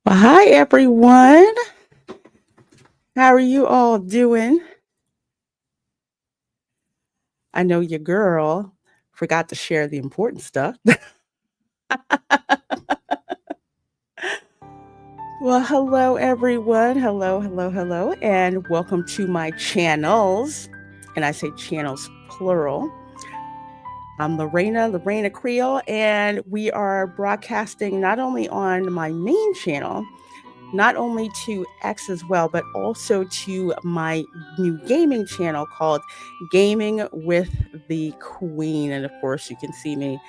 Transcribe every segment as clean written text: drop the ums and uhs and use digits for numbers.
Well, hi everyone. How are you all doing? I know your girl forgot to share the important stuff. Well, hello everyone. Hello, and welcome to my channels. And I say channels plural. I'm Lorena Creole, and we are broadcasting not only on my main channel, not only to X as well, but also to my new gaming channel called Gaming with the Queen. And of course, you can see me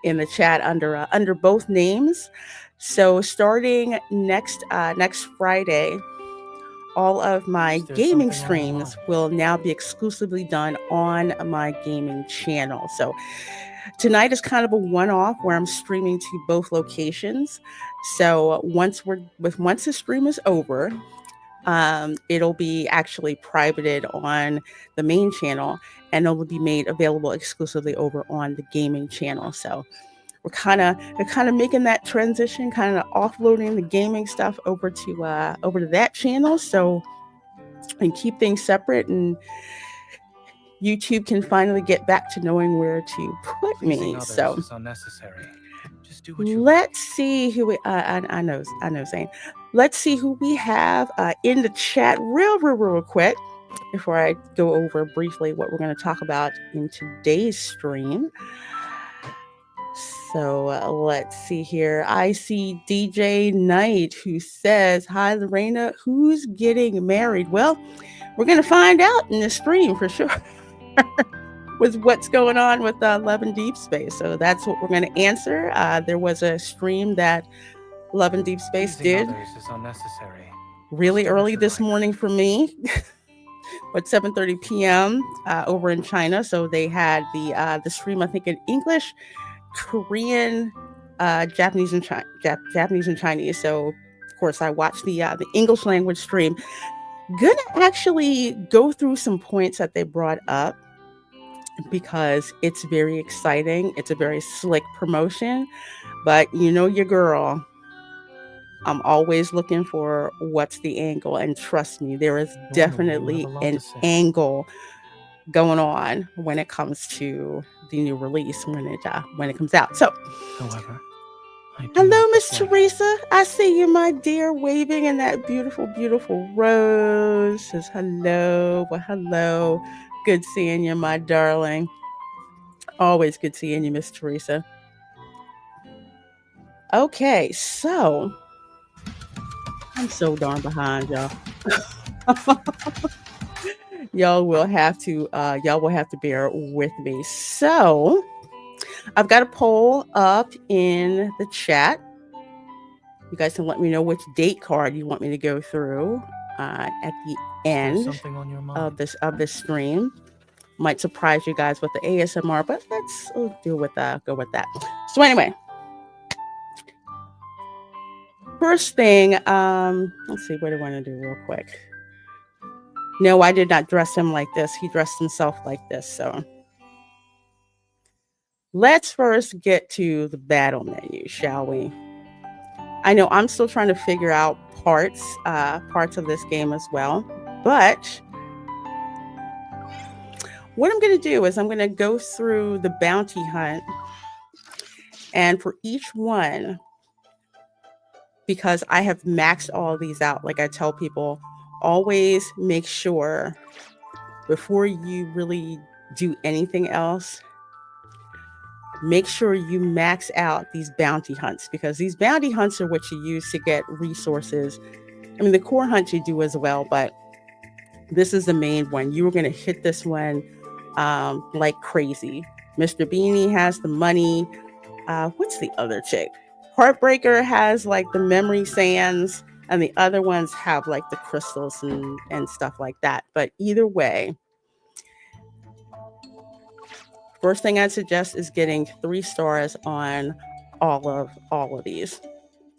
in the chat under both names. So starting next Friday, all of my gaming streams will now be exclusively done on my gaming channel. So tonight is kind of a one-off where I'm streaming to both locations. So once the stream is over, it'll be actually privated on the main channel, and it will be made available exclusively over on the gaming channel. So we're kind of making that transition, kind of offloading the gaming stuff over to that channel. So and keep things separate, and YouTube can finally get back to knowing where to put me. So let's see who we. I know, Zane. Let's see who we have in the chat, real quick, before I go over briefly what we're going to talk about in today's stream. So let's see here. I see DJ Knight who says, "Hi, Lorena. Who's getting married?" Well, we're going to find out in the stream for sure. With what's going on with Love and Deepspace. So that's what we're going to answer. There was a stream that Love and Deepspace did really early this morning for me, at 7:30 p.m. Over in China. So they had the stream, I think, in English, Korean, Japanese, and Japanese and Chinese. So of course I watched the English language stream. Gonna actually go through some points that they brought up, because it's very exciting. It's a very slick promotion, but you know your girl. I'm always looking for what's the angle, and trust me, there is definitely an angle going on when it comes to the new release when it comes out. So, hello, Miss Teresa. I see you, my dear, waving in that beautiful rose. Says hello. Well, hello. Good seeing you, my darling. Always good seeing you, Miss Teresa. Okay, so I'm so darn behind, y'all. Y'all will have to bear with me. So I've got a poll up in the chat. You guys can let me know which date card you want me to go through at the end of this stream. Might surprise you guys with the ASMR, but let's go with that. So anyway, first thing, let's see, what do I want to do real quick? No, I did not dress him like this. He dressed himself like this. So let's first get to the battle menu, shall we? I know I'm still trying to figure out parts of this game as well, but what I'm going to do is I'm going to go through the bounty hunt, and for each one, because I have maxed all of these out, like I tell people, always make sure before you really do anything else, make sure you max out these bounty hunts, because these bounty hunts are what you use to get resources. I mean, the core hunt you do as well, but this is the main one. You are going to hit this one like crazy. Mr. Beanie has the money. What's the other chick? Heartbreaker has like the memory sands, and the other ones have like the crystals and stuff like that. But either way, first thing I'd suggest is getting 3 stars on all of these.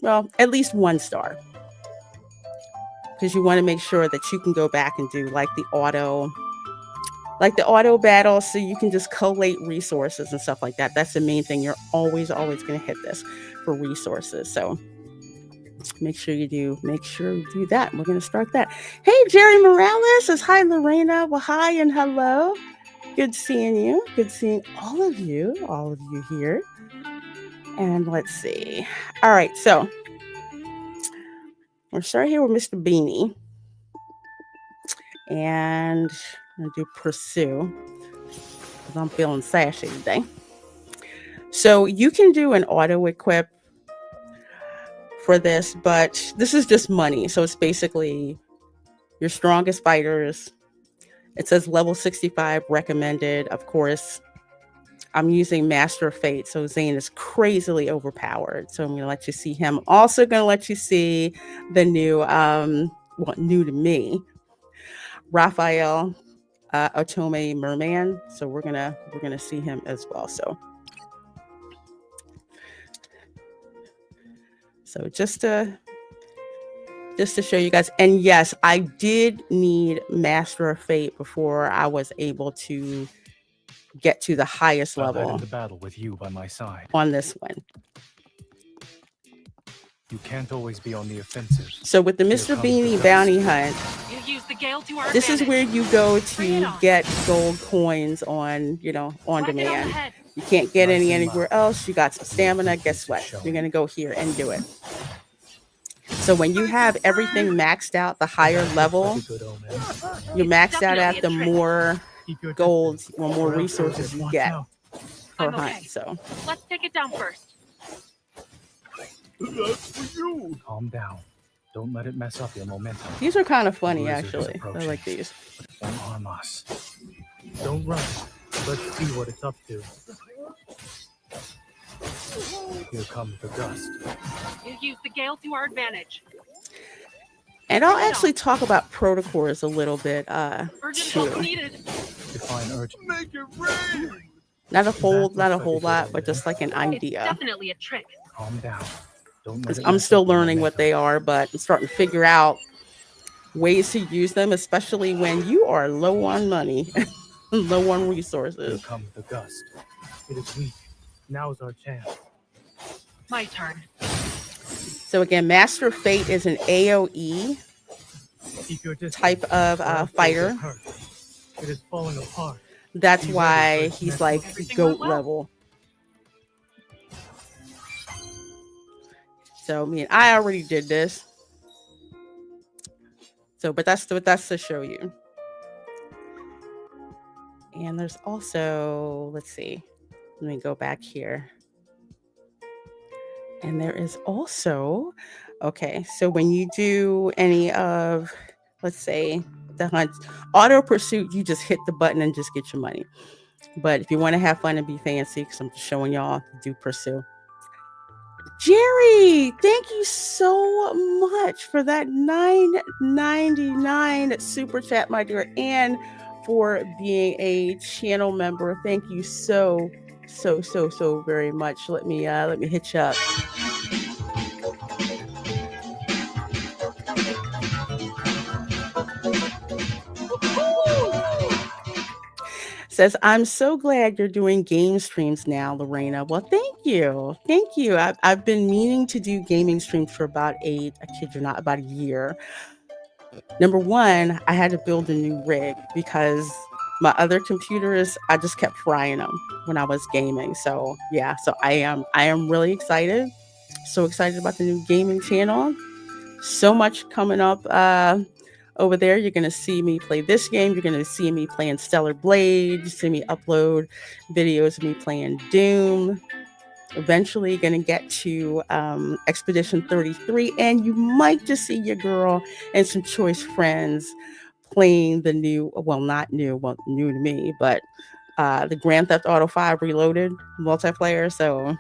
Well, at least 1 star, because you want to make sure that you can go back and do like the auto battle, so you can just collate resources and stuff like that. That's the main thing. You're always going to hit this for resources. So Make sure you do. Make sure you do that. We're going to start that. Hey, Jerry Morales says hi, Lorena. Well, hi and hello. Good seeing you. Good seeing all of you here. And let's see. All right, so we're starting here with Mr. Beanie. And I'm going to do pursue because I'm feeling sassy today. So you can do an auto equip for this, but this is just money. So it's basically your strongest fighters. It says level 65 recommended. Of course, I'm using Master of Fate. So Zane is crazily overpowered. So I'm going to let you see him. Also going to let you see the new, new to me, Raphael Otome Merman. So we're gonna see him as well. So just to show you guys, and yes, I did need Master of Fate before I was able to get to the highest level. The battle with you by my side. On this one. You can't always be on the offensive. So with the Mr. Beanie bounty hunt, this is where you go to get gold coins on, on demand. You can't get any anywhere else. You got some stamina. Guess what? You're going to go here and do it. So when you have everything maxed out, the higher level, you maxed out at, the more gold or more resources you get per hunt. So let's take it down first. That's for you. Calm down. Don't let it mess up your momentum. These are kind of funny, actually. I like these. Don't harm us. Don't run. Let's see what it's up to. Here comes the gust. You use the gale to our advantage. And I'll actually talk about protocors a little bit too. Define urgent. Make it rain. Not a whole lot, but just like an idea. It's definitely a trick. Calm down. I'm still learning what they are, but I'm starting to figure out ways to use them, especially when you are low on money, low on resources. Here comes the gust. It is weak. Now's our chance. My turn. So again, Master of Fate is an AoE type of fighter. It is falling apart. That's why he's like GOAT level. So, I already did this. So, but that's to show you. And there's also, let's see. Let me go back here. And there is also, okay, so when you do any of, let's say, the hunt, auto pursuit, you just hit the button and just get your money. But if you want to have fun and be fancy, because I'm just showing y'all, do pursue. Jerry, thank you so much for that $9.99 super chat, my dear, and for being a channel member. Thank you so very much. Let me hit you up. Says, I'm so glad you're doing game streams now, Lorena. Well, thank you. I've been meaning to do gaming streams for about a year. Number one, I had to build a new rig because my other computers, I just kept frying them when I was gaming. So yeah, so I am really excited. So excited about the new gaming channel. So much coming up over there. You're going to see me play this game. You're going to see me playing Stellar Blade. You see me upload videos of me playing Doom. Eventually going to get to Expedition 33. And you might just see your girl and some choice friends playing the new, new to me, but the Grand Theft Auto 5 Reloaded multiplayer. So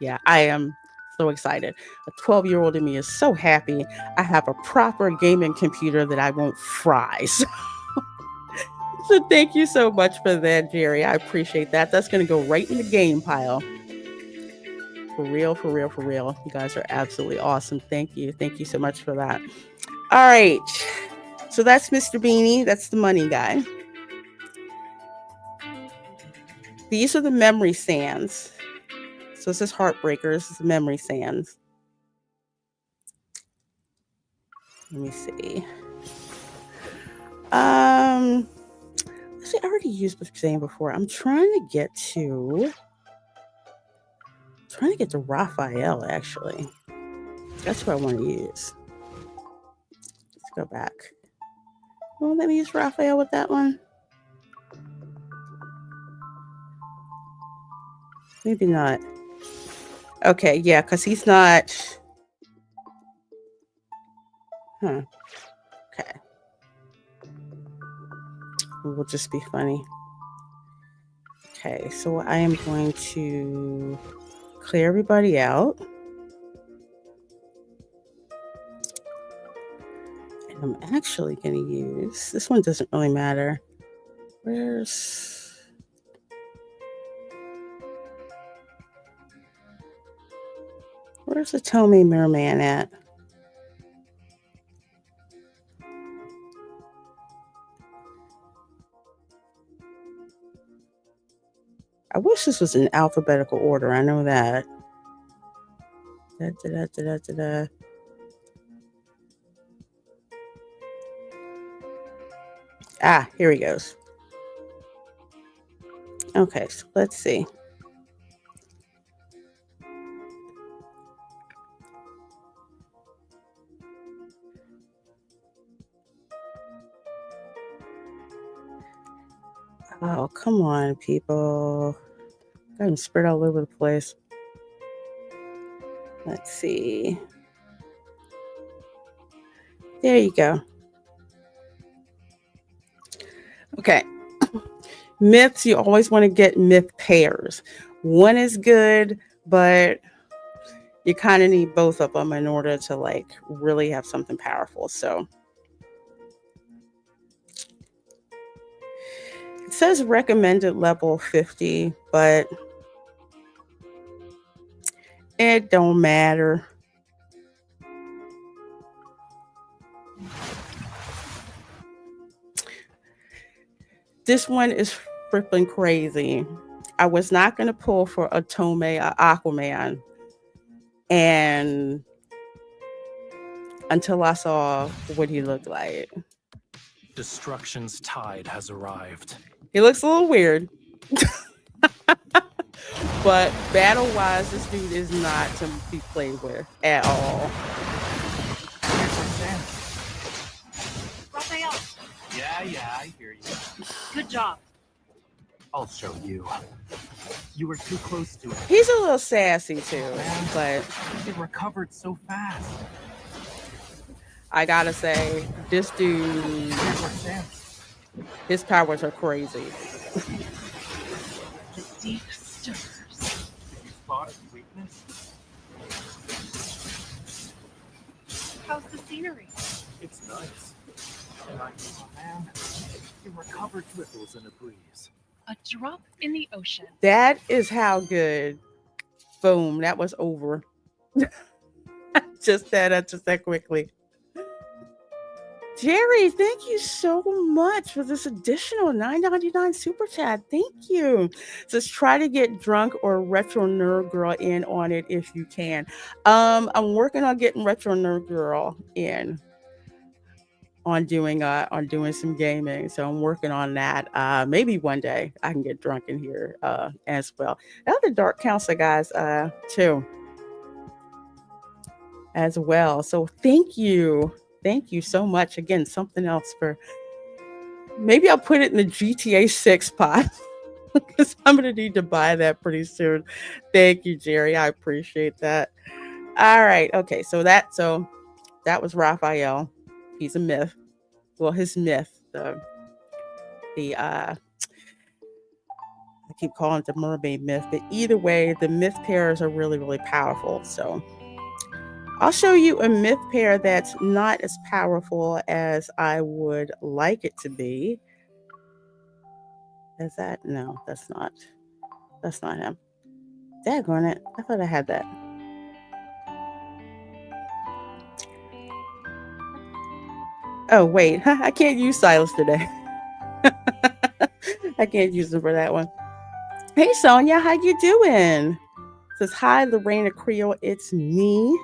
yeah, I am so excited. A 12-year-old in me is so happy I have a proper gaming computer that I won't fry. So thank you so much for that, Jerry. I appreciate that. That's going to go right in the game pile. For real. You guys are absolutely awesome. Thank you so much for that. All right. So that's Mr. Beanie. That's the money guy. These are the memory sands. So this is Heartbreakers. This is memory sands. Let me see. See, I already used Zane before. I'm trying to get to Raphael, actually. That's what I want to use. Let's go back. Well, let me use Raphael with that one. Maybe not. Okay, yeah, because he's not. Huh. Okay. It will just be funny. Okay, so I am going to clear everybody out. And I'm actually going to use, this one doesn't really matter. Where's the Tomei Merman at? I wish this was in alphabetical order. I know that. Ah, here he goes. Okay, so let's see. Oh, come on, people. Got him spread all over the place. Let's see. There you go. Okay. Myths, you always want to get myth pairs. One is good, but you kind of need both of them in order to like really have something powerful. So it says recommended level 50, but it don't matter. This one is freaking crazy. I was not going to pull for a Tomei or Aquaman, and until I saw what he looked like. Destruction's tide has arrived. He looks a little weird. But battle-wise, this dude is not to be played with at all. Raphael, Yeah, I hear you. good job. I'll show you. You were too close to it. He's a little sassy too, but It recovered so fast. I gotta say, this dude, his powers are crazy. The deep stirs. You spot weakness? How's the scenery? It's nice. And man, it recovered ripples in a breeze. A drop in the ocean. That is how good. Boom, that was over. just that quickly. Jerry, thank you so much for this additional $9.99 super chat. Thank you. Just try to get Drunk or Retro Nerd Girl in on it if you can. I'm working on getting Retro Nerd Girl in on doing some gaming. So I'm working on that. Maybe one day I can get Drunk in here as well. The other Dark Counselor guys too as well. So thank you so much. Again, something else for maybe I'll put it in the GTA 6 pot because I'm gonna need to buy that pretty soon. Thank you, Jerry. I appreciate that. All right, okay, so that was Raphael. He's a myth. Well, his myth, I keep calling it the mermaid myth, but either way, the myth pairs are really, really powerful. So I'll show you a myth pair that's not as powerful as I would like it to be. Is that? No, that's not. That's not him. Daggone it. I thought I had that. Oh, wait. I can't use Silas today. I can't use him for that one. Hey, Sonia. How you doing? Says, hi, Lorena Creole. It's me,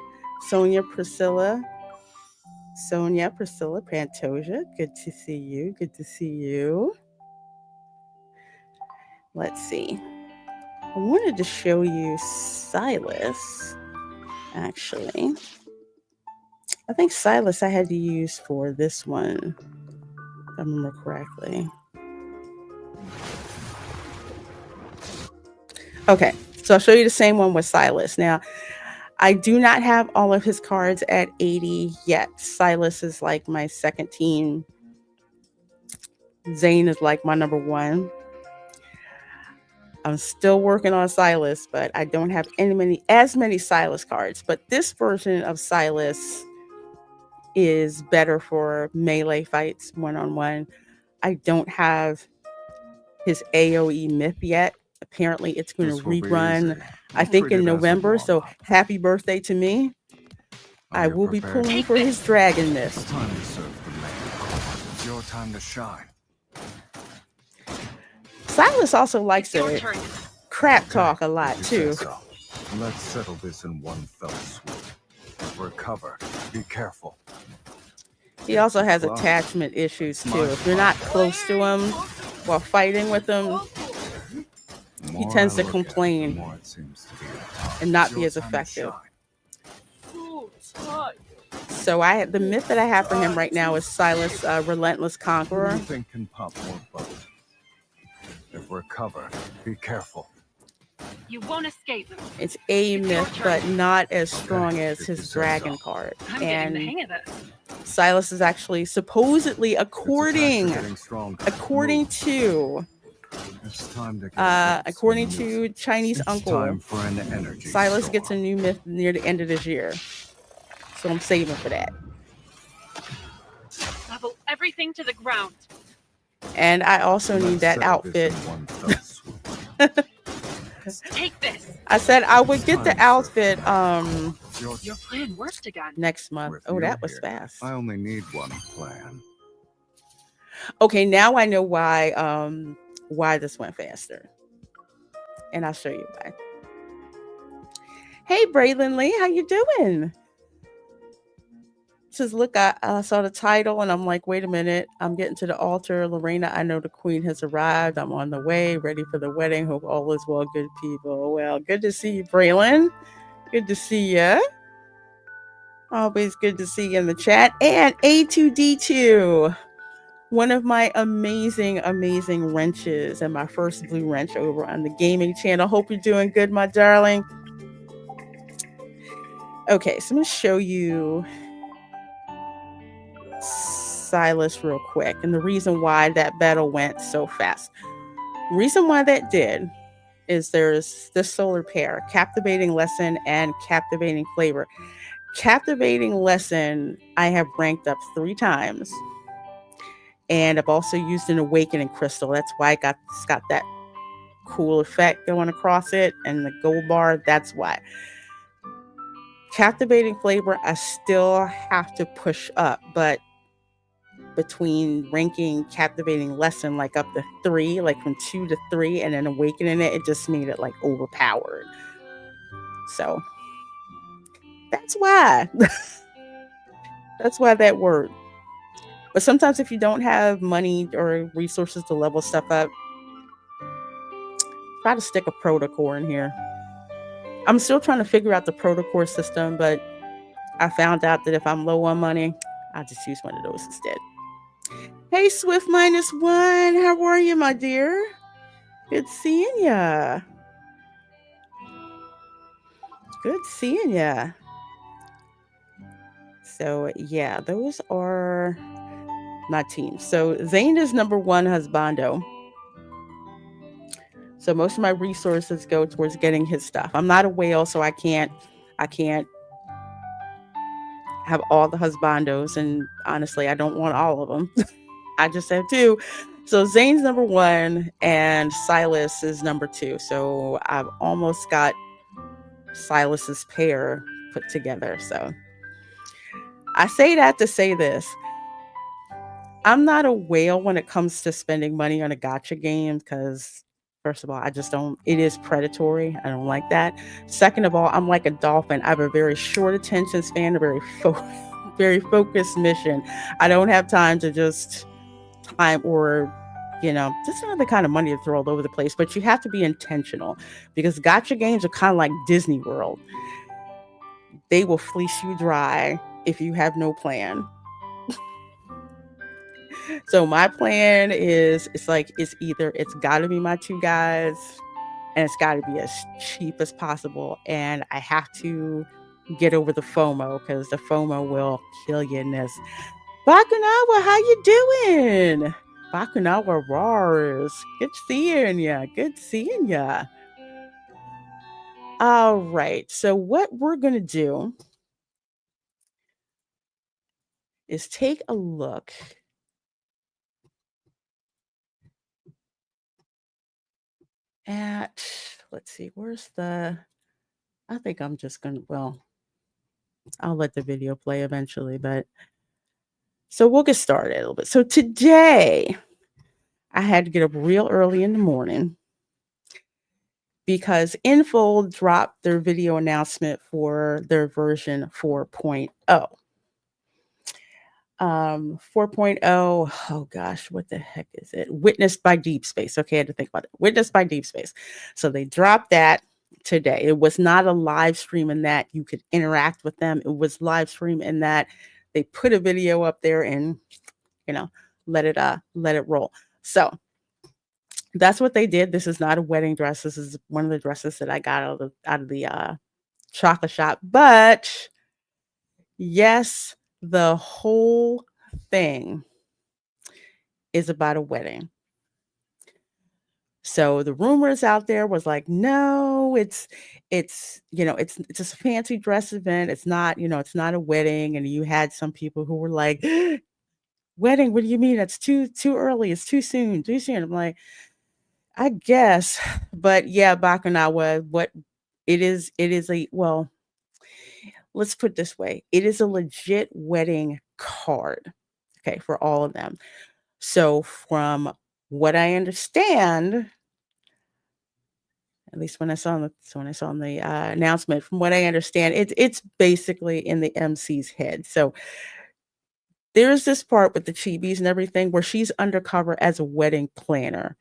Sonia Priscilla. Sonia Priscilla Pantoja, good to see you. Good to see you. Let's see. I wanted to show you Silas, actually. I think Silas I had to use for this one, if I remember correctly. Okay, so I'll show you the same one with Silas. Now, I do not have all of his cards at 80 yet. Silas is like my second team. Zane is like my number one. I'm still working on Silas, but I don't have as many Silas cards. But this version of Silas is better for melee fights, one-on-one. I don't have his AoE myth yet. Apparently, it's going to rerun, I think, in November. So happy birthday to me. I will be pulling for his dragon myth. It's time to serve the man. It's your time to shine. Silas also likes Your to turn. crap talk a lot, If you too. say so. Let's settle this in one fell swoop. Recover. Be careful. He also has attachment issues, too. If you're not close to him while fighting with him, he tends to complain and not be as effective. So the myth that I have for him right now is Silas, Relentless Conqueror. Who do you think can pop more bubbles? If recover, be careful. You won't escape. It's a myth, but not as strong as his dragon card. I'm getting the And hang of this. Silas is actually supposedly, according according to Chinese uncle, time for an energy Silas storm. gets a new myth near the end of this year. So I'm saving for that. Level everything to the ground. And I also need that Let's settle this outfit. in one fell swoop. Take this. I said I would get the outfit Your plan worked again. next month. With Oh, you that was here, fast. I only need one plan. Okay, now I know why this went faster. And I'll show you why. Hey Braylon Lee, how you doing? Says, look, I saw the title and I'm like, wait a minute, I'm getting to the altar. Lorena, I know the queen has arrived. I'm on the way, ready for the wedding. Hope all is well, good people. Well, good to see you, Braylon. Good to see you. Always good to see you in the chat. And A2D2, one of my amazing wrenches and my first blue wrench over on the gaming channel. Hope you're doing good, my darling. Okay, so I'm going to show you Silas real quick and the reason why that battle went so fast. Reason why that did is there's this solar pair, Captivating Lesson and Captivating Flavor. Captivating Lesson I have ranked up 3 times, and I've also used an Awakening Crystal. That's why it's got that cool effect going across it, and the gold bar, that's why. Captivating Flavor I still have to push up, but between ranking Captivating Lesson like up to 3, like from 2 to 3, and then Awakening it just made it like overpowered. So that's why. That's why that worked. But sometimes if you don't have money or resources to level stuff up, try to stick a Protocore in here. I'm still trying to figure out the Protocore system, but I found out that if I'm low on money, I'll just use one of those instead. Hey, Swift -1, how are you, my dear? Good seeing ya. Good seeing ya. So yeah, those are my teams. So Zane is number 1 husbando. So most of my resources go towards getting his stuff. I'm not a whale, so I can't have all the husbandos, and honestly, I don't want all of them. I just have 2. So Zane's number 1 and Silas is number 2. So I've almost got Silas's pair put together. So I say that to say this. I'm not a whale when it comes to spending money on a gacha game because, first of all, I just don't, it is predatory. I don't like that. Second of all, I'm like a dolphin. I have a very short attention span, a very very focused mission. I don't have time to just time or just another kind of money to throw all over the place. But you have to be intentional because gotcha games are kind of like Disney World. They will fleece you dry if you have no plan. So my plan is it's got to be my two guys and it's got to be as cheap as possible. And I have to get over the FOMO because the FOMO will kill you in this. Bakunawa, how you doing? Bakunawa roars. Good seeing ya. Good seeing ya. All right. So what we're going to do is take a look at, let's see, I think I'm just going to, I'll let the video play eventually, but so we'll get started a little bit. So today I had to get up real early in the morning because Infold dropped their video announcement for their version 4.0. 4.0, oh gosh, what the heck is it? Witnessed by Deepspace. Okay, I had to think about it. Witnessed by Deepspace. So they dropped that today. It was not a live stream in that you could interact with them. It was live stream in that they put a video up there and let it roll. So that's what they did. This is not a wedding dress. This is one of the dresses that I got out of the chocolate shop. But yes, the whole thing is about a wedding. So the rumors out there was like, no, it's just a fancy dress event. It's not, it's not a wedding. And you had some people who were like, wedding, what do you mean? It's too early. It's too soon. Too soon. I'm like, I guess. But yeah, Bakunawa, what it is let's put it this way. It is a legit wedding card. Okay, for all of them. So from what I understand, at least when I saw the announcement, from what I understand, it's basically in the MC's head. So there's this part with the chibis and everything where she's undercover as a wedding planner.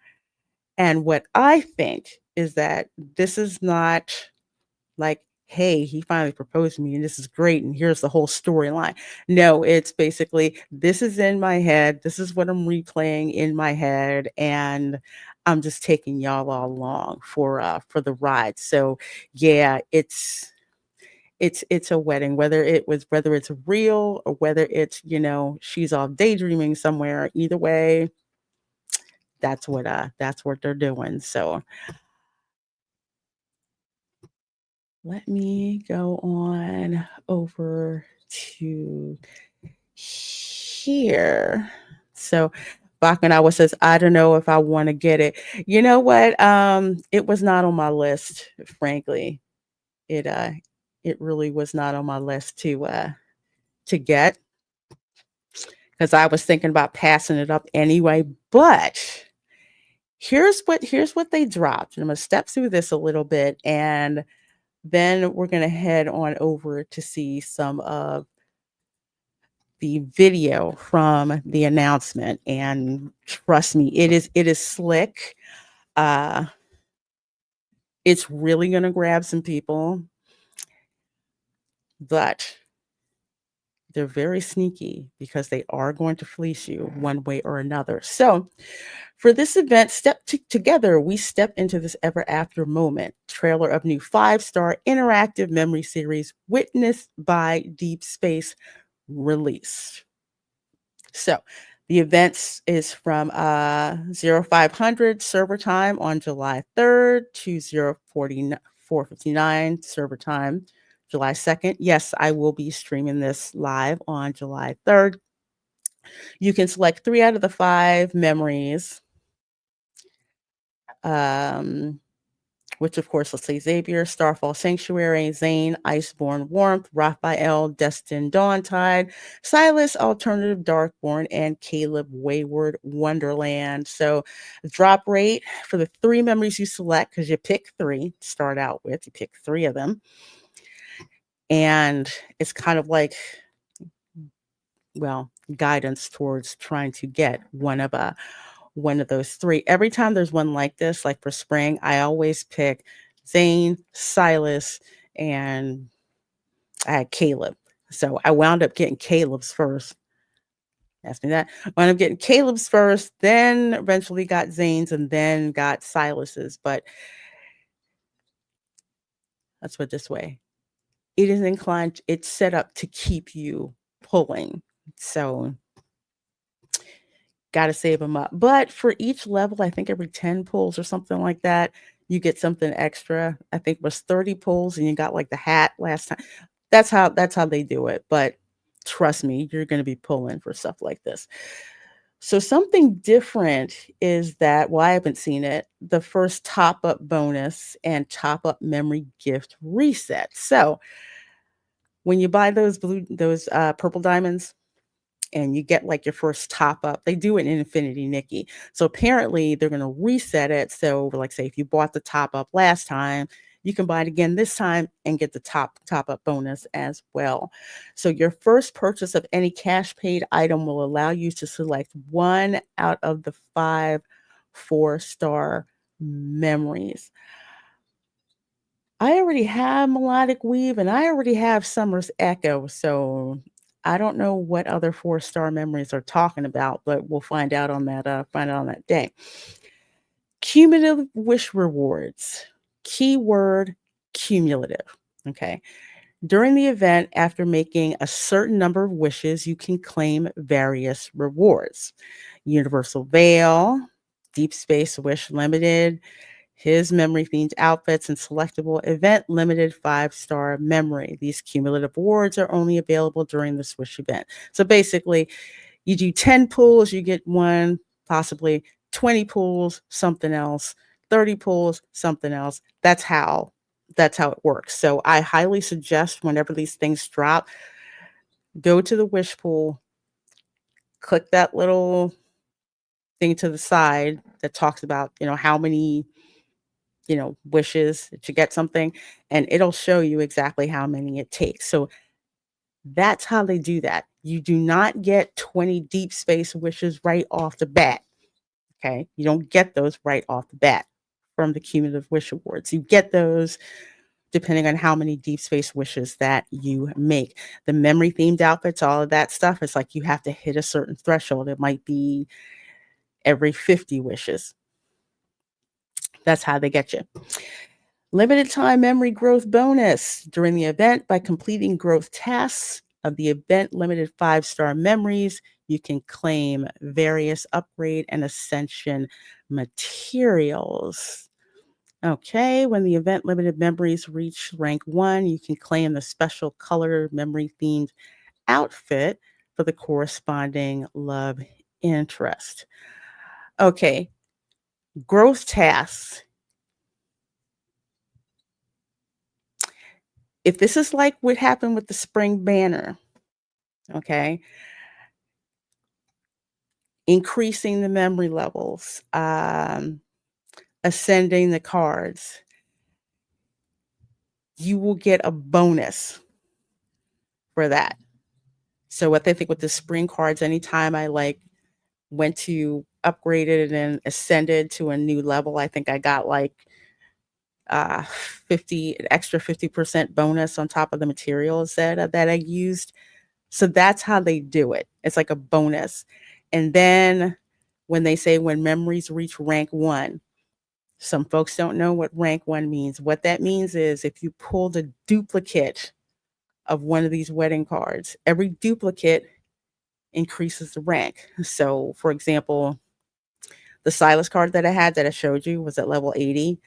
And what I think is that this is not like, hey, he finally proposed to me and this is great and here's the whole storyline. No, it's basically, this is in my head. This is what I'm replaying in my head and I'm just taking y'all all along for the ride. So yeah, it's a wedding, whether it's real or whether it's, she's all daydreaming somewhere. Either way, that's what they're doing. So let me go on over to here. So Bakunawa says, I don't know if I want to get it. You know what? It was not on my list, frankly. It really was not on my list to get because I was thinking about passing it up anyway. But here's what they dropped. And I'm gonna step through this a little bit and then we're going to head on over to see some of the video from the announcement. And trust me, it is slick. It's really going to grab some people, but they're very sneaky because they are going to fleece you one way or another. So for this event, together, we step into this ever after moment. Trailer of new 5-star interactive memory series Witnessed by Deepspace released. So the event is from 0500 server time on July 3rd to 4:59 server time July 2nd. Yes, I will be streaming this live on July 3rd. You can select 3 out of the 5 memories. Which of course, let's say Xavier, Starfall Sanctuary, Zane, Iceborne Warmth, Raphael, Destined Dawntide, Silas, Alternative Darkborn, and Caleb Wayward Wonderland. So drop rate for the 3 memories you select, because you pick 3 to start out with, you pick 3 of them. And it's kind of like guidance towards trying to get one of those three. Every time there's one like this, like for spring, I always pick Zane, Silas, and I had Caleb. So I wound up getting Caleb's first. Ask me that. Wound up getting Caleb's first, then eventually got Zane's, and then got Silas's. But let's put it this way. It is inclined, it's set up to keep you pulling. So got to save them up. But for each level, I think every 10 pulls or something like that, you get something extra. I think it was 30 pulls and you got like the hat last time. That's how they do it. But trust me, you're going to be pulling for stuff like this. So something different is that, well, I haven't seen it, the first top-up bonus and top-up memory gift reset. So when you buy those purple diamonds and you get like your first top-up, they do it in Infinity Nikki. So apparently they're going to reset it. So like say if you bought the top-up last time, you can buy it again this time and get the top-up bonus as well. So your first purchase of any cash paid item will allow you to select one out of the 5 4-star memories. I already have Melodic Weave and I already have Summer's Echo. So I don't know what other 4-star memories are talking about, but we'll find out on that day. Cumulative wish rewards. Keyword cumulative. Okay. During the event, after making a certain number of wishes, you can claim various rewards. Universal Veil, Deepspace Wish Limited, his memory themed outfits, and selectable event limited 5-star memory. These cumulative awards are only available during the Swish event. So basically, you do 10 pulls, you get one, possibly 20 pulls, something else, 30 pulls, something else. That's how it works. So I highly suggest whenever these things drop, go to the wish pool, click that little thing to the side that talks about, how many, wishes to get something, and it'll show you exactly how many it takes. So that's how they do that. You do not get 20 Deepspace wishes right off the bat. Okay. You don't get those right off the bat from the cumulative wish awards. You get those depending on how many Deepspace wishes that you make. The memory themed outfits, all of that stuff, it's like you have to hit a certain threshold. It might be every 50 wishes. That's how they get you. Limited time memory growth bonus during the event. By completing growth tasks of the event limited 5-star memories, you can claim various upgrade and ascension materials. Okay, when the event limited memories reach rank 1, you can claim the special color memory themed outfit for the corresponding love interest. Okay, growth tasks. If this is like what happened with the spring banner, okay, increasing the memory levels, ascending the cards, you will get a bonus for that. So what they think with the spring cards, anytime I went to upgrade it and ascended to a new level, I think I got an extra 50% bonus on top of the materials that I used. So that's how they do it. It's like a bonus. And then when they say when memories reach rank 1, some folks don't know what rank 1 means. What that means is if you pull the duplicate of one of these wedding cards, every duplicate increases the rank. So for example, the Silas card that I had that I showed you was at level 80.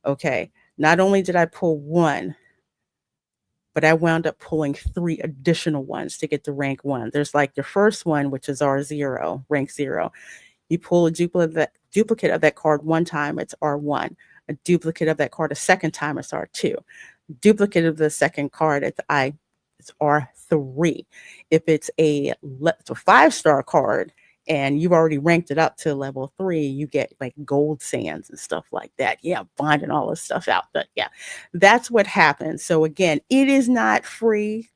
Okay. Not only did I pull 1, but I wound up pulling 3 additional ones to get to rank 1. There's like your first one, which is R0, rank 0. You pull a duplicate of that card one time, it's R1. A duplicate of that card a second time, it's R2. Duplicate of the second card, it's R3. If it's a 5-star card and you've already ranked it up to level 3, you get like gold sands and stuff like that. Yeah, finding all this stuff out. But yeah, that's what happens. So again, it is not free.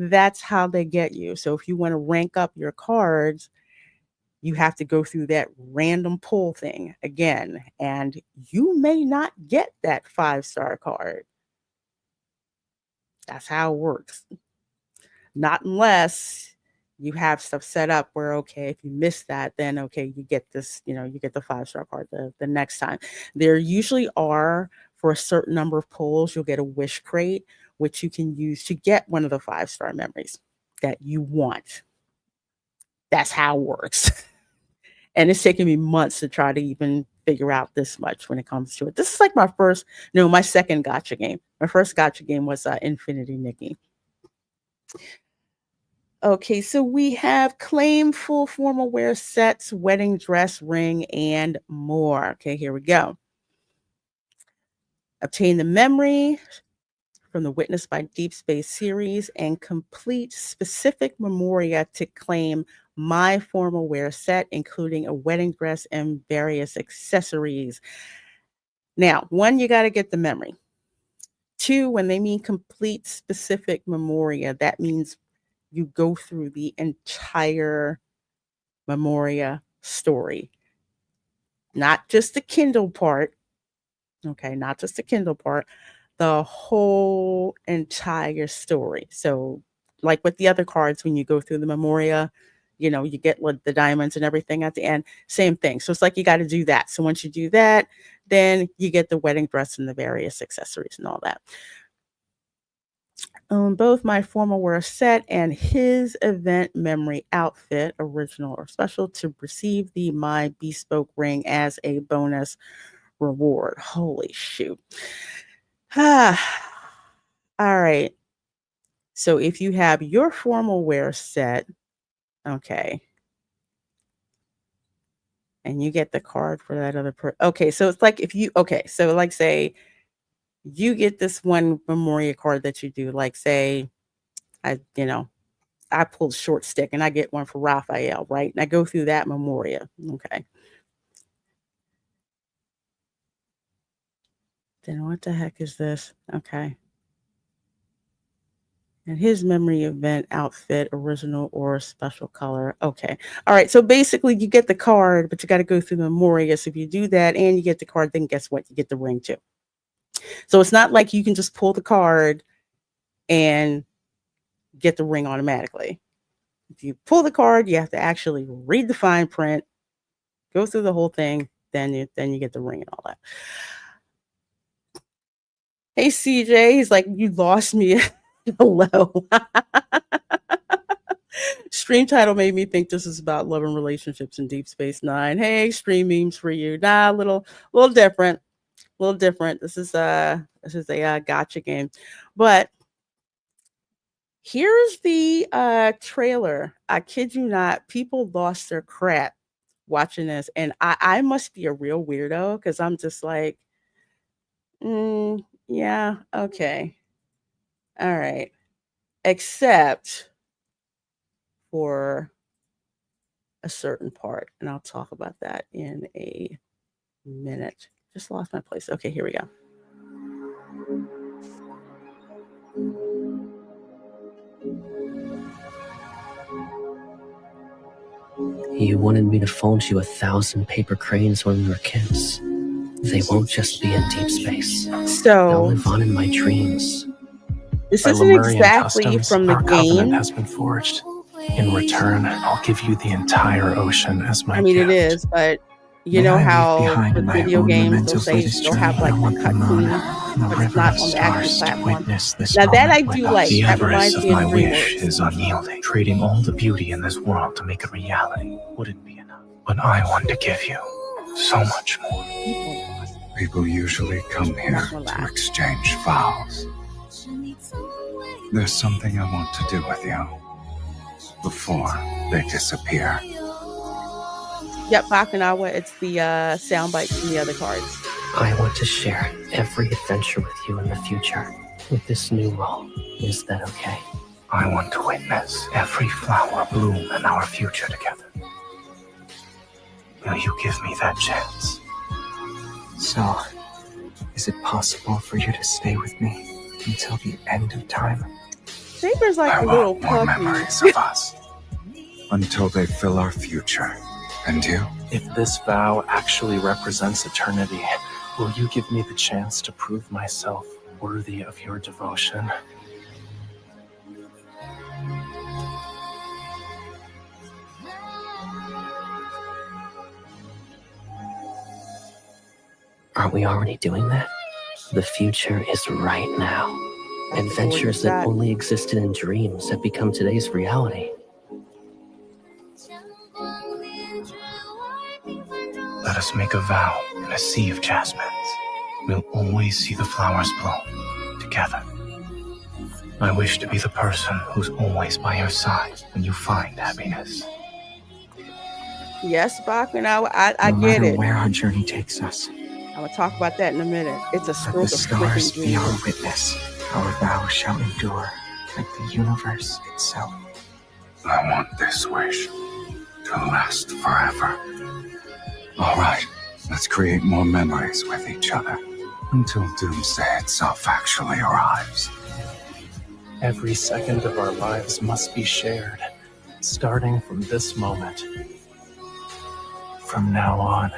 That's how they get you. So if you want to rank up your cards, you have to go through that random pull thing again. And you may not get that 5-star card. That's how it works. Not unless you have stuff set up where, okay, if you miss that, then okay, you get this, you get the 5-star card the next time. There usually are, for a certain number of pulls, you'll get a wish crate, which you can use to get one of the 5-star memories that you want. That's how it works. And it's taken me months to try to even figure out this much when it comes to it. This is like my second gacha game. My first gacha game was Infinity Nikki. Okay, so we have claim full formal wear sets, wedding dress, ring, and more. Okay, here we go. Obtain the memory from the Witness by Deepspace series and complete specific memoria to claim my formal wear set, including a wedding dress and various accessories. Now, 1, you got to get the memory. 2, when they mean complete specific memoria, that means you go through the entire memoria story, not just the Kindle part. Okay, not just the Kindle part, the whole entire story. So, like with the other cards, when you go through the memoria, you get the diamonds and everything at the end. Same thing. So it's like you got to do that. So once you do that, then you get the wedding dress and the various accessories and all that. Both my formal wear set and his event memory outfit, original or special, to receive the My Bespoke ring as a bonus reward. Holy shoot. All right. So if you have your formal wear set, okay, and you get the card for that other person. Okay, so it's like so like say you get this one memoria card that you do, like say I pulled short stick and I get one for Raphael, right? And I go through that memoria. Okay. Then what the heck is this? Okay. And his memory event outfit, original or special color. Okay. All right. So basically you get the card, but you got to go through the memoria. So if you do that and you get the card, then guess what? You get the ring too. So it's not like you can just pull the card and get the ring automatically. If you pull the card, you have to actually read the fine print, go through the whole thing, then you get the ring and all that. Hey, CJ, he's like, you lost me. Hello. Stream title made me think this is about love and relationships in Deep Space Nine. Hey, stream memes for you. Nah, a little different. This is a gacha game. But here's the trailer. I kid you not, people lost their crap watching this. And I must be a real weirdo because I'm just like, yeah, okay. All right. Except for a certain part. And I'll talk about that in a minute. Just lost my place. Okay, here we go. You wanted me to fold you 1,000 paper cranes when we were kids. They won't just be in deep space. They'll live on in my dreams. This isn't exactly customs, from the our game. Covenant has been forged. In return, I'll give you the entire ocean as my gift. It is, but you know how the video games they'll say they'll have like a cutscene, but it's not on the actual platform. Now that I do like. The That avarice reminds of me my of wish DreamWorks. is unyielding. Trading all the beauty in this world to make it reality wouldn't be enough. But I want to give you so much more. People usually come here to exchange vows. There's something I want to do with you before they disappear. Yep, Bakanawa. It's the soundbite from the other cards. I want to share every adventure with you in the future with this new role. Is that okay? I want to witness every flower bloom in our future together. Will you give me that chance? So, is it possible for you to stay with me until the end of time? Xavier's like I a little want more puppy. memories of us until they fill our future. And you? If this vow actually represents eternity, will you give me the chance to prove myself worthy of your devotion? Aren't we already doing that? The future is right now. Adventures that only existed in dreams have become today's reality. Let us make a vow in a sea of jasmines. We'll always see the flowers bloom together. I wish to be the person who's always by your side when you find happiness. Yes, Bachman, I no get matter it. where our journey takes us, I'm gonna talk about that in a minute. It's a let stroke the of stars freaking be our genius. witness. Our vow shall endure like the universe itself. I want this wish to last forever. All right, let's create more memories with each other until doomsday itself actually arrives. Every second of our lives must be shared, starting from this moment. From now on,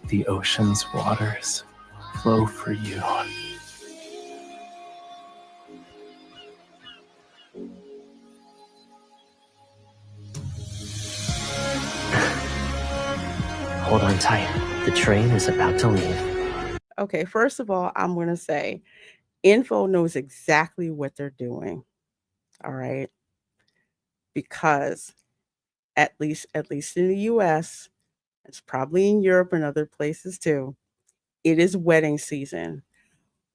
the ocean's waters flow for you. Hold on tight. The train is about to leave. Okay, first of all, I'm gonna say Info knows exactly what they're doing. All right. Because at least in the US, it's probably in Europe and other places too, it is wedding season.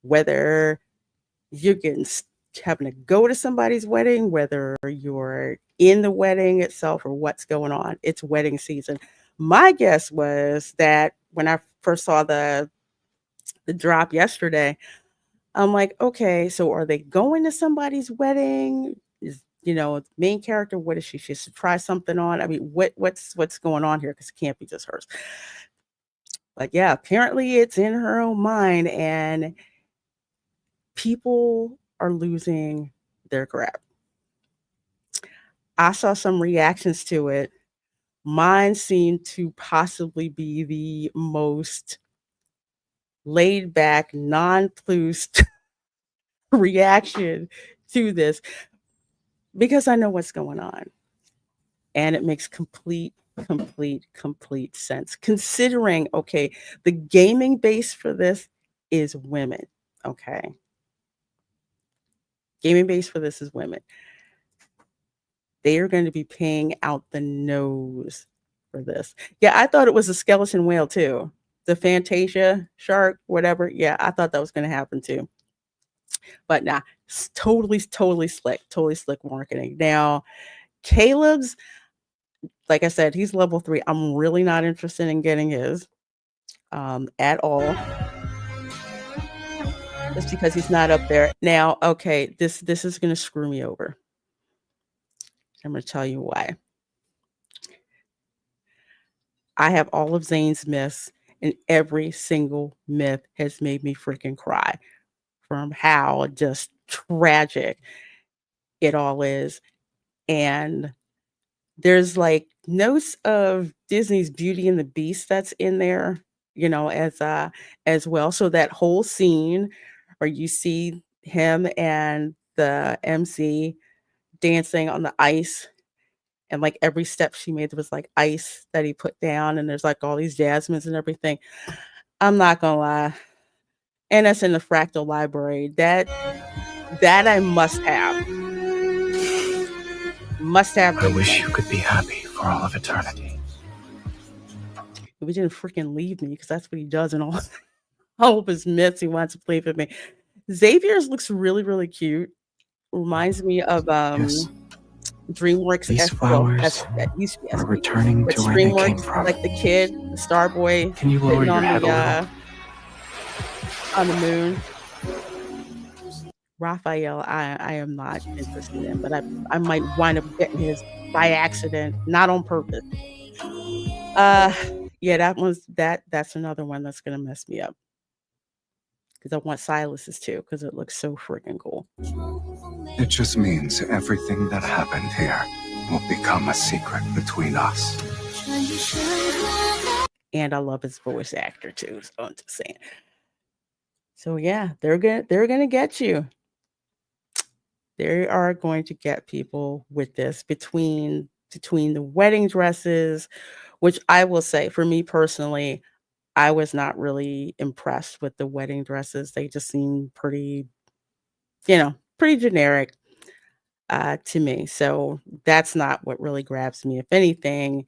Whether you're having to go to somebody's wedding, whether you're in the wedding itself or what's going on, it's wedding season. My guess was that when I first saw the drop yesterday, I'm like, okay, so are they going to somebody's wedding? Is the main character? What is she? She should try something on. I mean, what's going on here? Because it can't be just hers. But yeah, apparently it's in her own mind, and people are losing their crap. I saw some reactions to it. Mine seemed to possibly be the most laid back, nonplussed reaction to this because I know what's going on. And it makes complete sense considering, okay, the gaming base for this is women. Okay. Gaming base for this is women. They are going to be paying out the nose for this. Yeah, I thought it was a skeleton whale too. The Fantasia shark, whatever. Yeah, I thought that was going to happen too. But nah, totally slick marketing. Now, Caleb's, like I said, he's level 3. I'm really not interested in getting his at all. Just because he's not up there. Now, okay, this is going to screw me over. I'm going to tell you why. I have all of Zane's myths, and every single myth has made me freaking cry from how just tragic it all is. And there's like notes of Disney's Beauty and the Beast that's in there, as well. So that whole scene where you see him and the MC dancing on the ice, and like every step she made, there was like ice that he put down, and there's like all these jasmines and everything. I'm not gonna lie. And that's in the Fractal Library. That I must have. I wish you could be happy for all of eternity. If he didn't freaking leave me, because that's what he does in all of his myths. He wants to play with me. Xavier's looks really, really cute. Reminds me of Yes. DreamWorks. These flowers are returning to where they came from. Like the kid, the Star Boy, Can you lower your head a little? On the moon. Raphael, I am not interested in, but I might wind up getting his by accident, not on purpose. Yeah, that's another one that's gonna mess me up. because I want Silas's too, because it looks so freaking cool. It just means everything that happened here will become a secret between us. And I love his voice actor too, so I'm just saying. So yeah, they're gonna get you. They are going to get people with this between the wedding dresses, which I will say for me personally, I was not really impressed with the wedding dresses. They just seem pretty, pretty generic to me. So that's not what really grabs me. If anything,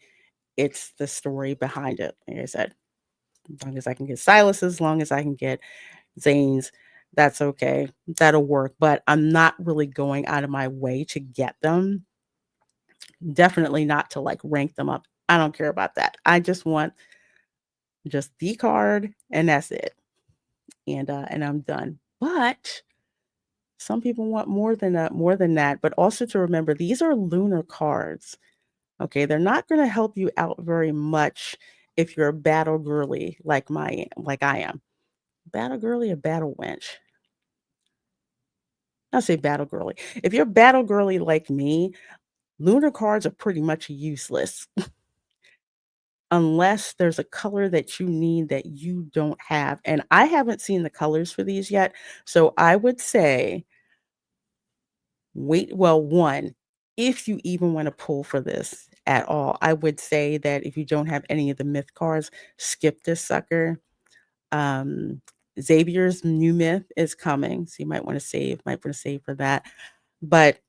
it's the story behind it. Like I said, as long as I can get Silas, as long as I can get Zane's, that's okay. That'll work. But I'm not really going out of my way to get them. Definitely not to like rank them up. I don't care about that. I just want just the card and that's it. And I'm done. But some people want more than that. But also to remember, these are lunar cards. Okay, they're not going to help you out very much if you're a battle girly like I am. Battle girly or battle wench? I'll say battle girly. If you're battle girly like me, lunar cards are pretty much useless. Unless there's a color that you need that you don't have. And I haven't seen the colors for these yet. So I would say one, if you even want to pull for this at all, I would say that if you don't have any of the myth cards, skip this sucker. Xavier's new myth is coming, so you might want to save for that. But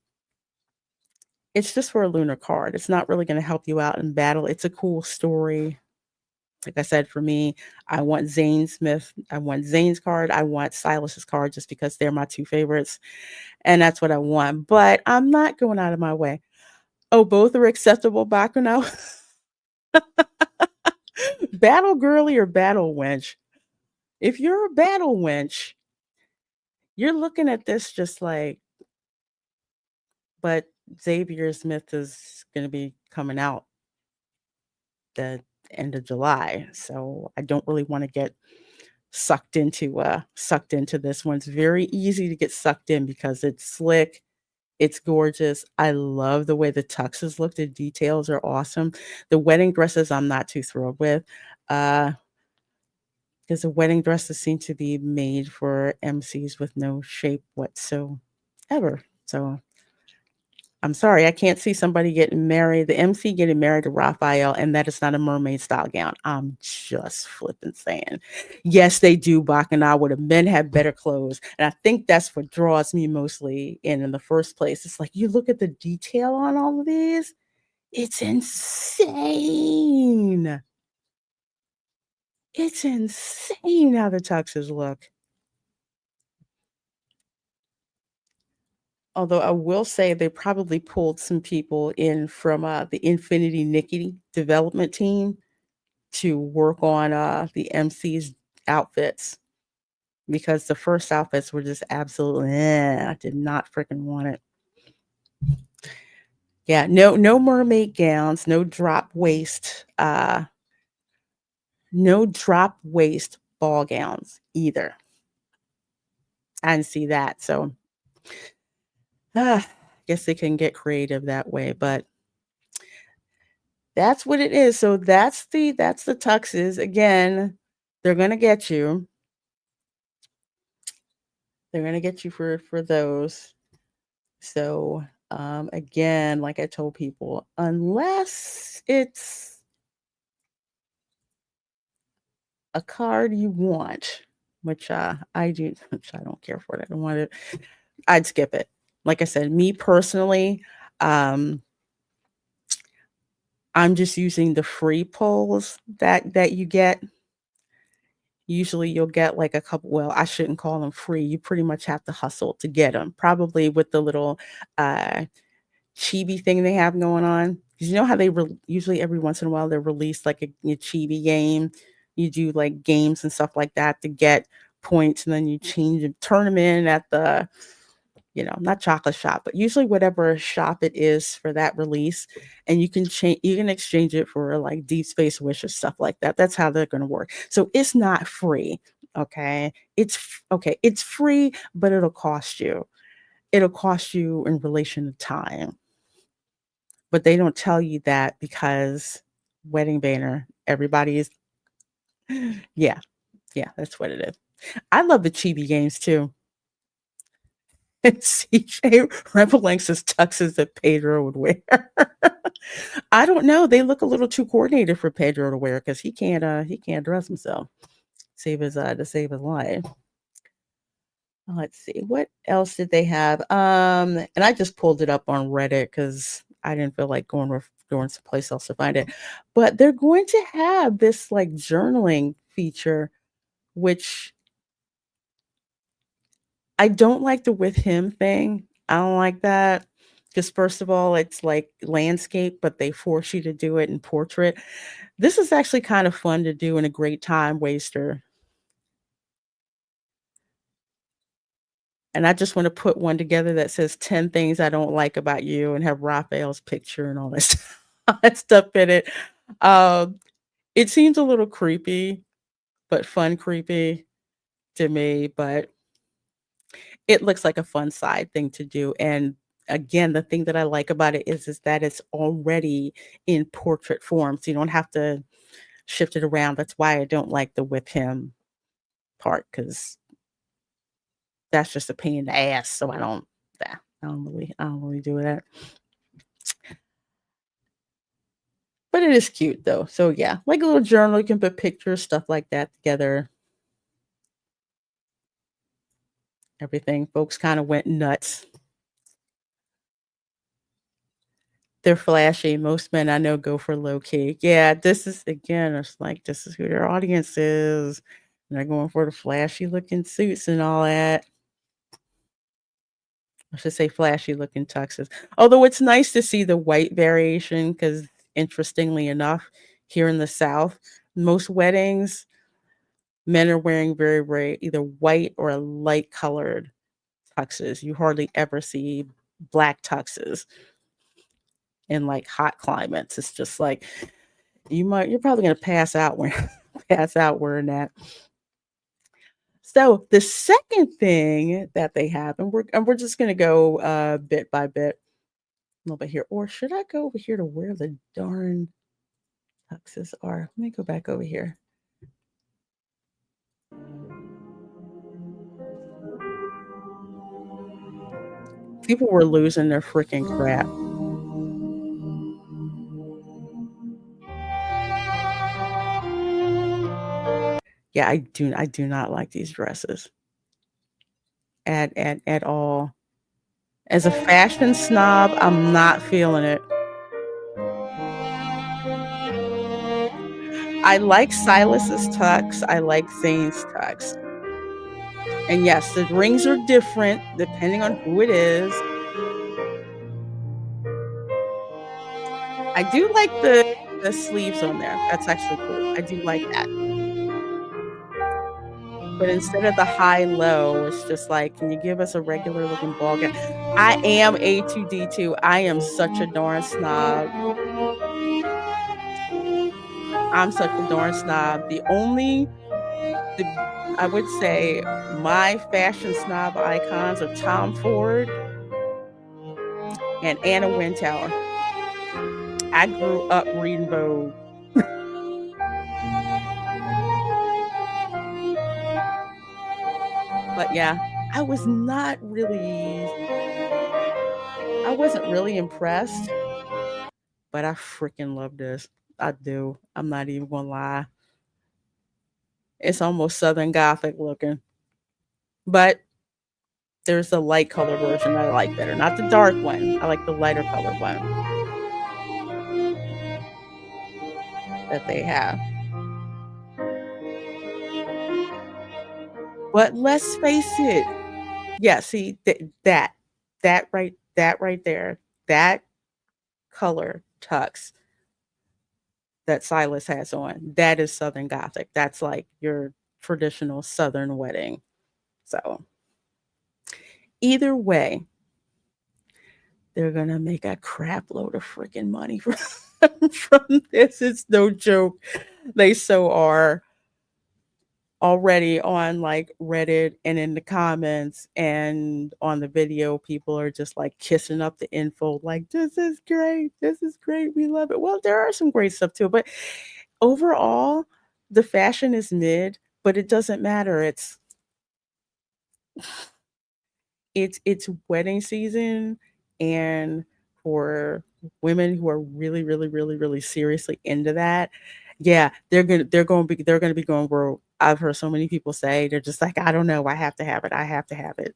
it's just for a lunar card. It's not really going to help you out in battle. It's a cool story. Like I said, for me, I want Zane's myth. I want Zane's card. I want Silas's card just because they're my two favorites. And that's what I want. But I'm not going out of my way. Oh, both are acceptable, Bakuno? Battle girly or battle wench? If you're a battle wench, you're looking at this just like, but Xavier's myth is going to be coming out the end of July. So I don't really want to get sucked into this one. It's very easy to get sucked in because it's slick. It's gorgeous. I love the way the tuxes look. The details are awesome. The wedding dresses I'm not too thrilled with. Because the wedding dresses seem to be made for MCs with no shape whatsoever. So I'm sorry, I can't see somebody getting married, the MC getting married to Raphael, and that is not a mermaid style gown. I'm just flipping saying. Yes, they do, Bacchanal, where the men have better clothes. And I think that's what draws me mostly in the first place. It's like, you look at the detail on all of these, it's insane. It's insane how the tuxes look. Although I will say they probably pulled some people in from the Infinity Nikki development team to work on the MC's outfits, because the first outfits were just absolutely, I did not freaking want it. Yeah, no mermaid gowns, no drop waist ball gowns either. I didn't see that, so guess they can get creative that way, but that's what it is. So that's the tuxes. Again, they're gonna get you. They're gonna get you for those. So again, like I told people, unless it's a card you want, which I do, which I don't care for it. I don't want it. I'd skip it. Like I said, me personally, I'm just using the free pulls that you get. Usually you'll get like a couple, well, I shouldn't call them free. You pretty much have to hustle to get them. Probably with the little chibi thing they have going on. Because you know how they usually every once in a while they release like a chibi game. You do like games and stuff like that to get points, and then you turn them in at the, not chocolate shop, but usually whatever shop it is for that release, and you can exchange it for like Deepspace Wish or stuff like that. That's how they're going to work. So it's not free. Okay. It's free, but it'll cost you. It'll cost you in relation to time. But they don't tell you that because wedding banner, everybody is, yeah, that's what it is. I love the chibi games too. And CJ Revelance's tuxes that Pedro would wear. I don't know. They look a little too coordinated for Pedro to wear because he can't dress himself. To save his life. Let's see. What else did they have? And I just pulled it up on Reddit because I didn't feel like going someplace else to find it. But they're going to have this like journaling feature, which I don't like the with him thing. I don't like that. Because first of all, it's like landscape, but they force you to do it in portrait. This is actually kind of fun to do and a great time waster. And I just want to put one together that says 10 things I don't like about you and have Raphael's picture and all that all that stuff in it. It seems a little creepy, but fun creepy to me, but it looks like a fun side thing to do. And again, the thing that I like about it is that it's already in portrait form. So you don't have to shift it around. That's why I don't like the with him part, because that's just a pain in the ass. So I don't really do that. But it is cute though. So yeah, like a little journal, you can put pictures, stuff like that together. Everything. Folks kind of went nuts. They're flashy. Most men I know go for low key. Yeah, this is again, it's like this is who their audience is. And they're going for the flashy looking suits and all that. I should say flashy looking tuxes. Although it's nice to see the white variation because interestingly enough, here in the South, most weddings, men are wearing very, very either white or light colored tuxes. You hardly ever see black tuxes in like hot climates. It's just like you're probably gonna pass out wearing that. So the second thing that they have, and we're just gonna go bit by bit, a little bit here. Or should I go over here to where the darn tuxes are? Let me go back over here. People were losing their freaking crap. Yeah, I do not like these dresses at all. As a fashion snob, I'm not feeling it. I like Silas's tux. I like Zane's tux. And yes, the rings are different depending on who it is. I do like the sleeves on there. That's actually cool. I do like that. But instead of the high-low, it's just like, can you give us a regular looking ball gown? I am A2D2. I am such a darn snob. I'm such a darn snob. I would say my fashion snob icons are Tom Ford and Anna Wintour. I grew up reading Vogue. But yeah, I wasn't really impressed, but I freaking love this. I do. I'm not even gonna lie. It's almost Southern Gothic looking. But there's the light color version that I like better. Not the dark one. I like the lighter color one that they have. But let's face it. Yeah, see that right there. That color tux that Silas has on, that is Southern Gothic. That's like your traditional Southern wedding. So either way, they're gonna make a crap load of freaking money from this. It's no joke. They so are. already on like Reddit and in the comments and on the video, people are just like kissing up the info, like, this is great. This is great. We love it. Well, there are some great stuff too, but overall, the fashion is mid, but it doesn't matter. It's wedding season, and for women who are really, really, really, really seriously into that, yeah, they're gonna be going broke. I've heard so many people say they're just like, I don't know, I have to have it. I have to have it.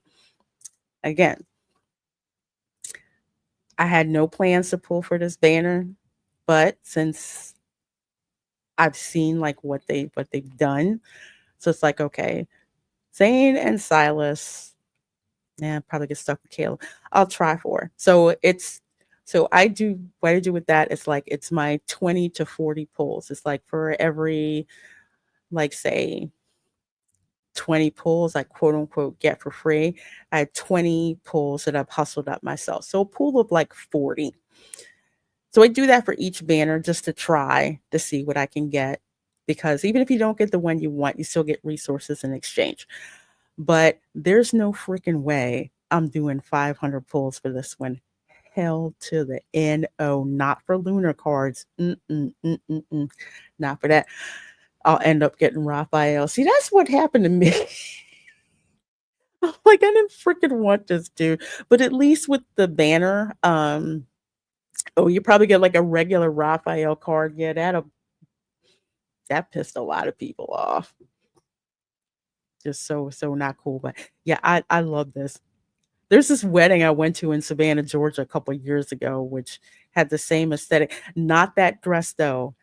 Again, I had no plans to pull for this banner, but since I've seen like what they've done, so it's like, okay, Zane and Silas. Yeah, probably get stuck with Caleb. I'll try for. So I do what I do with that is like it's my 20 to 40 pulls. It's like for every, like, say 20 pulls I quote unquote get for free, I had 20 pulls that I've hustled up myself. So a pool of like 40. So I do that for each banner just to try to see what I can get, because even if you don't get the one you want, you still get resources in exchange. But there's no freaking way I'm doing 500 pulls for this one. Hell to the no, not for lunar cards. Not for that. I'll end up getting Raphael. See, that's what happened to me. Like, I didn't freaking want this dude. But at least with the banner, you probably get like a regular Raphael card. Yeah, that pissed a lot of people off. Just so not cool. But yeah, I love this. There's this wedding I went to in Savannah, Georgia a couple of years ago, which had the same aesthetic. Not that dress though.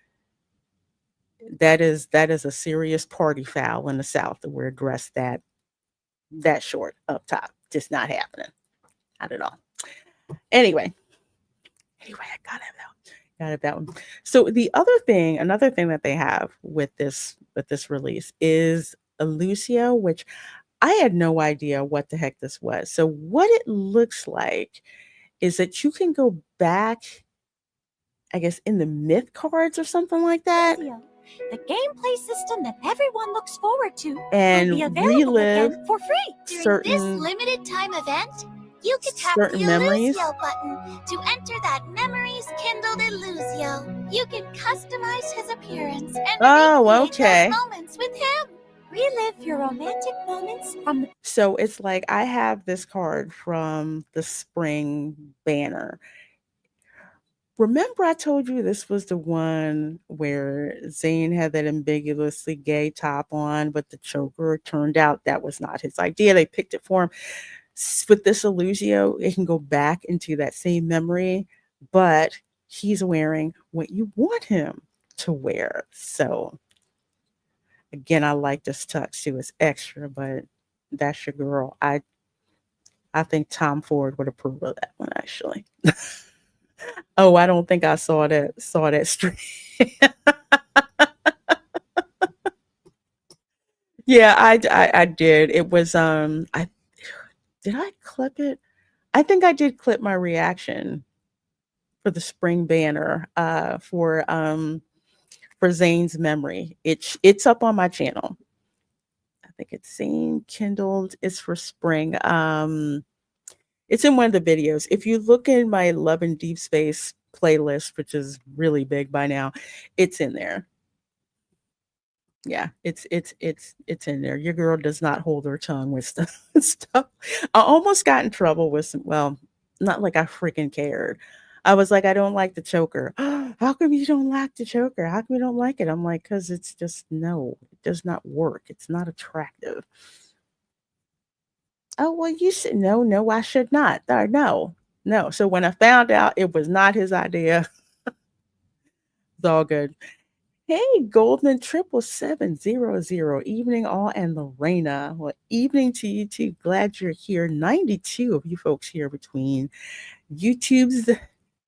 That is a serious party foul in the South to wear a dress that short up top. Just not happening. Not at all. Anyway, I gotta have that one. So another thing that they have with this release is Lucio, which I had no idea what the heck this was. So what it looks like is that you can go back, I guess, in the myth cards or something like that, the gameplay system that everyone looks forward to, and will be available relive again for free. During this limited time event, you can tap the certain memories. Illusio button to enter that Memories Kindled Illusio. You can customize his appearance and recreate those moments with him. Relive your romantic moments from the... So it's like I have this card from the spring banner. Remember I told you this was the one where Zane had that ambiguously gay top on, but the choker, turned out that was not his idea. They picked it for him. With this Illusio, it can go back into that same memory, but he's wearing what you want him to wear. So again, I like this tux too. It's extra, but that's your girl. I think Tom Ford would approve of that one, actually. Oh, I don't think I saw that stream. Yeah, I did. It was did I clip it? I think I did clip my reaction for the spring banner for Zane's memory. It's up on my channel. I think it's Zane Kindled. It's for spring. It's in one of the videos. If you look in my Love and Deepspace playlist, which is really big by now, it's in there. Yeah, it's in there. Your girl does not hold her tongue with stuff. I almost got in trouble with some, well, not like I freaking cared. I was like, I don't like the choker. How come you don't like the choker? How come you don't like it? I'm like, because it's just, no, it does not work. It's not attractive. Oh, well, you should. No, I should not. No. So when I found out it was not his idea, it's all good. Hey, Golden 77700, evening all, and Lorena. Well, evening to you too. Glad you're here. 92 of you folks here between YouTube's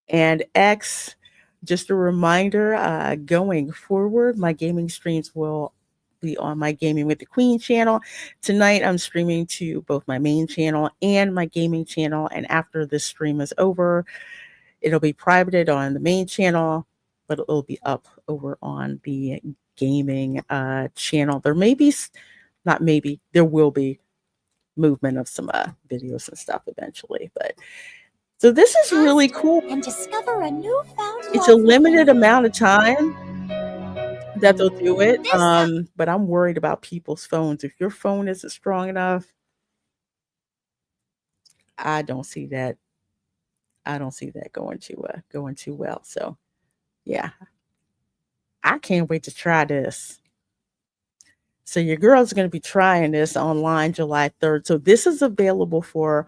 and X. Just a reminder, going forward, my gaming streams will be on my Gaming with the Queen channel. Tonight, I'm streaming to both my main channel and my gaming channel. And after this stream is over, it'll be privated on the main channel but it'll be up over on the gaming channel. There may be, not maybe, there will be movement of some videos and stuff eventually. But so this is really cool. And discover a newfound it's a limited amount of time that they'll do it. But I'm worried about people's phones. If your phone isn't strong enough, I don't see that. I don't see that going too well. So yeah, I can't wait to try this. So your girl's going to be trying this online July 3rd. So this is available for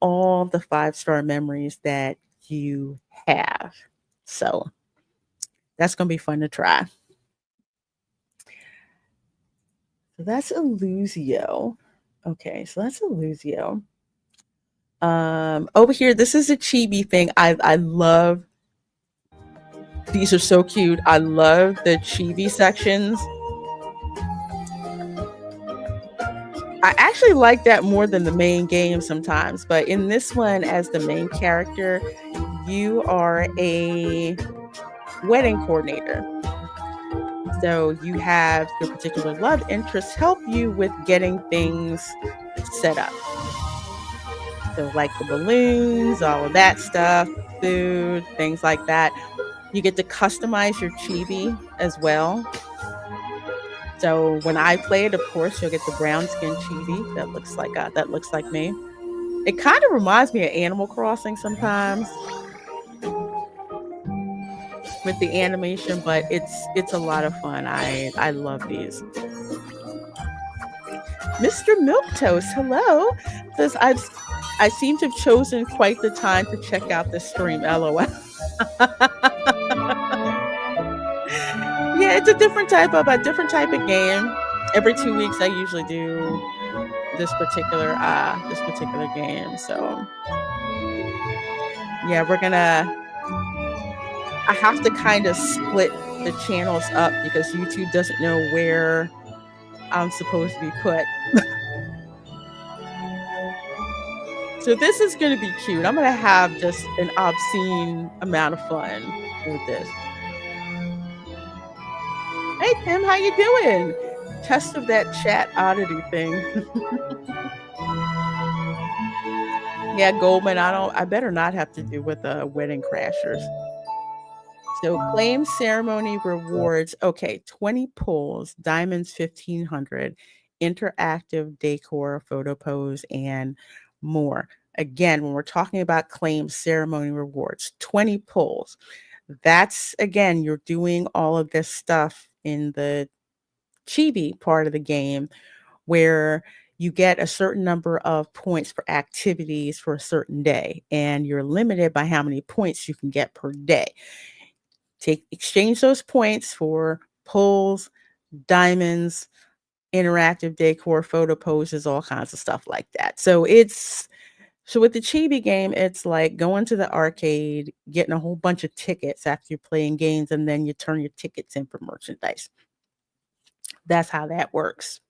all the 5-star memories that you have. So that's going to be fun to try. So that's Illusio. Okay, so that's Illusio. Over here, this is a chibi thing. I love, these are so cute. I love the chibi sections. I actually like that more than the main game sometimes, but in this one, as the main character, you are a wedding coordinator. So you have your particular love interests help you with getting things set up. So like the balloons, all of that stuff, food, things like that. You get to customize your chibi as well. So when I play it, of course, you'll get the brown skin chibi that looks like me. It kind of reminds me of Animal Crossing sometimes with the animation, but it's a lot of fun. I love these. Mr. Milquetoast, hello. Says I seem to have chosen quite the time to check out this stream. LOL. Yeah, it's a different type of game. Every 2 weeks, I usually do this particular game. So yeah, I have to kind of split the channels up because YouTube doesn't know where I'm supposed to be put. So this is going to be cute. I'm going to have just an obscene amount of fun with this. Hey Tim, how you doing? Test of that chat oddity thing. Yeah, Goldman, I better not have to do with wedding crashers. So claim ceremony rewards. Okay, 20 pulls, diamonds 1,500, interactive decor, photo pose, and more. Again, when we're talking about claim ceremony rewards, 20 pulls. That's, again, you're doing all of this stuff in the chibi part of the game where you get a certain number of points for activities for a certain day, and you're limited by how many points you can get per day. Exchange those points for pulls, diamonds, interactive decor, photo poses, all kinds of stuff like that. So with the chibi game, it's like going to the arcade, getting a whole bunch of tickets after you're playing games, and then you turn your tickets in for merchandise. That's how that works.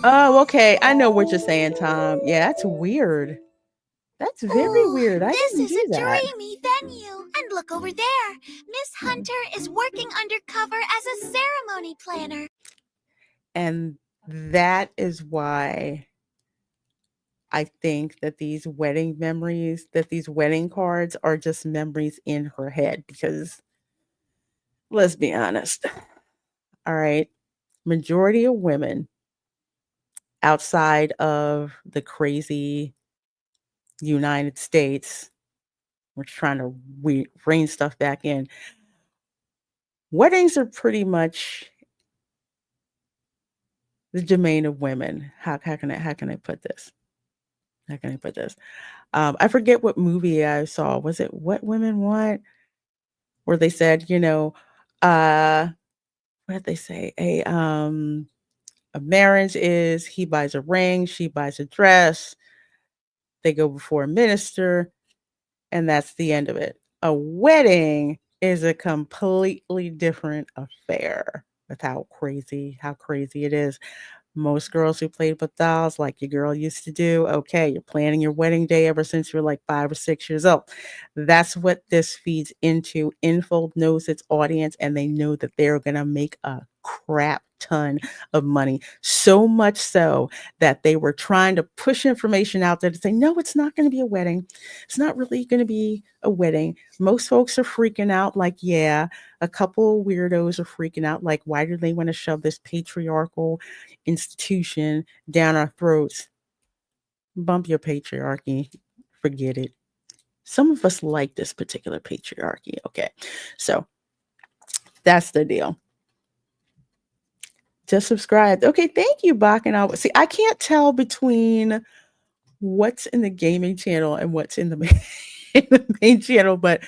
Oh, okay. I know what you're saying, Tom. Yeah, that's weird. That's very weird. I didn't do that. This is a dreamy venue. And look over there. Miss Hunter is working undercover as a ceremony planner. And that is why I think that these wedding memories, that these wedding cards are just memories in her head. Because let's be honest. All right. Majority of women outside of the crazy United States, we're trying to rein stuff back in. Weddings are pretty much the domain of women. How can I put this? How can I put this? I forget what movie I saw. Was it What Women Want? Where they said, what did they say? A marriage is he buys a ring, she buys a dress, they go before a minister, and that's the end of it. A wedding is a completely different affair with how crazy it is. Most girls who played with dolls, like your girl used to do, okay, you're planning your wedding day ever since you're like 5 or 6 years old. That's what this feeds into. Infold knows its audience, and they know that they're going to make a crap ton of money. So much so that they were trying to push information out there to say, no, it's not going to be a wedding. It's not really going to be a wedding. Most folks are freaking out like, yeah, a couple weirdos are freaking out like, why do they want to shove this patriarchal institution down our throats? Bump your patriarchy. Forget it. Some of us like this particular patriarchy. Okay. So that's the deal. Just subscribed. Okay. Thank you, Bach. And I can't tell between what's in the gaming channel and what's in the main channel, but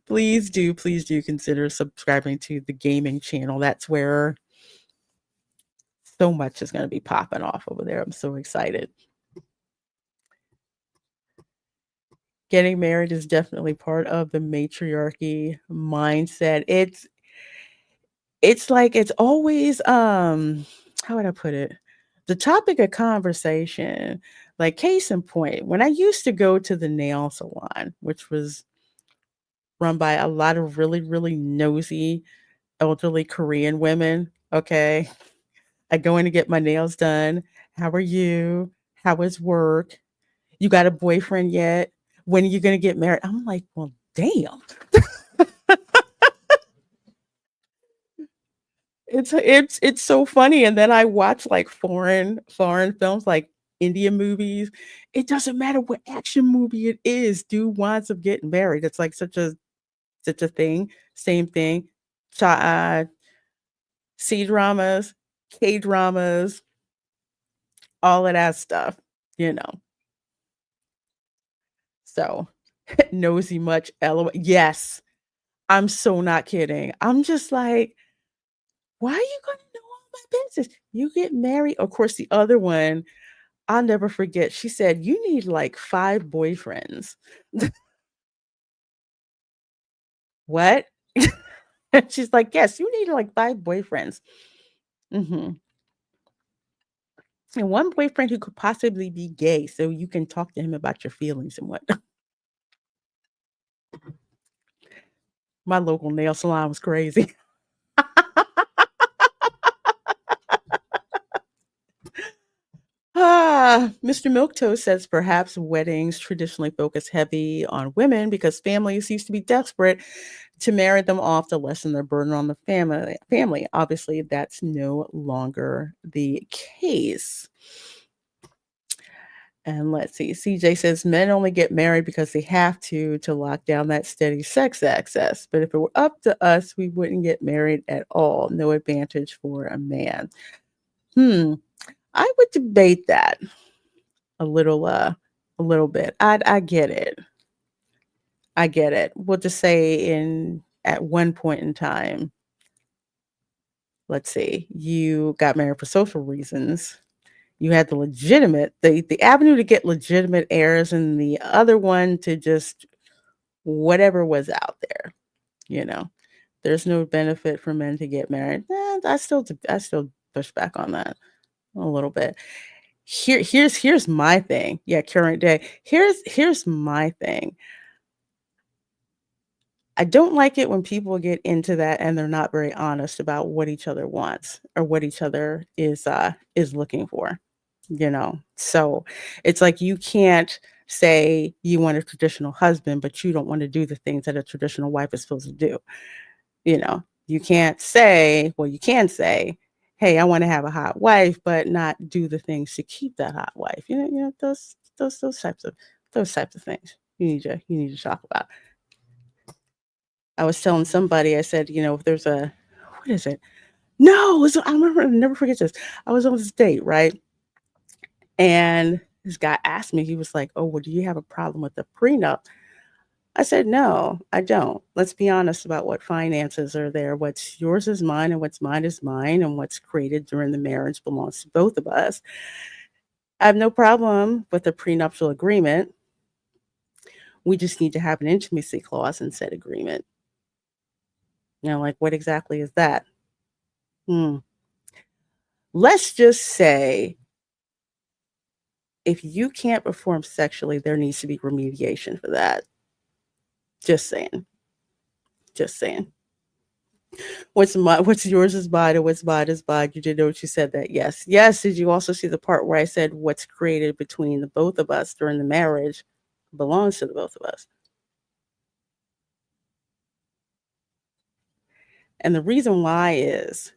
please do consider subscribing to the gaming channel. That's where so much is going to be popping off over there. I'm so excited. Getting married is definitely part of the matriarchy mindset. It's like it's always how would I put it? The topic of conversation. Like case in point, when I used to go to the nail salon, which was run by a lot of really, really nosy elderly Korean women, okay? I go in to get my nails done. How are you? How is work? You got a boyfriend yet? When are you going to get married? I'm like, well, damn. It's so funny. And then I watch like foreign films like Indian movies. It doesn't matter what action movie it is. Dude winds up getting married. It's like such a thing. Same thing. C dramas, K dramas, all of that stuff, you know. So nosy much. LOL. Yes. I'm so not kidding. I'm just like, why are you going to know all my business? You get married. Of course, the other one, I'll never forget. She said, you need like 5 boyfriends. What? She's like, yes, you need like 5 boyfriends. And one boyfriend who could possibly be gay, so you can talk to him about your feelings and whatnot. My local nail salon was crazy. Mr. Milktoast says perhaps weddings traditionally focus heavy on women because families used to be desperate to marry them off to lessen their burden on the family. Obviously, that's no longer the case. And let's see. CJ says men only get married because they have to lock down that steady sex access. But if it were up to us, we wouldn't get married at all. No advantage for a man. I would debate that a little bit. I get it. I get it. We'll just say at one point in time, let's see, you got married for social reasons. You had the avenue to get legitimate heirs, and the other one to just whatever was out there. You know, there's no benefit for men to get married. I still push back on that a little bit. Here's my thing. Yeah, current day. Here's my thing. I don't like it when people get into that and they're not very honest about what each other wants or what each other is looking for, you know. So it's like you can't say you want a traditional husband, but you don't want to do the things that a traditional wife is supposed to do. You know, you can't say, well, you can say, hey, I want to have a hot wife, but not do the things to keep that hot wife. You know, those types of things you need to talk about. I was telling somebody, I said, you know, if there's what is it? No, I remember, I'll never forget this. I was on this date, right? And this guy asked me, he was like, oh, well, do you have a problem with the prenup? I said, no, I don't. Let's be honest about what finances are there. What's yours is mine, and what's mine is mine, and what's created during the marriage belongs to both of us. I have no problem with a prenuptial agreement. We just need to have an intimacy clause in said agreement. You know, like what exactly is that? let's just say if you can't perform sexually, there needs to be remediation for that. Just saying. Just saying. What's yours is mine and what's mine is mine. You didn't know what you said that. Yes. Yes. Did you also see the part where I said what's created between the both of us during the marriage belongs to the both of us? And the reason why is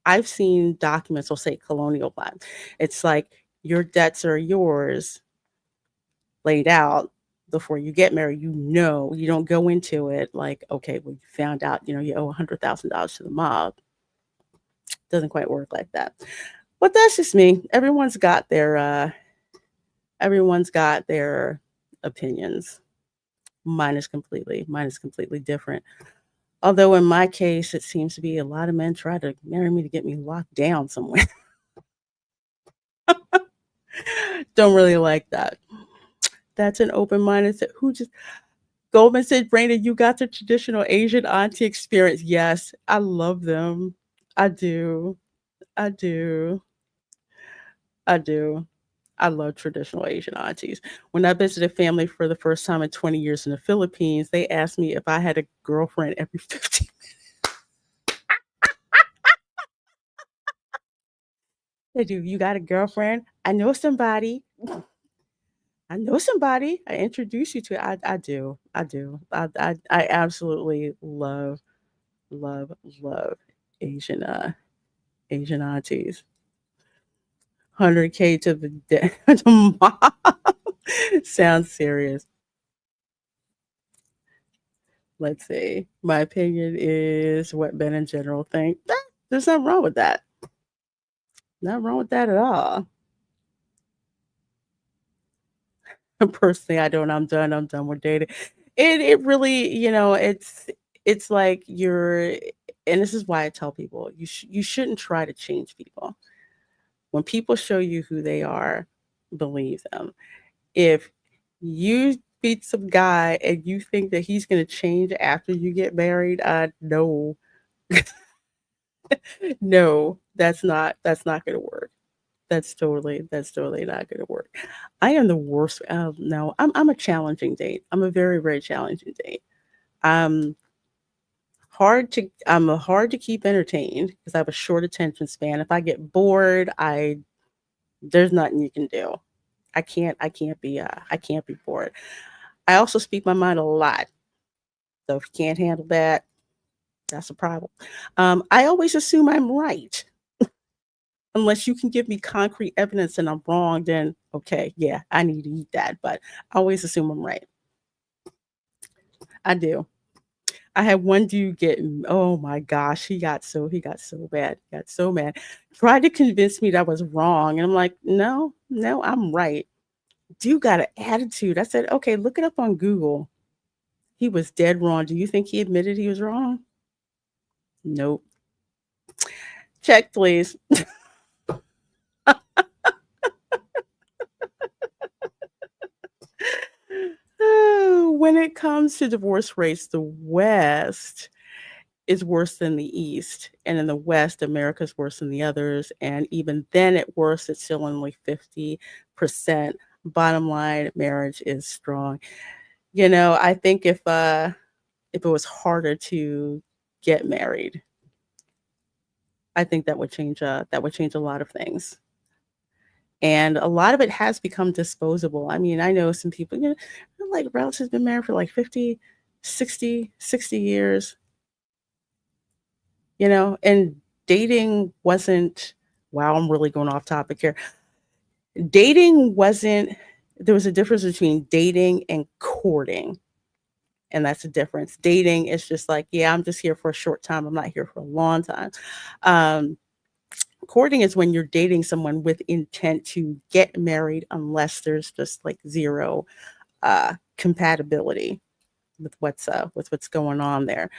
I've seen documents will say colonial law. It's like your debts are yours laid out before you get married. You don't go into it like, okay, well, you found out, you owe $100,000 to the mob. Doesn't quite work like that. But that's just me. Everyone's got their opinions. Mine is completely different. Although in my case, it seems to be a lot of men try to marry me to get me locked down somewhere. Don't really like that. That's an open-minded. Goldman said, Brandon, you got the traditional Asian auntie experience. Yes, I love them. I do. I love traditional Asian aunties. When I visited family for the first time in 20 years in the Philippines, they asked me if I had a girlfriend every 15 minutes. They do. You got a girlfriend? I know somebody. I introduce you to. I do. I absolutely love Asian Asian aunties. 100K to the mom. Sounds serious. Let's see. My opinion is what men in general think. There's nothing wrong with that. Nothing wrong with that at all. Personally, I don't. I'm done with dating. It really, it's like and this is why I tell people you shouldn't try to change people. When people show you who they are, believe them. If you meet some guy and you think that he's going to change after you get married, no. No, that's not going to work. That's totally not going to work. I am the worst. No, I'm a challenging date. I'm a very, very challenging date. I'm hard to keep entertained because I have a short attention span. If I get bored, there's nothing you can do. I can't be bored. I also speak my mind a lot. So if you can't handle that, that's a problem. I always assume I'm right. Unless you can give me concrete evidence and I'm wrong, then okay, yeah, I need to eat that. But I always assume I'm right. I do. I had one dude oh my gosh, he got so bad. He got so mad. Tried to convince me that I was wrong. And I'm like, no, I'm right. Dude got an attitude. I said, okay, look it up on Google. He was dead wrong. Do you think he admitted he was wrong? Nope. Check, please. When it comes to divorce rates, the West is worse than the East. And in the West, America's worse than the others. And even then at worst, it's still only 50%. Bottom line, marriage is strong. I think if it was harder to get married, I think that would change a lot of things. And a lot of it has become disposable. I mean, I know some people, like relatives been married for like 50, 60 years, and dating wasn't, wow, I'm really going off topic here. There was a difference between dating and courting. And that's the difference. Dating is just like, yeah, I'm just here for a short time. I'm not here for a long time. Courting is when you're dating someone with intent to get married, unless there's just like zero compatibility with what's going on there.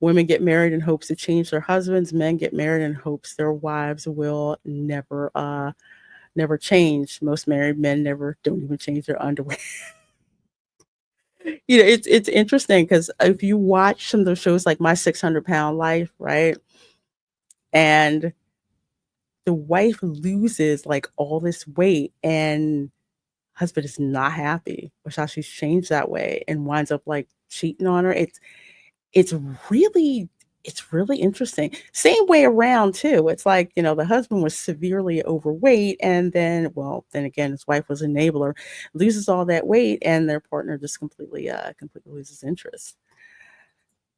Women get married in hopes to change their husbands. Men get married in hopes their wives will never change. Most married men don't even change their underwear. It's interesting because if you watch some of those shows like My 600 Pound Life, right? And the wife loses like all this weight, and husband is not happy with how she's changed that way and winds up like cheating on her. It's really it's really interesting. Same way around too. It's like, the husband was severely overweight, and then again, his wife was an enabler, loses all that weight, and their partner just completely loses interest.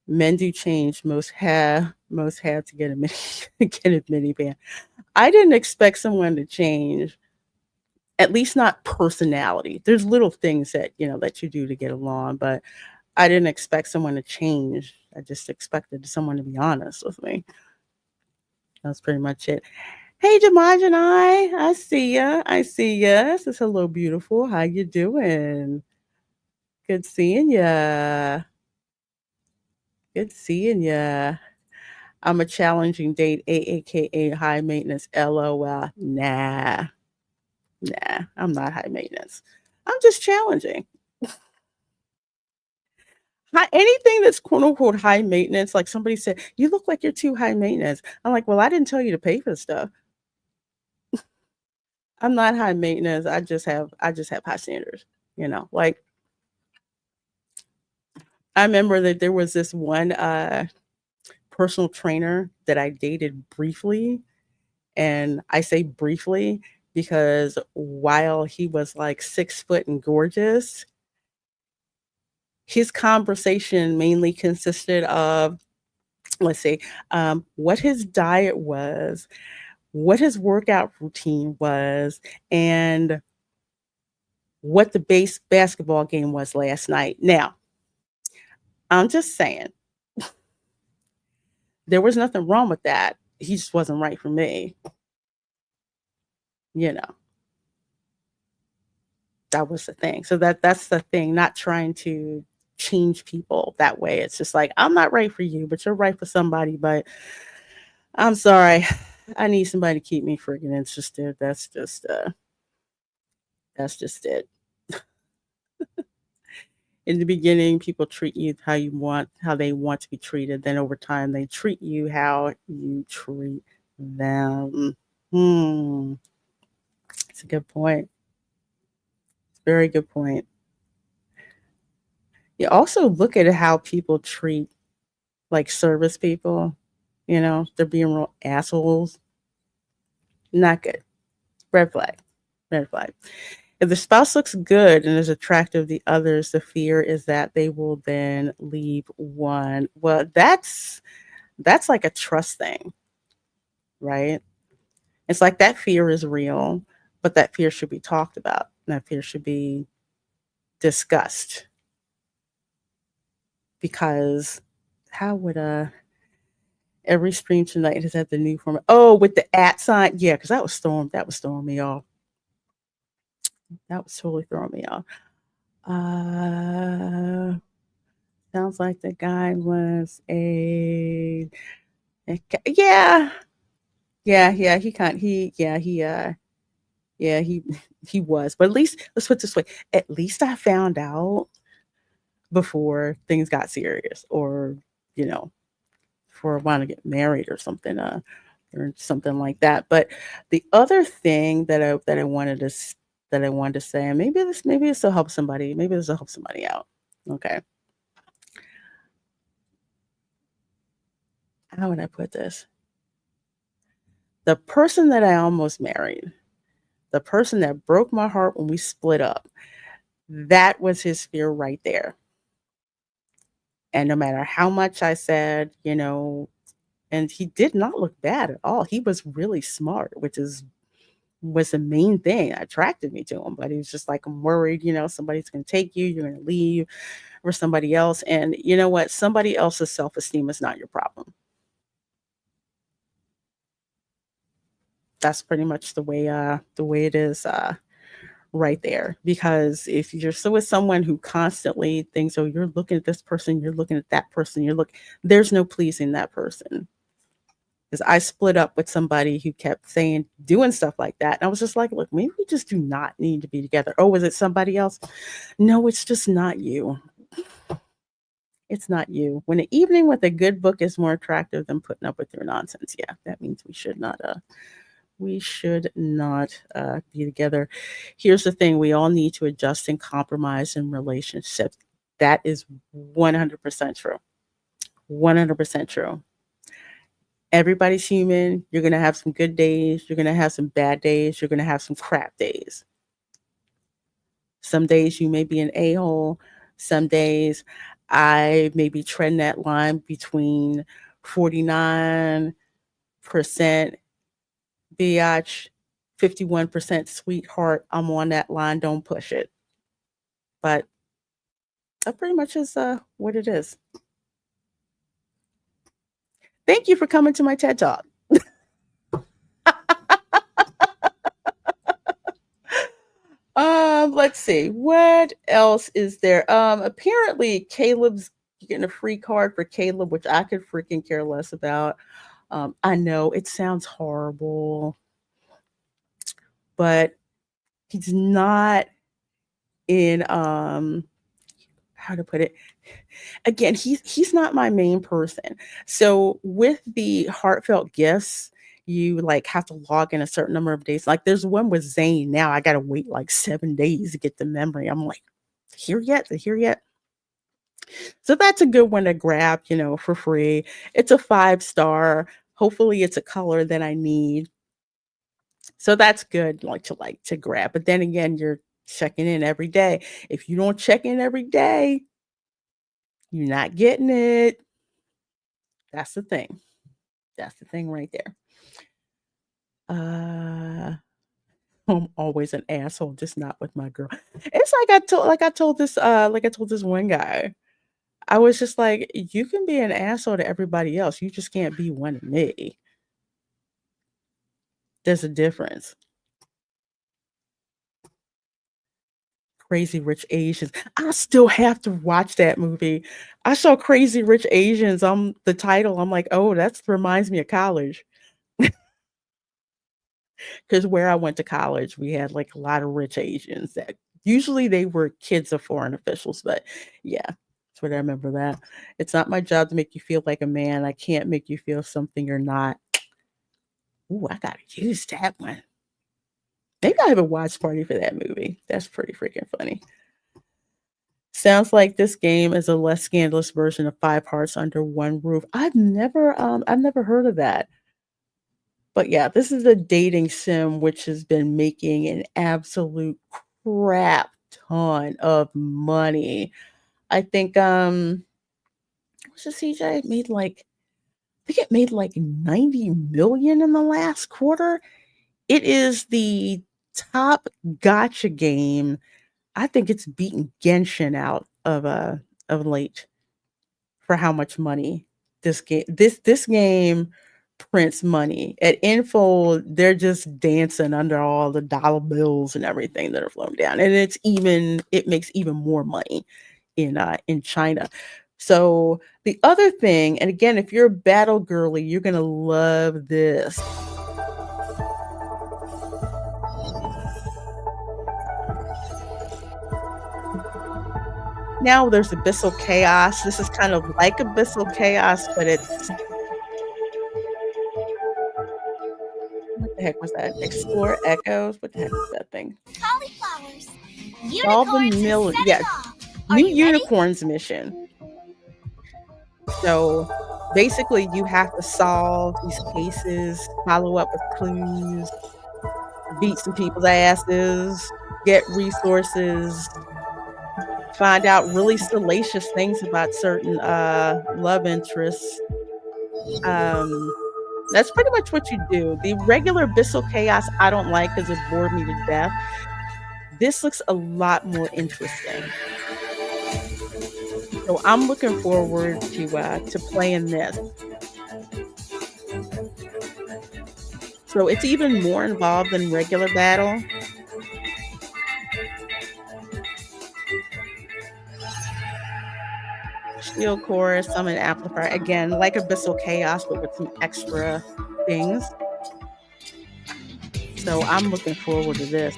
Men do change. Most have to get a minivan. I didn't expect someone to change, at least not personality. There's little things that, that you do to get along, but I didn't expect someone to change. I just expected someone to be honest with me. That's pretty much it. Hey, Jamaj and I see ya. This is hello, beautiful. How you doing? Good seeing ya. I'm a challenging date, AKA high maintenance, LOL. Nah, I'm not high maintenance. I'm just challenging. Anything that's quote unquote high maintenance, like somebody said, you look like you're too high maintenance. I'm like, well, I didn't tell you to pay for the stuff. I'm not high maintenance. I just have high standards, like I remember that there was this one personal trainer that I dated briefly. And I say briefly because while he was like 6 foot and gorgeous, his conversation mainly consisted of, let's see, what his diet was, what his workout routine was, and what the base basketball game was last night. Now, I'm just saying, there was nothing wrong with that. He just wasn't right for me. That was the thing. So that's the thing, not trying to change people that way. It's just like, I'm not right for you, but you're right for somebody. But I'm sorry, I need somebody to keep me freaking interested. That's just it. In the beginning, people treat you how they want to be treated. Then over time, they treat you how you treat them. It's a good point. Very good point. You also look at how people treat like service people. They're being real assholes. Not good. Red flag. If the spouse looks good and is attractive to others, the fear is that they will then leave one. Well, that's like a trust thing, right? It's like that fear is real, but that fear should be talked about. That fear should be discussed. Because how would every stream tonight has had the new format? Oh, with the @ sign, yeah, because that was throwing me off. That was totally throwing me off. Sounds like the guy was he was. But at least, let's put it this way, at least I found out before things got serious, or before I want to get married or something like that. But the other thing that I wanted to say, and maybe this will help somebody. Maybe this will help somebody out. Okay. How would I put this? The person that I almost married, the person that broke my heart when we split up, that was his fear right there. And no matter how much I said, and he did not look bad at all. He was really smart, which was the main thing that attracted me to him. But he was just like, I'm worried, somebody's going to take you, you're going to leave for somebody else. And you know what? Somebody else's self-esteem is not your problem. That's pretty much the way it is right there. Because if you're still with someone who constantly thinks, oh, you're looking at this person, you're looking at that person, there's no pleasing that person. Because I split up with somebody who kept doing stuff like that. And I was just like, look, maybe we just do not need to be together. Oh, was it somebody else? No, it's just not you. It's not you. When an evening with a good book is more attractive than putting up with your nonsense, yeah, that means we should not be together. Here's the thing: we all need to adjust and compromise in relationships. That is 100% true. 100% true. Everybody's human. You're gonna have some good days. You're gonna have some bad days. You're gonna have some crap days. Some days you may be an a-hole. Some days I may be treading that line between 49% biatch, 51% sweetheart. I'm on that line. Don't push it. But that pretty much is what it is. Thank you for coming to my TED Talk. Let's see. What else is there? Apparently Caleb's getting a free card for Caleb, which I could freaking care less about. I know it sounds horrible, but he's not in how to put it. Again, he's not my main person. So with the heartfelt gifts, you like have to log in a certain number of days. Like there's one with Zane now. I gotta wait like 7 days to get the memory. I'm like, here yet? So that's a good one to grab, for free. It's a 5-star. Hopefully it's a color that I need. So that's good, to grab. But then again, you're checking in every day. If you don't check in every day, you're not getting it. That's the thing. That's the thing right there. I'm always an asshole, just not with my girl. It's like I told this one guy. I was just like, you can be an asshole to everybody else. You just can't be one to me. There's a difference. Crazy Rich Asians. I still have to watch that movie. I saw Crazy Rich Asians on the title. I'm like, oh, that reminds me of college. Because where I went to college, we had like a lot of rich Asians that usually they were kids of foreign officials. But yeah, that's what I remember that. It's not my job to make you feel like a man. I can't make you feel something you're not. Ooh, I gotta use that one. Maybe I have a watch party for that movie. That's pretty freaking funny. Sounds like this game is a less scandalous version of 5 Hearts Under One Roof. I've never heard of that. But yeah, this is a dating sim which has been making an absolute crap ton of money. I think what's the CJ? It made like 90 million in the last quarter. It is the top gacha game. I think it's beaten Genshin out of late for how much money this game prints money. At Info, they're just dancing under all the dollar bills and everything that are flowing down. And it makes even more money in China. So the other thing, and again, if you're a battle girly, you're gonna love this. Now there's Abyssal Chaos. This is kind of like Abyssal Chaos, but it's... What the heck was that? Explore Echoes? What the heck was that thing? Cauliflowers. Solve the new unicorns mission. So basically you have to solve these cases, follow up with clues, beat some people's asses, get resources, find out really salacious things about certain love interests. That's pretty much what you do. The regular Abyssal Chaos I don't like because it bored me to death. This looks a lot more interesting. So I'm looking forward to playing this. So it's even more involved than regular battle. Shield Core, Summon Amplifier. Again, like Abyssal Chaos, but with some extra things. So I'm looking forward to this.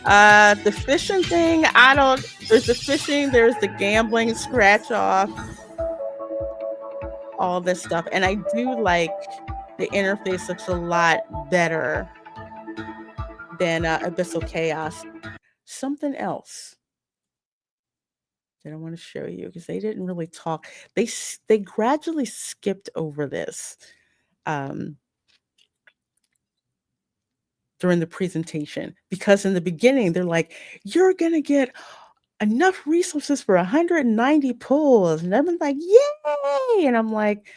The fishing thing, There's the fishing, there's the gambling, scratch off, all this stuff. And I do like the interface looks a lot better than Abyssal Chaos. Something else that I want to show you, because they didn't really talk. They gradually skipped over this during the presentation, because in the beginning they're like, you're gonna get enough resources for 190 pulls, and I'm like, yay! And I'm like,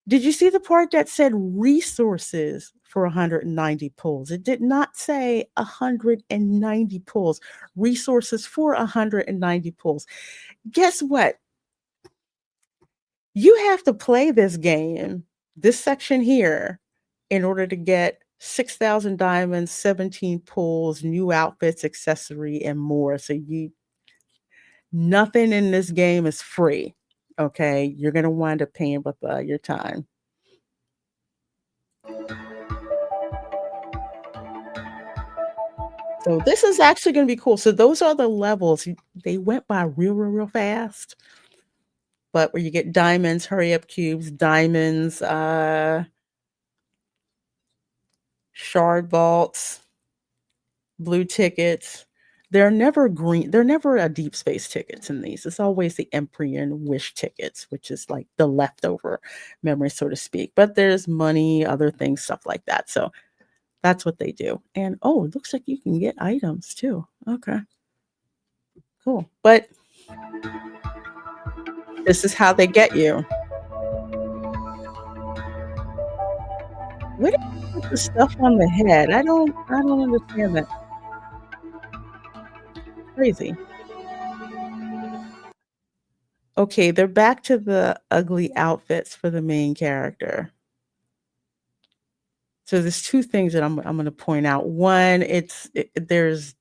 did you see the part that said resources for 190 pulls? It did not say 190 pulls. Resources for 190 pulls. Guess what? You have to play this game, this section here, in order to get 6,000 diamonds, 17 pulls, new outfits, accessory, and more. So nothing in this game is free. Okay, you're gonna wind up paying with your time. So this is actually going to be cool. So those are the levels. They went by real fast. But where you get diamonds, hurry up cubes, diamonds, shard vaults, blue tickets. They're never green. They're never a deep space tickets in these. It's always the Emperor wish tickets, which is like the leftover memory, so to speak. But there's money, other things, stuff like that. So that's what they do. And oh, it looks like you can get items too. Okay. Cool. But this is how they get you. What is with the stuff on the head? I don't understand that. Crazy. Okay, they're back to the ugly outfits for the main character. So there's two things that I'm going to point out. One, this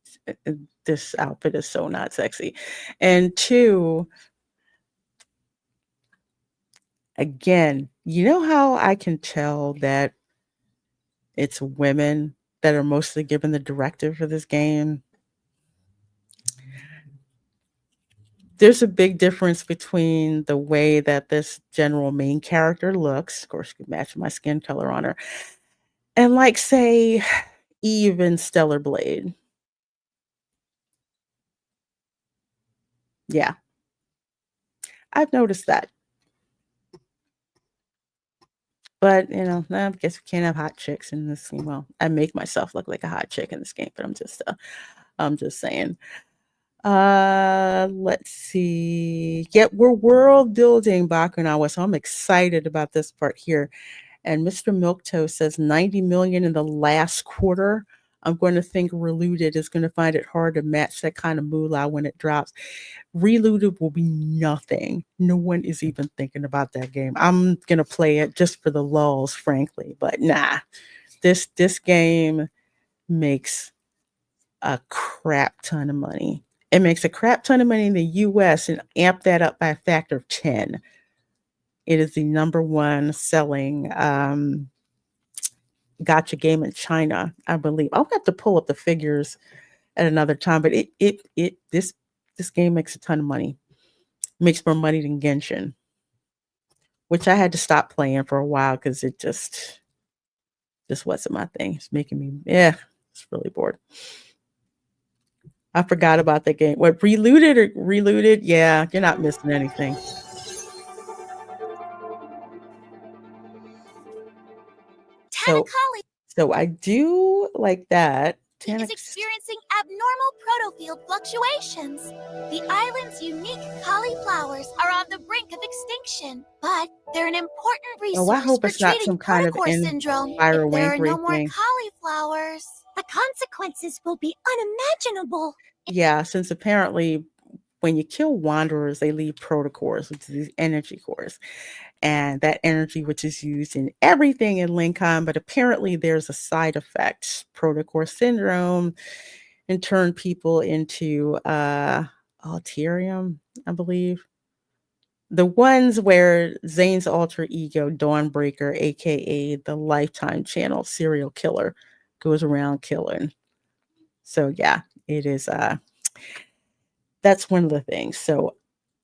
outfit is so not sexy. And two, again, you know how I can tell that it's women that are mostly given the directive for this game? There's a big difference between the way that this general main character looks, of course, you can match my skin color on her, and like, say, Eve in Stellar Blade. Yeah. I've noticed that. But, you know, I guess we can't have hot chicks in this game. Well, I make myself look like a hot chick in this game, but I'm just saying. Let's see. Yeah, we're world building Bakunawa, so I'm excited about this part here. And Mr. Milktoast says 90 million in the last quarter. I'm going to think Reloaded is going to find it hard to match that kind of moolah when it drops. Reloaded will be nothing. No one is even thinking about that game. I'm going to play it just for the lulls, frankly. But nah, this game makes a crap ton of money. It makes a crap ton of money in the US, and amp that up by a factor of 10. It is the #1 selling gacha game in China, I believe. I'll have to pull up the figures at another time, but this game makes a ton of money. Makes more money than Genshin, which I had to stop playing for a while because it just wasn't my thing. It's making me it's really bored. I forgot about that game. What, Reloaded? Yeah, you're not missing anything. So I do like that. Is experiencing abnormal protofield fluctuations. The island's unique cauliflowers are on the brink of extinction, but they're an important resource I hope for it's not some kind of syndrome. If there are no more cauliflowers, the consequences will be unimaginable. Yeah, since apparently when you kill wanderers, they leave protocores, which is these energy cores. And that energy, which is used in everything in Lincoln, but apparently there's a side effect, protocore syndrome, and turn people into Alterium, I believe. The ones where Zane's alter ego, Dawnbreaker, aka the Lifetime Channel serial killer, goes around killing. So yeah, it is That's one of the things. So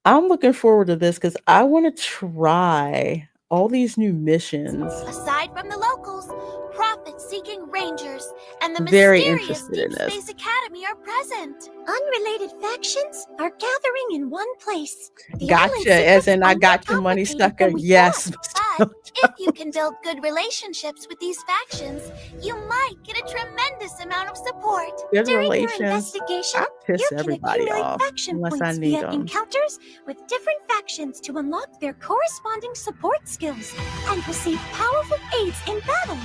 I'm looking forward to this because I want to try all these new missions. Aside from the locals, profit-seeking rangers and the Very mysterious interested in this. Deepspace Academy are present. Unrelated factions are gathering in one place. The island Gotcha, as secrets in I are got more your money, complicated sucker. than we Yes. thought. But if you can build good relationships with these factions, you might get a tremendous amount of support. Good During your relations. investigation, I piss you can everybody accumulate off faction unless I points need via them. encounters with different factions to unlock their corresponding support skills and receive powerful aids in battle.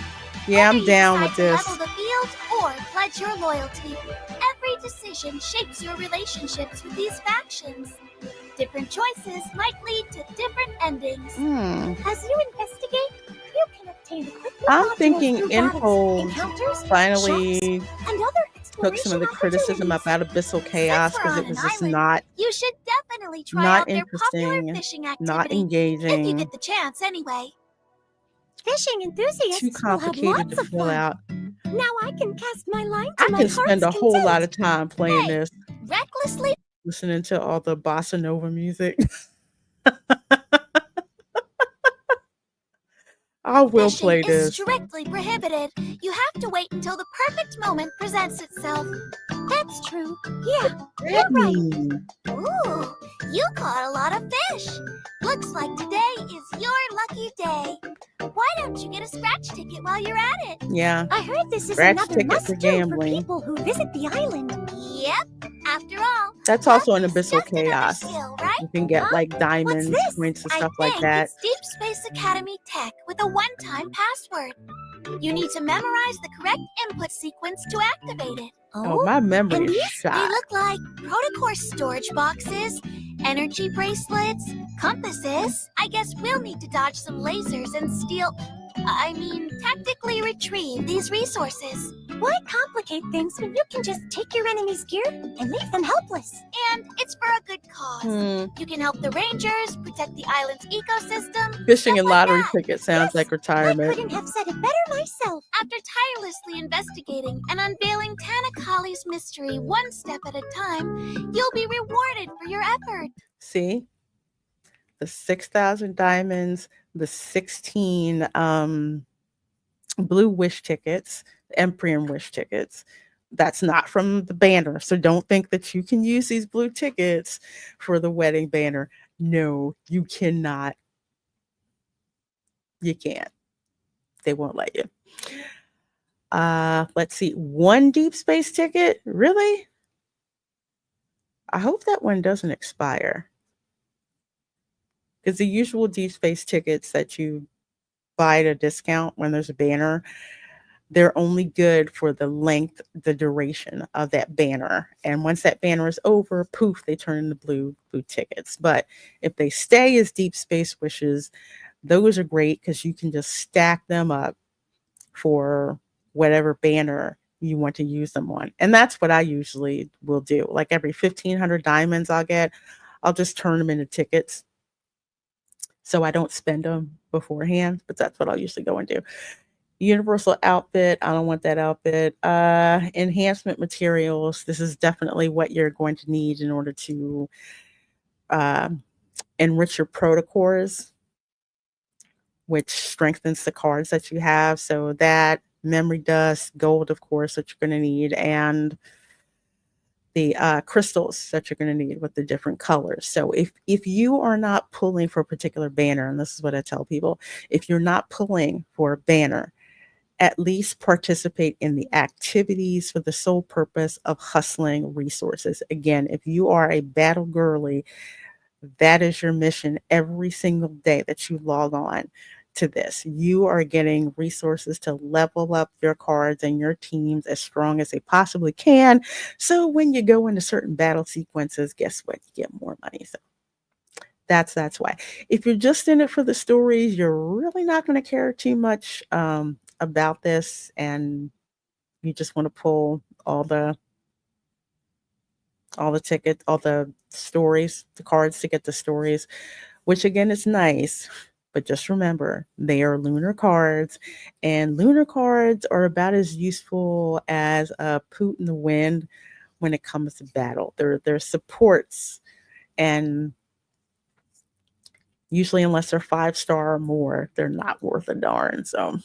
Yeah, I'm Whether down you with decide this. to level the field or pledge your loyalty, every decision shapes your relationships with these factions. Different choices might lead to different endings. As you investigate, you can obtain equipment I'm modules thinking through battles, Info encounters, finally shops, and other took some of the exploration criticism opportunities. about Abyssal Chaos Since we're because on it was an just island, you should definitely try not out their popular interesting, fishing not activity if you engaging, get the chance anyway. Fishing enthusiasts too will have complicated lots to of fill fun. out. Now I can cast my line to I my can heart's spend a whole lot content. of time playing Hey. this, Recklessly listening to all the bossa nova music. I will fishing play is this. strictly prohibited. You have to wait until the perfect moment presents itself. That's true. Yeah, That you're right. means Ooh, you caught a lot of fish. Looks like today is your lucky day. Why don't you get a scratch ticket while you're at it? yeah. I heard this is Scratch another ticket for must-do for gambling. people who visit the island. Yep. After all, That's also an luck is Abyssal just another Chaos. skill, right? You can get like diamonds, this? points, and I stuff like think that. it's Deepspace Academy Tech with a one-time password. You need to memorize the correct input sequence to activate it. Oh, my memory and is these? They shot. look like protocore storage boxes, energy bracelets, compasses. I guess we'll need to dodge some lasers and tactically retrieve these resources. Why complicate things when you can just take your enemy's gear and leave them helpless? And it's for a good cause. You can help the rangers, protect the island's ecosystem. Fishing stuff and like lottery that. tickets sounds Yes, like I retirement. couldn't have said it better myself. After tirelessly investigating and unveiling Tanakali's mystery one step at a time, you'll be rewarded for your effort. See? The 6,000 diamonds, the 16 blue wish tickets, Emprium wish tickets. That's not from the banner. So don't think that you can use these blue tickets for the wedding banner. No, you cannot. You can't. They won't let you. Let's see. One Deepspace ticket? Really? I hope that one doesn't expire. Because the usual Deepspace tickets that you buy at a discount when there's a banner, they're only good for the length, the duration of that banner. And once that banner is over, poof, they turn into blue tickets. But if they stay as Deepspace wishes, those are great because you can just stack them up for whatever banner you want to use them on. And that's what I usually will do. Like every 1,500 diamonds I'll just turn them into tickets. So I don't spend them beforehand, but that's what I'll usually go and do. Universal outfit, I don't want that outfit. Enhancement materials, this is definitely what you're going to need in order to enrich your protocores, which strengthens the cards that you have. So that, memory dust, gold, of course, that you're going to need, and the crystals that you're going to need with the different colors. So if you are not pulling for a particular banner, and this is what I tell people, if you're not pulling for a banner, at least participate in the activities for the sole purpose of hustling resources. Again, if you are a battle girly, that is your mission every single day that you log on to this. You are getting resources to level up your cards and your teams as strong as they possibly can. So when you go into certain battle sequences, guess what? You get more money. So that's why. If you're just in it for the stories, you're really not going to care too much about this, and you just want to pull all the tickets, all the stories, the cards to get the stories, which again is nice. But just remember, they are lunar cards, and lunar cards are about as useful as a poot in the wind when it comes to battle. They're supports, and usually unless they're 5-star or more, they're not worth a darn. So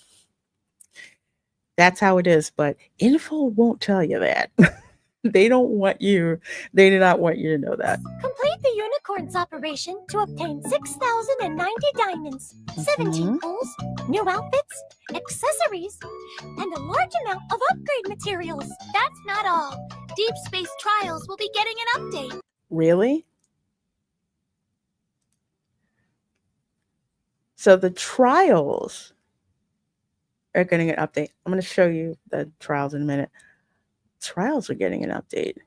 that's how it is. But info won't tell you that. They do not want you to know that. Complete the unicorn's operation to obtain 6,090 diamonds, 17 pulls, new outfits, accessories, and a large amount of upgrade materials. That's not all. Deep Space Trials will be getting an update. Really? So the trials are getting an update. I'm going to show you the trials in a minute. Trials are getting an update.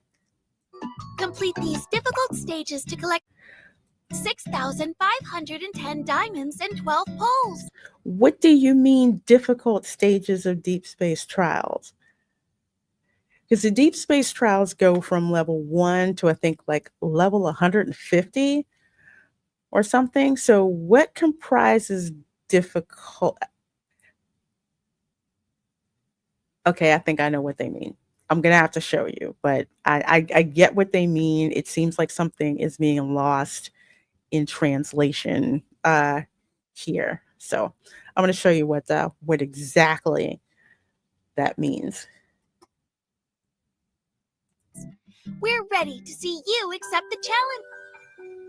Complete these difficult stages to collect 6,510 diamonds and 12 poles. What do you mean difficult stages of Deep Space Trials? Because the Deep Space Trials go from level 1 to I think like level 150 or something. So what comprises difficult? Okay, I think I know what they mean. I'm going to have to show you, but I get what they mean. It seems like something is being lost in translation here. So I'm going to show you what exactly that means. We're ready to see you accept the challenge.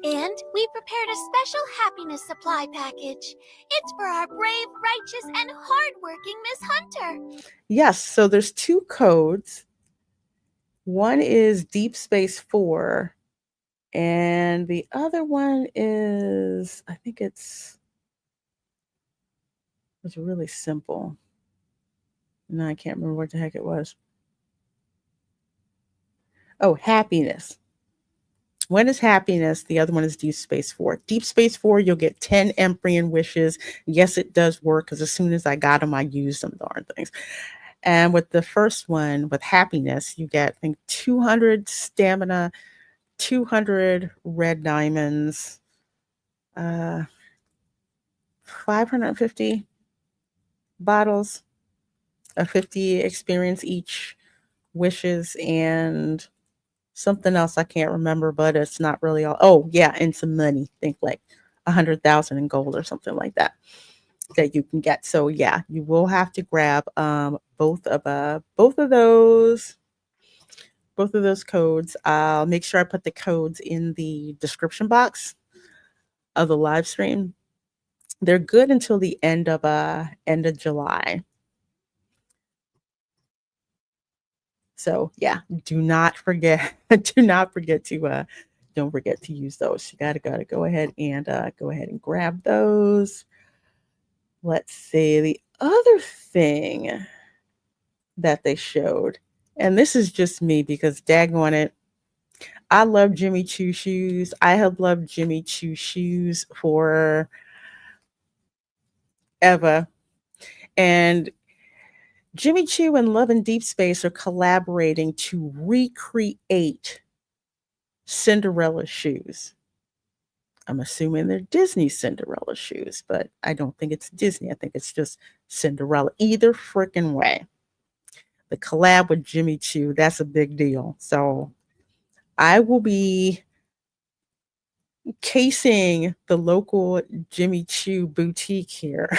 And we prepared a special happiness supply package. It's for our brave, righteous, and hardworking Miss Hunter. Yes, so there's 2 codes. One is Deep Space 4, and the other one is, I think it's really simple. No, I can't remember what the heck it was. Oh, happiness. One is happiness. The other one is Deep Space 4. Deep Space 4, you'll get 10 Empryon wishes. Yes, it does work because as soon as I got them, I used them darn things. And with the first one, with happiness, you get, I think, 200 stamina, 200 red diamonds, 550 bottles of 50 experience each, wishes, and something else I can't remember, but it's not really all. Oh, yeah, and some money. Think like 100,000 in gold or something like that you can get. So yeah, you will have to grab both of those codes. I'll make sure I put the codes in the description box of the live stream. They're good until the end of July. So yeah, don't forget to use those. You gotta go ahead and grab those. Let's see, the other thing that they showed, and this is just me because daggone it, I love Jimmy Choo shoes. I have loved Jimmy Choo shoes for ever. And Jimmy Choo and Love and Deep Space are collaborating to recreate Cinderella shoes. I'm assuming they're Disney Cinderella shoes, but I don't think it's Disney. I think it's just Cinderella. Either freaking way. The collab with Jimmy Choo, that's a big deal. So I will be casing the local Jimmy Choo boutique here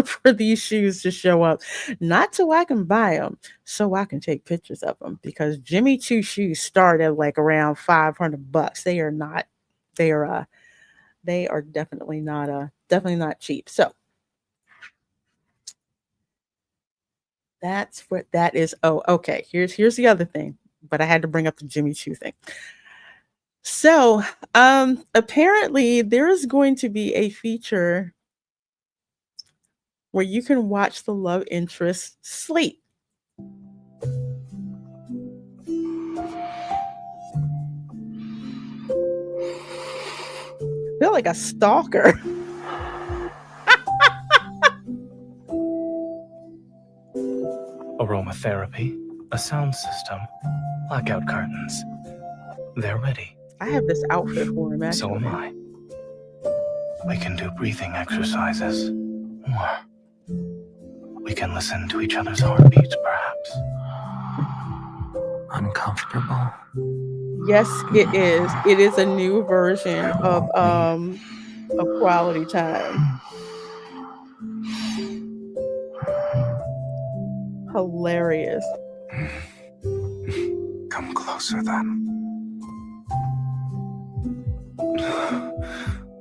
for these shoes to show up. Not so I can buy them, so I can take pictures of them, because Jimmy Choo shoes start at like around $500. They are definitely not cheap. So that's what that is. Oh, okay. Here's the other thing, but I had to bring up the Jimmy Choo thing. So apparently there is going to be a feature where you can watch the love interest sleep. I feel like a stalker. Aromatherapy, a sound system, blackout curtains. They're ready. I have this outfit for him, actually. So am I. We can do breathing exercises. Or we can listen to each other's heartbeats, perhaps. uncomfortable? Yes, it is. It is a new version of quality time. Hilarious. Come closer then.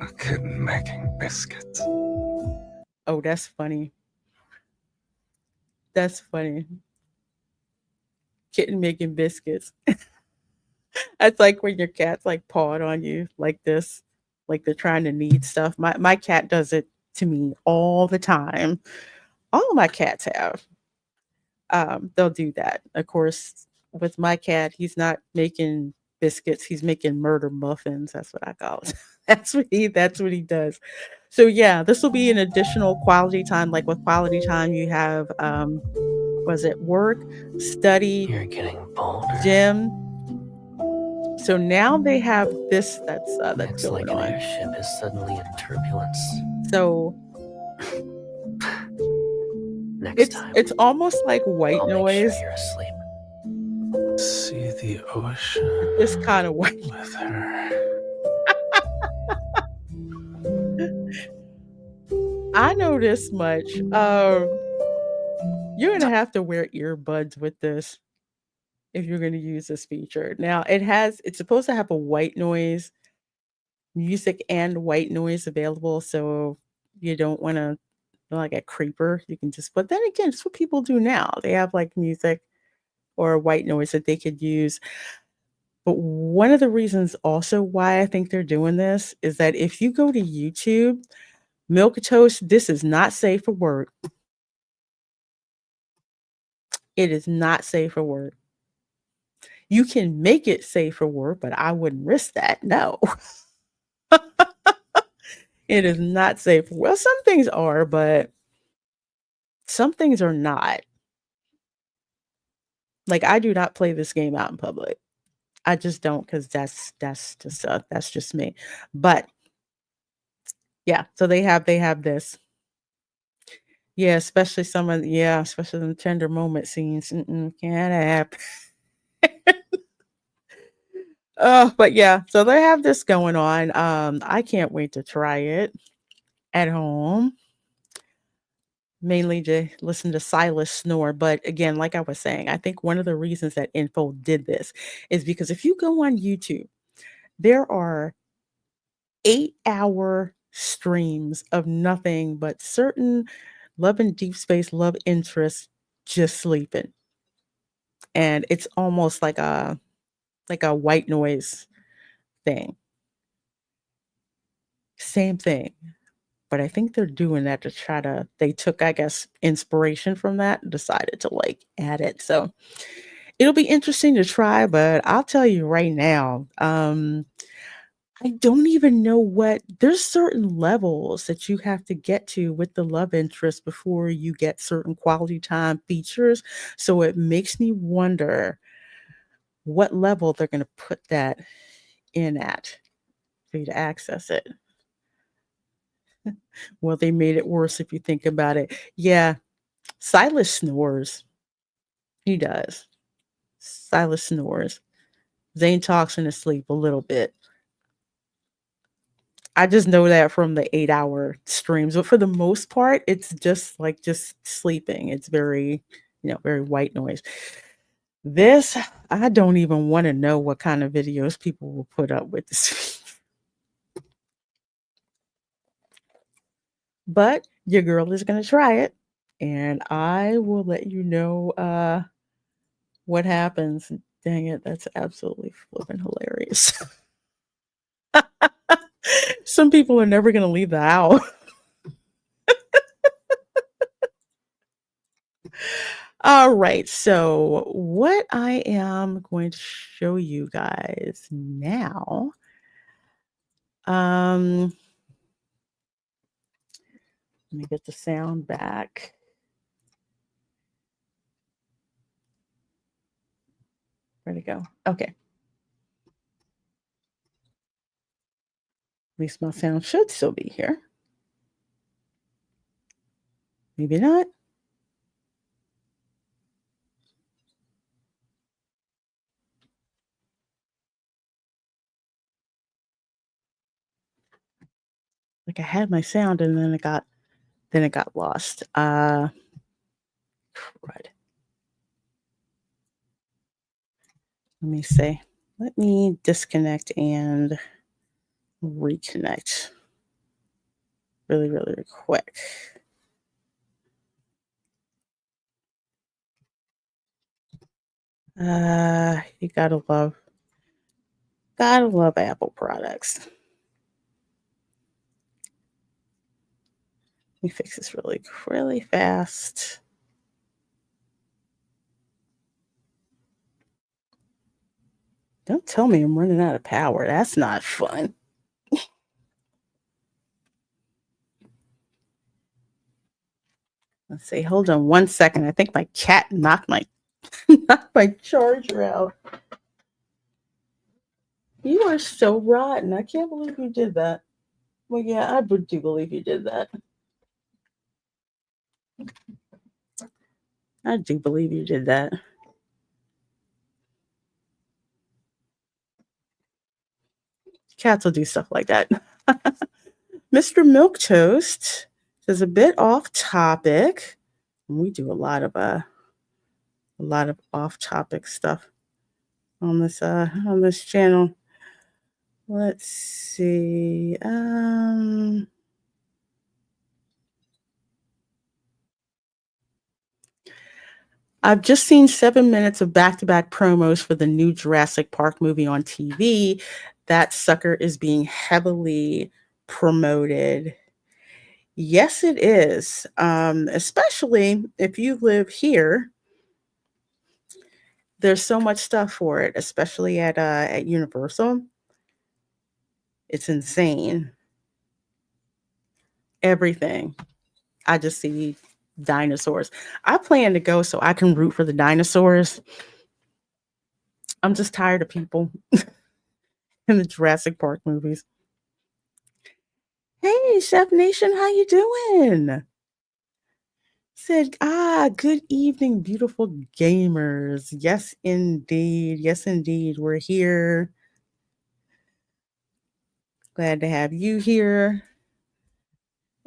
A kitten making biscuits. Oh, that's funny. That's funny. Kitten making biscuits. That's like when your cat's like pawing on you like this, like they're trying to knead stuff. My cat does it to me all the time. All of my cats have. They'll do that. Of course, with my cat, he's not making biscuits, he's making murder muffins. That's what I call it. That's what he does. So yeah, this will be an additional quality time. Like with quality time, you have was it work, study, You're getting bolder. gym. So now they have this that's Looks going like on. an airship is suddenly in turbulence. So Next time, it's almost like white I'll noise. make sure you're asleep. See the ocean It's kind of white. with her. I know this much. You're gonna have to wear earbuds with this if you're gonna use this feature. Now it's supposed to have a white noise, music and white noise available, so you don't want to like a creeper. You can just, but then again, it's what people do now. They have like music or white noise that they could use. But one of the reasons also why I think they're doing this is that if you go to YouTube, Milk Toast, this is not safe for work. It is not safe for work. You can make it safe for work, but I wouldn't risk that. No. It is not safe. Well, some things are, but some things are not. Like I do not play this game out in public. I just don't because that's just me. But yeah, so they have this. Yeah, especially especially the tender moment scenes. Can't happen. Oh, but yeah, so they have this going on. I can't wait to try it at home. Mainly to listen to Silas snore. But again, like I was saying, I think one of the reasons that Info did this is because if you go on YouTube, there are 8-hour streams of nothing but certain love and deep space love interests just sleeping. And it's almost like a white noise thing. Same thing. But I think they're doing that to they took, I guess, inspiration from that and decided to like add it. So it'll be interesting to try, but I'll tell you right now, I don't even know there's certain levels that you have to get to with the love interest before you get certain quality time features. So it makes me wonder what level they're going to put that in at for you to access it. Well, they made it worse if you think about it. Yeah, Silas snores. He does. Silas snores. Zane talks in his sleep a little bit. I just know that from the 8-hour streams, but for the most part, it's just sleeping. It's very, very white noise. This, I don't even want to know what kind of videos people will put up with this. But your girl is going to try it, and I will let you know what happens. Dang it, that's absolutely flipping hilarious. Some people are never going to leave the house. All right, so what I am going to show you guys now, let me get the sound back. Where'd it go? Okay. At least my sound should still be here. Maybe not. Like I had my sound and then it got lost. Crud. Let me see. Let me disconnect and reconnect really, really quick. You gotta love Apple products. Let me fix this really, really fast. Don't tell me I'm running out of power. That's not fun. Let's see. Hold on 1 second. I think my cat knocked my charger out. You are so rotten. I can't believe you did that. Well, yeah, I do believe you did that. I do believe you did that. Cats will do stuff like that. Mr. Milquetoast is a bit off topic. We do a lot of off topic stuff on this channel. Let's see. I've just seen 7 minutes of back-to-back promos for the new Jurassic Park movie on TV. That sucker is being heavily promoted. Yes, it is. Especially if you live here. There's so much stuff for it, especially at Universal. It's insane. Everything. I just see dinosaurs. I plan to go so I can root for the dinosaurs. I'm just tired of people in the Jurassic Park movies. Hey, Chef Nation, how you doing? Said, good evening, beautiful gamers. Yes, indeed. Yes, indeed. We're here. Glad to have you here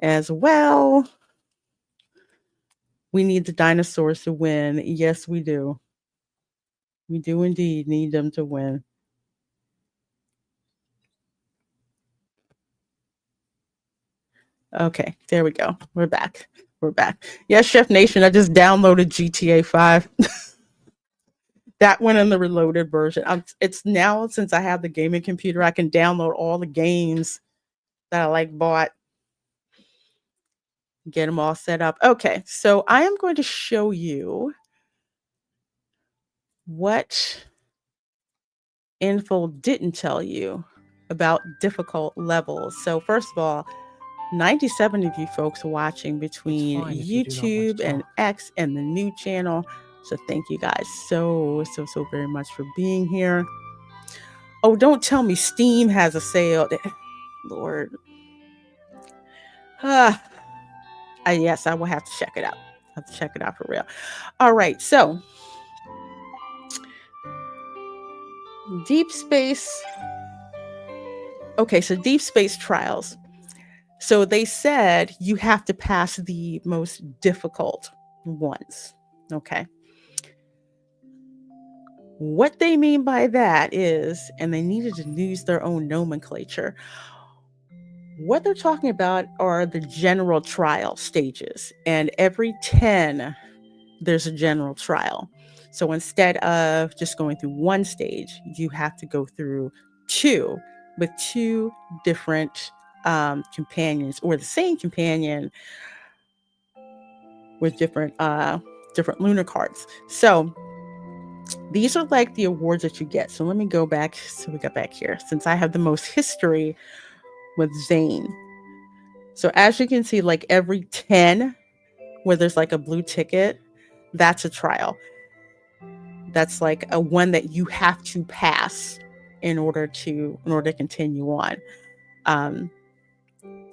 as well. We need the dinosaurs to win. Yes, we do. We do indeed need them to win. Okay, there we go. We're back. Yes, Chef Nation, I just downloaded GTA 5. That one in the reloaded version. It's now, since I have the gaming computer, I can download all the games that I bought. Get them all set up. Okay, so I am going to show you what info didn't tell you about difficult levels. So first of all, 97 of you folks watching between YouTube and X and the new channel. So thank you guys so very much for being here. Oh, don't tell me Steam has a sale. Lord. Yes, I will have to check it out. I have to check it out for real. All right, so Deepspace. Okay, so Deepspace trials. So they said you have to pass the most difficult ones. Okay. What they mean by that is, and they needed to use their own nomenclature, what they're talking about are the general trial stages. And every 10, there's a general trial. So instead of just going through one stage, you have to go through 2 with 2 different companions, or the same companion with different lunar cards. So these are like the awards that you get. So let me go back. So we got back here, since I have the most history with Zane. So as you can see, like every 10 where there's like a blue ticket, that's a trial. That's like a one that you have to pass in order to continue on.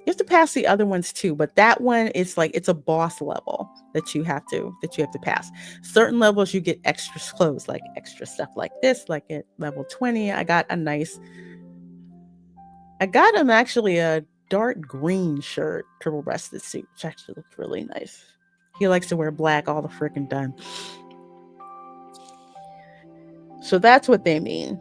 You have to pass the other ones too, but that one is like, it's a boss level that you have to pass. Certain levels you get extra clothes, like extra stuff like this. Like at level 20, I got him actually a dark green shirt, triple-breasted suit, which actually looks really nice. He likes to wear black all the freaking time. So that's what they mean.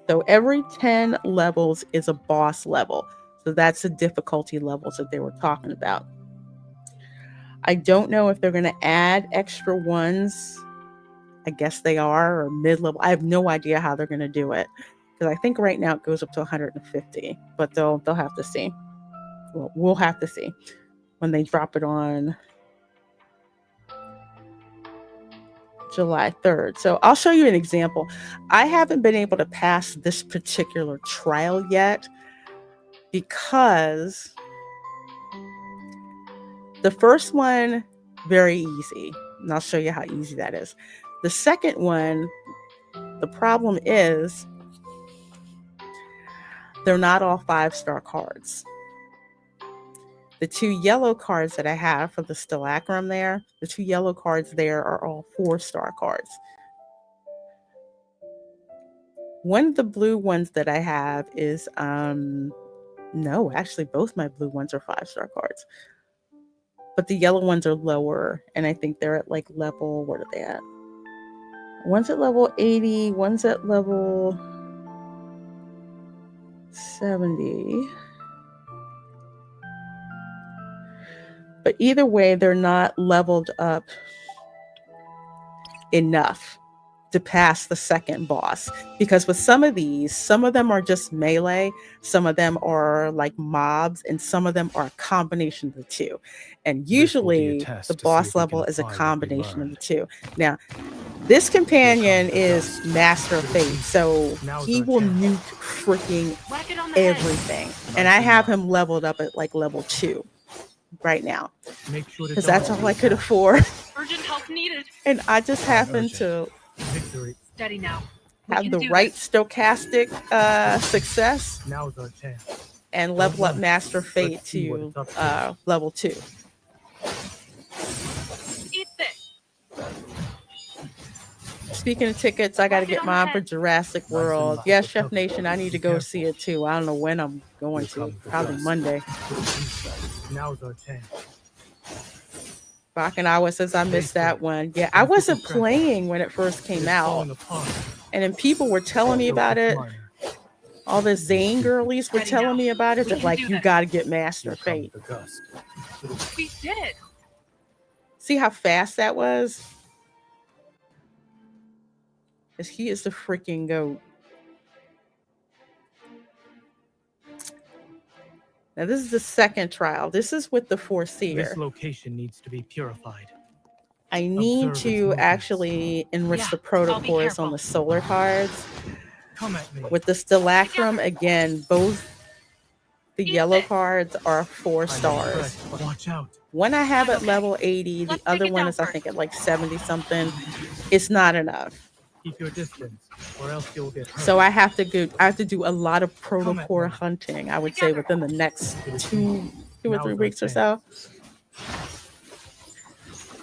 So every 10 levels is a boss level. So that's the difficulty levels that they were talking about. I don't know if they're going to add extra ones. I guess they are, or mid-level. I have no idea how they're going to do it. Because I think right now it goes up to 150. But they'll have to see. Well, we'll have to see when they drop it on July 3rd. So I'll show you an example. I haven't been able to pass this particular trial yet because the first one, very easy. And I'll show you how easy that is. The second one, the problem is they're not all 5-star cards. The 2 yellow cards that I have for the Stalacrum there, the 2 yellow cards there are all 4-star cards. One of the blue ones that I have is, no, actually both my blue ones are 5-star cards. But the yellow ones are lower, and I think they're at like level, what are they at? One's at level 80, one's at level 70. But either way, they're not leveled up enough to pass the second boss. Because with some of these, some of them are just melee, some of them are like mobs, and some of them are a combination of the two. And usually the boss level is a combination of the two. Now, this companion is Master of Fate, so he will nuke freaking everything. And I have him leveled up at like level 2. Right now, because that's all I could afford. Urgent help needed. And I just happen to Steady now. have the right stochastic success and level up Master Fate to level 2. Eat this. Speaking of tickets, I got to get mine for Jurassic World. Yes, Chef Nation, I need to go see it too. I don't know when I'm going to. Probably Monday. Now's our chance. Bakanawa says I missed that one. Yeah, I wasn't playing when it first came out. And then people were telling me about it. All the Zane girlies were telling me about it. That like, you got to get Master Fate. We did it. See how fast that was? Because he is the freaking GOAT. Now, this is the second trial. This is with the Foreseer. This location needs to be purified. I need to actually enrich the protocors on the solar cards. Come at me. With the Stalacrum, again, both the yellow cards are 4 stars. Watch out. One I have at level 80. The other one is, I think, at like 70 something. It's not enough. Keep your distance, or else you'll get hurt. So I have to do a lot of protocore hunting, I would say, within the next 2 or 3 weeks or so.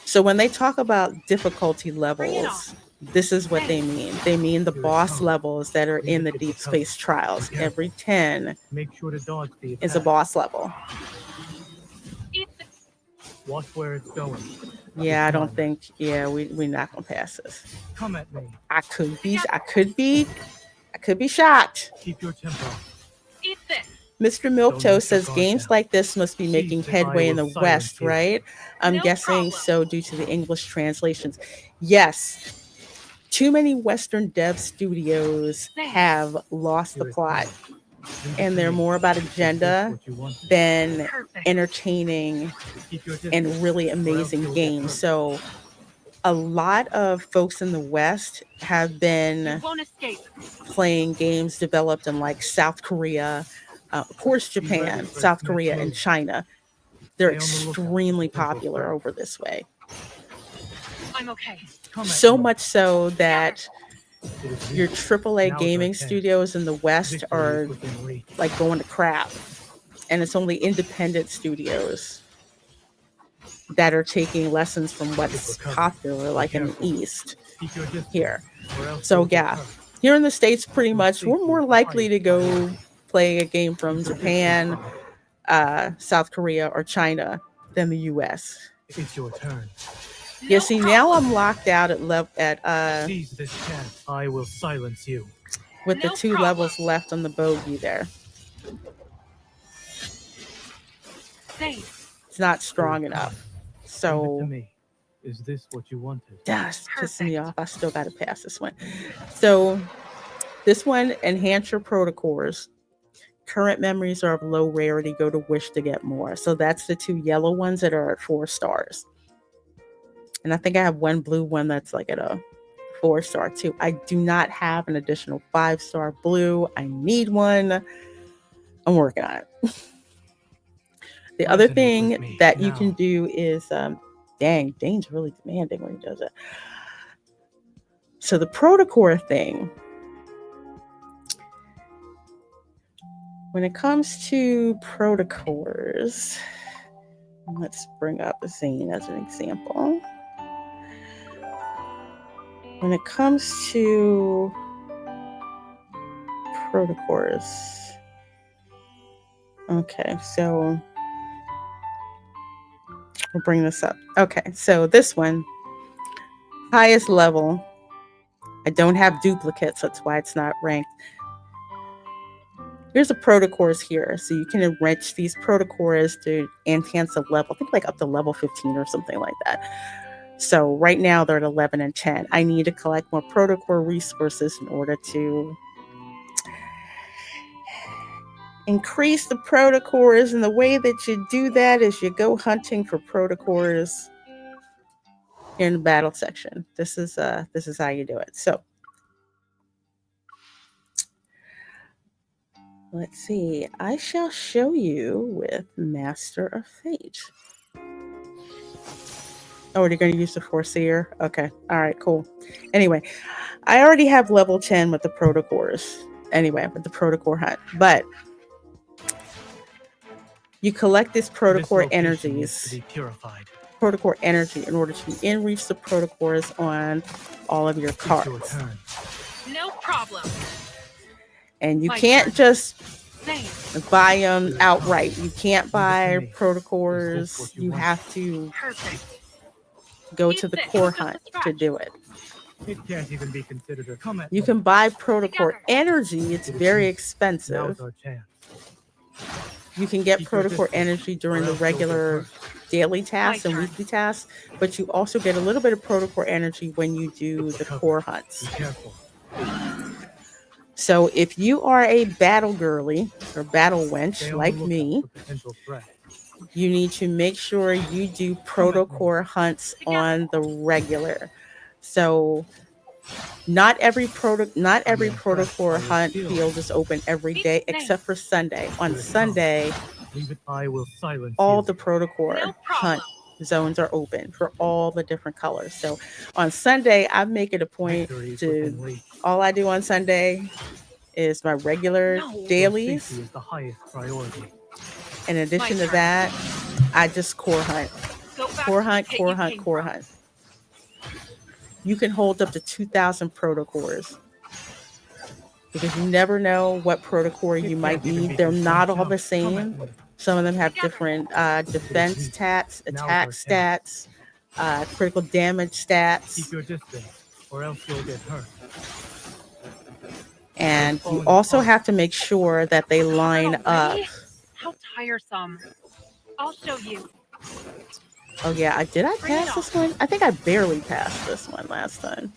So when they talk about difficulty levels, this is what they mean. They mean the boss levels that are in the Deepspace trials. Every 10 is a boss level. Watch where it's going. Yeah, I don't think. Yeah, we're not gonna pass this. Come at me. I could be shocked. Keep your tempo. Eat this. Mr. Milktoast says games like this must be making headway in the West, right? I'm guessing so due to the English translations. Yes. Too many Western dev studios have lost the plot. And they're more about agenda than entertaining and really amazing games. So a lot of folks in the West have been playing games developed in like South Korea, of course, Japan, South Korea, and China. They're extremely popular over this way. I'm okay. So much so that your AAA gaming studios in the West are like going to crap. And it's only independent studios that are taking lessons from what's popular, like in the East here. So yeah, here in the States, pretty much, we're more likely to go play a game from Japan, South Korea or China than the US. It's your turn. Yeah, see, now I'm locked out at Seize this chance. I will silence you. with the No 2 problem. levels left on the bogey there. Same. It's not strong enough. Give it to So me. Is this what you wanted? that's pissing me Perfect. off. I still got to pass this one. So this one, enhance your protocors. Current memories are of low rarity. Go to wish to get more. So that's the 2 yellow ones that are at 4 stars. And I think I have 1 blue one that's like at a 4-star too. I do not have an additional 5-star blue. I need one. I'm working on it. The other thing that you can do is, dang, Dane's really demanding when he does it. So the protocor thing, when it comes to protocors, let's bring up Zane as an example. When it comes to protocors, okay, so we'll bring this up. Okay, so this one, highest level. I don't have duplicates, that's why it's not ranked. Here's the protocors here. So you can enrich these protocors to enhance a level. I think like up to level 15 or something like that. So right now they're at 11 and 10. I need to collect more protocor resources in order to increase the protocors. And the way that you do that is you go hunting for protocors in the battle section. This is how you do it. So let's see. I shall show you with Master of Fate. Oh, you're going to use the Foreseer? Okay. All right, cool. Anyway, I already have level 10 with the protocors. Anyway, with the protocor hunt. But you collect this protocor energies. To be purified. Protocor energy in order to enrich the protocors on all of your cards. It's your turn. No problem. And you My can't turn. just Same. buy them outright. You can't buy me. Is protocors. this what you You want? have to Perfect. go Use to the this. core Look up hunt the to scratch. do it. It can't even be considered a comment. You can buy protocor Together. energy. It's very Now's expensive. our chance. You can get Keep your protocor distance, energy during or the else you'll get regular hurt. daily tasks My and turn. weekly tasks, but you also get a little bit of protocor energy when you do It's the covered. core Be hunts. careful. So if you are a battle girly or battle Stay wench on like the lookout me, for potential threats. you need to make sure you do protocor hunts on the regular. So not every protocor hunt field is open every day except for Sunday. On Sunday, Leave it. I will silence all you. the protocor No hunt problem. zones are open for all the different colors. So on Sunday, I make it a point Victory is to, within reach. all I do on Sunday is my regular No. Your dailies. safety is the highest priority. In addition My to turn. that, I just core hunt. Go back Core to the hunt, pit core you hunt, came core from. hunt. You can hold up to 2,000 protocors because you never know what protocor you might need. They're not all the same. Some of them have different defense stats, attack stats, critical damage Keep stats. your distance, or else you'll get hurt. And you also have to make sure that they line up. Already? How tiresome. I'll show you. Oh yeah, did I Bring it pass this one? I think I barely passed this one last time.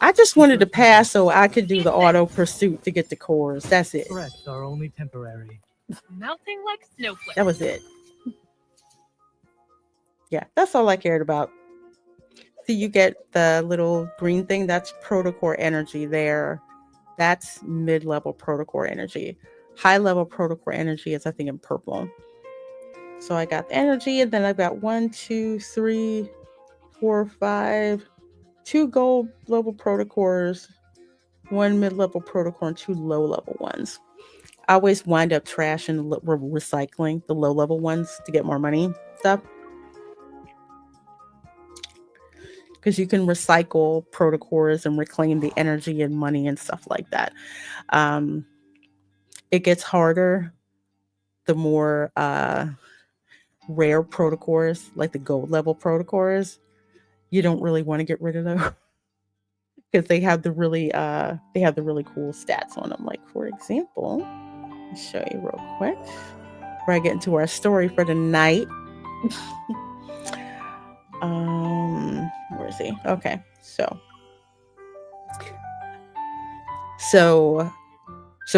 I just wanted to pass so I could do the auto pursuit to get the cores. That's it. Threats are only temporary. Melting like snowflakes. That was it. Yeah, that's all I cared about. So you get the little green thing. That's protocor energy there. That's mid-level protocor energy. High-level protocor energy is, I think, in purple. So I got the energy, and then I've got 1, 2, 3, 4, 5, 2 gold level protocors, 1 mid-level protocor, and 2 low-level ones. I always wind up trashing, recycling the low-level ones to get more money stuff. Because you can recycle protocors and reclaim the energy and money and stuff like that. it gets harder the more rare protocors, like the gold level protocors. You don't really want to get rid of those because they have the really cool stats on them. Like for example, I'll show you real quick before I get into our story for the night. Where is he? Okay, so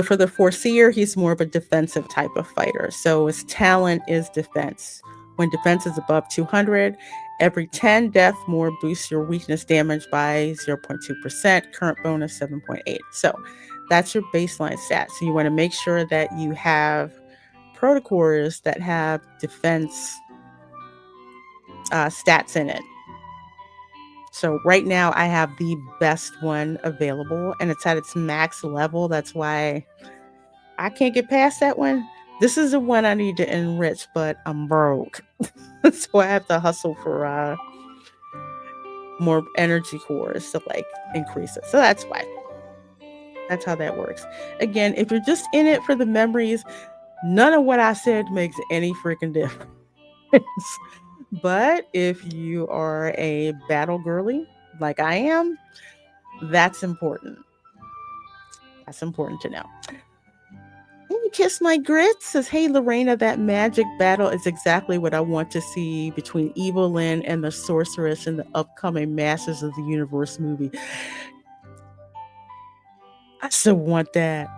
for the Foreseer, he's more of a defensive type of fighter. So his talent is defense. When defense is above 200, every 10 death more boosts your weakness damage by 0.2%, current bonus 7.8. So that's your baseline stat. So you want to make sure that you have protocors that have defense stats in it. So right now I have the best one available and it's at its max level. That's why I can't get past that one. This is the one I need to enrich, but I'm broke. So I have to hustle for more energy cores to like increase it. So that's why. That's how that works. Again, if you're just in it for the memories, none of what I said makes any freaking difference. But if you are a battle girly like I am, that's important. That's important to know. Hey, Kiss My Grits says, hey, Lorena, that magic battle is exactly what I want to see between Evelyn and the Sorceress in the upcoming Masters of the Universe movie. I still want that.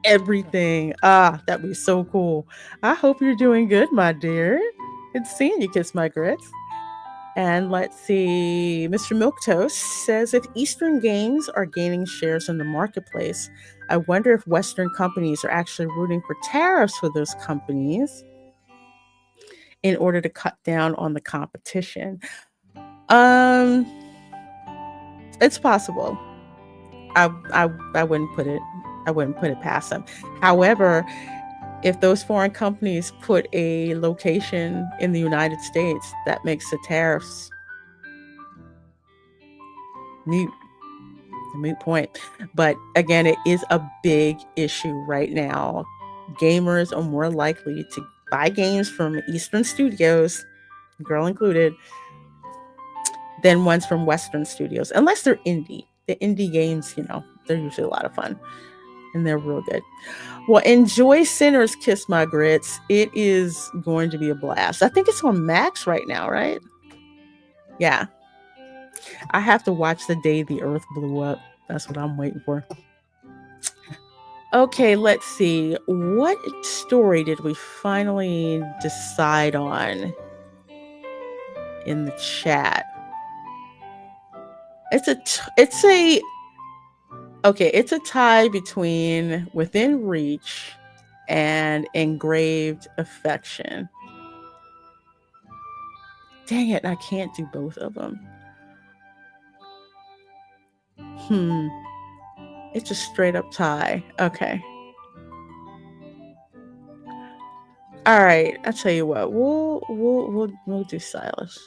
Everything. That'd be so cool. I hope you're doing good, my dear. Good seeing you, Kiss My Grits. And let's see, Mr. Milquetoast says, if Eastern games are gaining shares in the marketplace, I wonder if Western companies are actually rooting for tariffs for those companies in order to cut down on the competition. It's possible. I wouldn't put it past them. However, if those foreign companies put a location in the United States, that makes the tariffs moot point. But again, it is a big issue right now. Gamers are more likely to buy games from Eastern studios, girl included, than ones from Western studios, unless they're indie. The indie games, they're usually a lot of fun and they're real good. Well, enjoy Sinner's Kiss My Grits. It is going to be a blast. I think it's on Max right now, right? Yeah. I have to watch The Day the Earth Blew Up. That's what I'm waiting for. Okay, let's see. What story did we finally decide on in the chat? It's a tie between Within Reach and Engraved Affection. Dang it, I can't do both of them. It's a straight up tie. Okay. All right, I'll tell you what. We'll do Silas.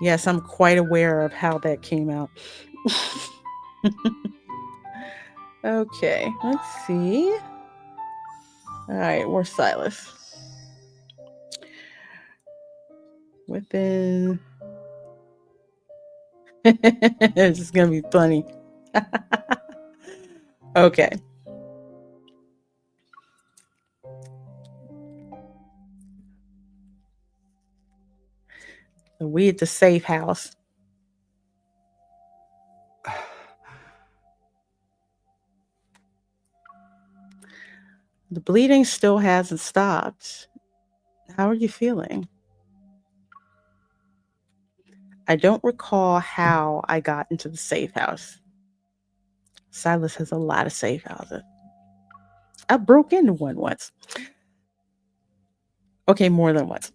Yes, I'm quite aware of how that came out. Okay, let's see. All right, where's Silas? Within. It's just gonna be funny. Okay. We at the safe house. The bleeding still hasn't stopped. How are you feeling? I don't recall how I got into the safe house. Silas has a lot of safe houses. I broke into one once. Okay, more than once.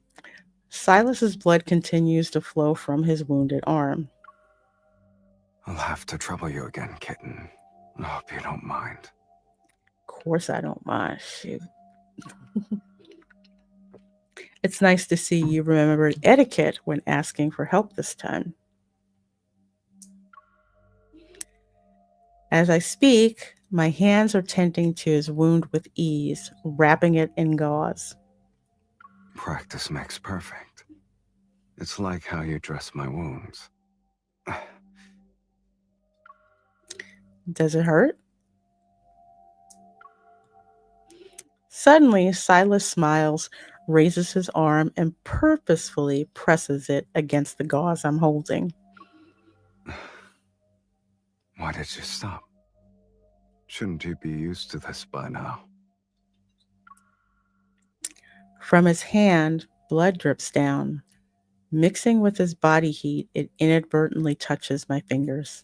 Silas's blood continues to flow from his wounded arm. I'll have to trouble you again, kitten. I hope you don't mind. Of course I don't mind. Shoot. It's nice to see you remembered etiquette when asking for help this time. As I speak, my hands are tending to his wound with ease, wrapping it in gauze. Practice makes perfect. It's like how you dress my wounds. Does it hurt? Suddenly, Silas smiles, raises his arm, and purposefully presses it against the gauze I'm holding. Why did you stop? Shouldn't you be used to this by now? From his hand, blood drips down. Mixing with his body heat, it inadvertently touches my fingers.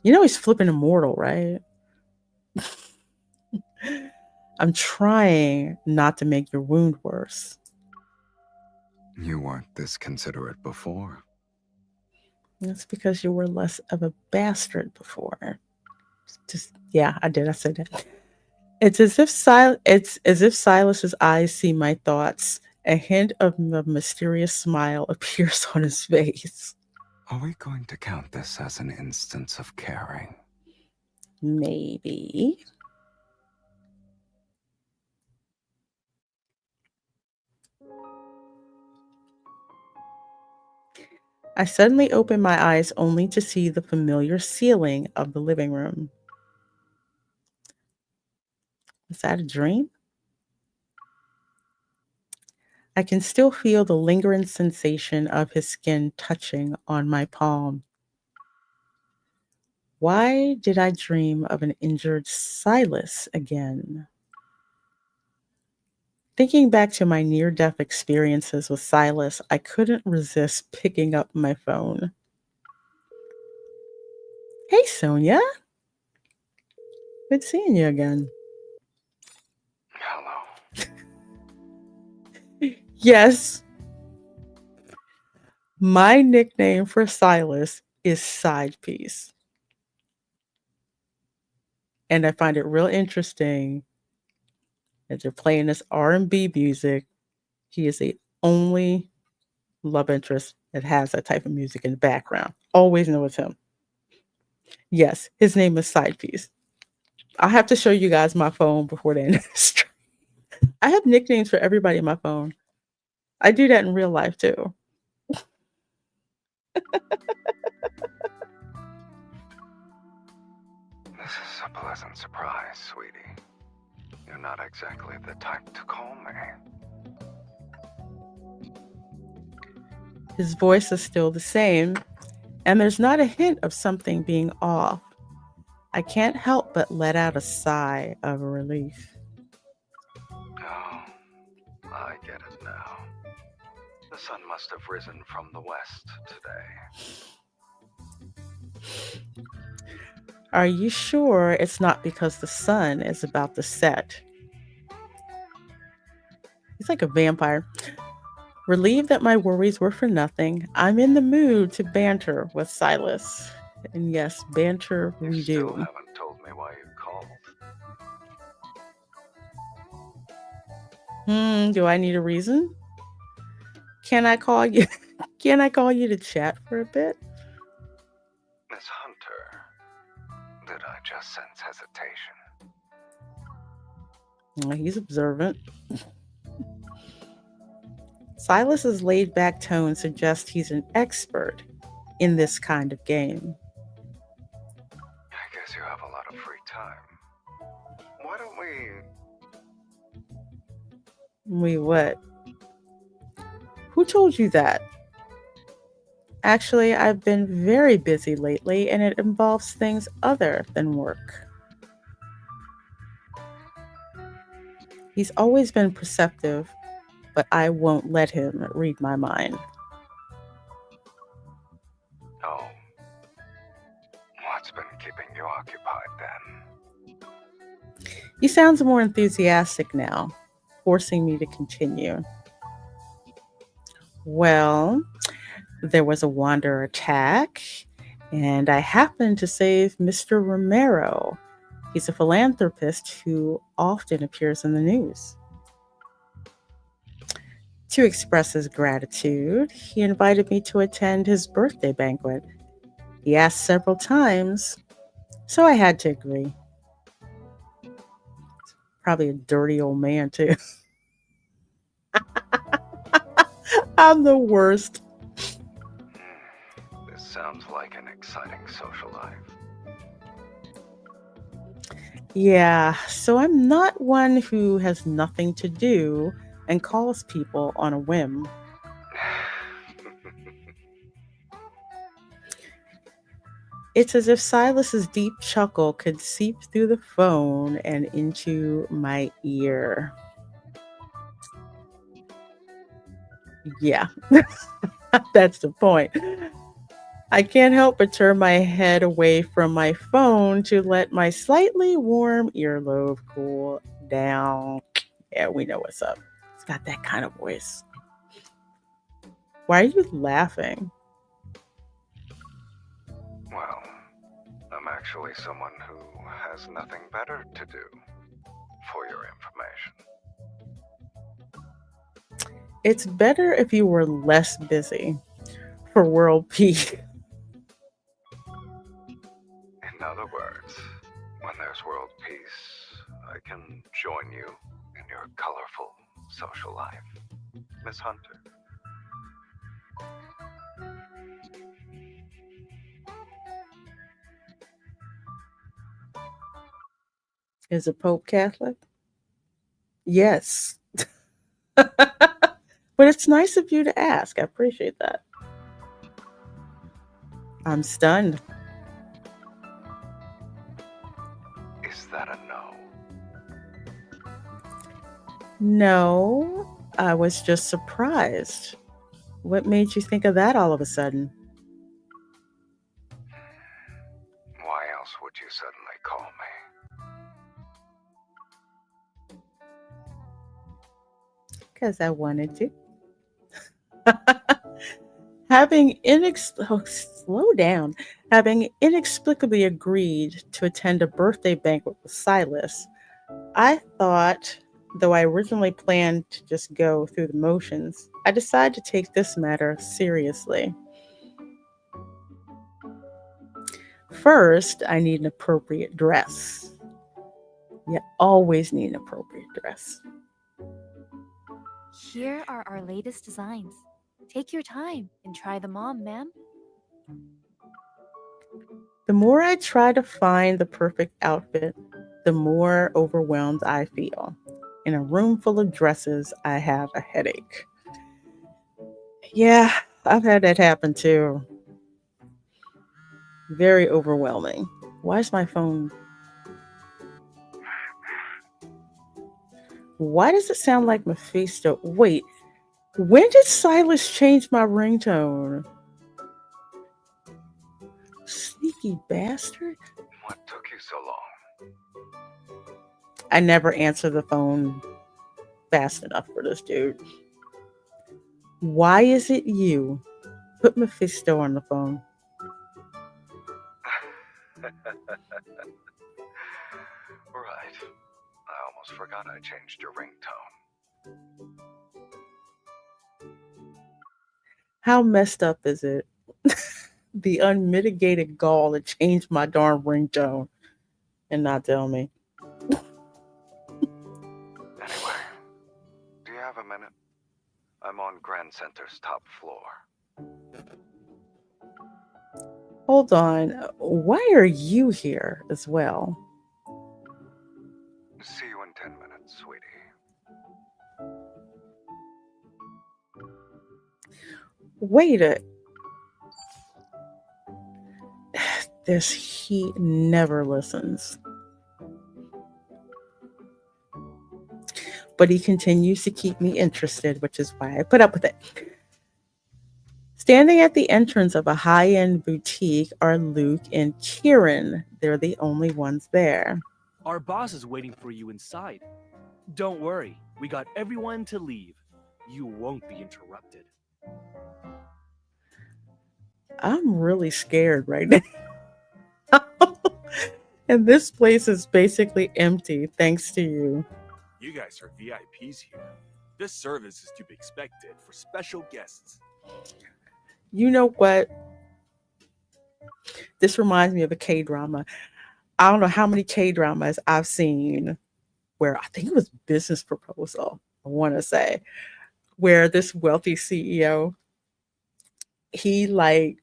You know he's flipping immortal, right? I'm trying not to make your wound worse. You weren't this considerate before. That's because you were less of a bastard before. Yeah, I did. I said that. It's as if Silas's eyes see my thoughts. A hint of a mysterious smile appears on his face. Are we going to count this as an instance of caring? Maybe. I suddenly open my eyes only to see the familiar ceiling of the living room. Is that a dream? I can still feel the lingering sensation of his skin touching on my palm. Why did I dream of an injured Silas again? Thinking back to my near-death experiences with Silas, I couldn't resist picking up my phone. Hey, Sonia. Good seeing you again. Hello. Yes. My nickname for Silas is Side Piece. And I find it real interesting that they're playing this R&B music. He is the only love interest that has that type of music in the background. Always know it's him. Yes, his name is Side Piece. I'll have to show you guys my phone before the end of the stream. I have nicknames for everybody in my phone. I do that in real life too. This is a pleasant surprise, sweetie. You're not exactly the type to call me. His voice is still the same, and there's not a hint of something being off. I can't help but let out a sigh of relief. Oh, I get it now. The sun must have risen from the west today. Are you sure it's not because the sun is about to set? He's like a vampire. Relieved that my worries were for nothing, I'm in the mood to banter with Silas. And yes, banter we do. You still haven't told me why you called. Do I need a reason? Can I call you? Can I call you to chat for a bit? Miss Hunter, did I just sense hesitation? Well, he's observant. Silas's laid-back tone suggests he's an expert in this kind of game. I guess you have a lot of free time. Why don't We what? Who told you that? Actually, I've been very busy lately, and it involves things other than work. He's always been perceptive, but I won't let him read my mind. Oh. What's been keeping you occupied then? He sounds more enthusiastic now, forcing me to continue. Well, there was a Wanderer attack, and I happened to save Mr. Romero. He's a philanthropist who often appears in the news. To express his gratitude, he invited me to attend his birthday banquet. He asked several times, So I had to agree. Probably a dirty old man, too. I'm the worst. This sounds like an exciting social life. Yeah, so I'm not one who has nothing to do and calls people on a whim. It's as if Silas's deep chuckle could seep through the phone and into my ear. Yeah, that's the point. I can't help but turn my head away from my phone to let my slightly warm earlobe cool down. Yeah, we know what's up. It's got that kind of voice. Why are you laughing? Well, I'm actually someone who has nothing better to do, for your information. It's better if you were less busy for world peace. In other words, when there's world peace, I can join you in your colorful social life. Miss Hunter. Is the Pope Catholic? Yes. But it's nice of you to ask. I appreciate that. I'm stunned. Is that a no? No, I was just surprised. What made you think of that all of a sudden? Why else would you suddenly call me? Because I wanted to. Having inexplicably agreed to attend a birthday banquet with Silas, I thought, though I originally planned to just go through the motions, I decided to take this matter seriously. First, I need an appropriate dress. You always need an appropriate dress. Here are our latest designs. Take your time and try them on, ma'am. The more I try to find the perfect outfit, the more overwhelmed I feel. In a room full of dresses, I have a headache. Yeah, I've had that happen too. Very overwhelming. Why is my phone? Why does it sound like Mephisto? Wait, when did Silas change my ringtone? Sneaky bastard. What took you so long? I never answer the phone fast enough for this dude. Why is it you? Put Mephisto on the phone. Right. I almost forgot I changed your ringtone. How messed up is it? The unmitigated gall to change my darn ringtone and not tell me. Anyway, do you have a minute? I'm on Grand Center's top floor. Hold on. Why are you here as well? See you in 10 minutes, sweetie. Wait a... This he never listens. But he continues to keep me interested, which is why I put up with it. Standing at the entrance of a high-end boutique are Luke and Kieran. They're the only ones there. Our boss is waiting for you inside. Don't worry, we got everyone to leave. You won't be interrupted. I'm really scared right now. And this place is basically empty, thanks to you. You guys are VIPs here. This service is to be expected for special guests. You know what? This reminds me of a K-drama. I don't know how many K-dramas I've seen where I think it was Business Proposal, I want to say, where this wealthy CEO, he like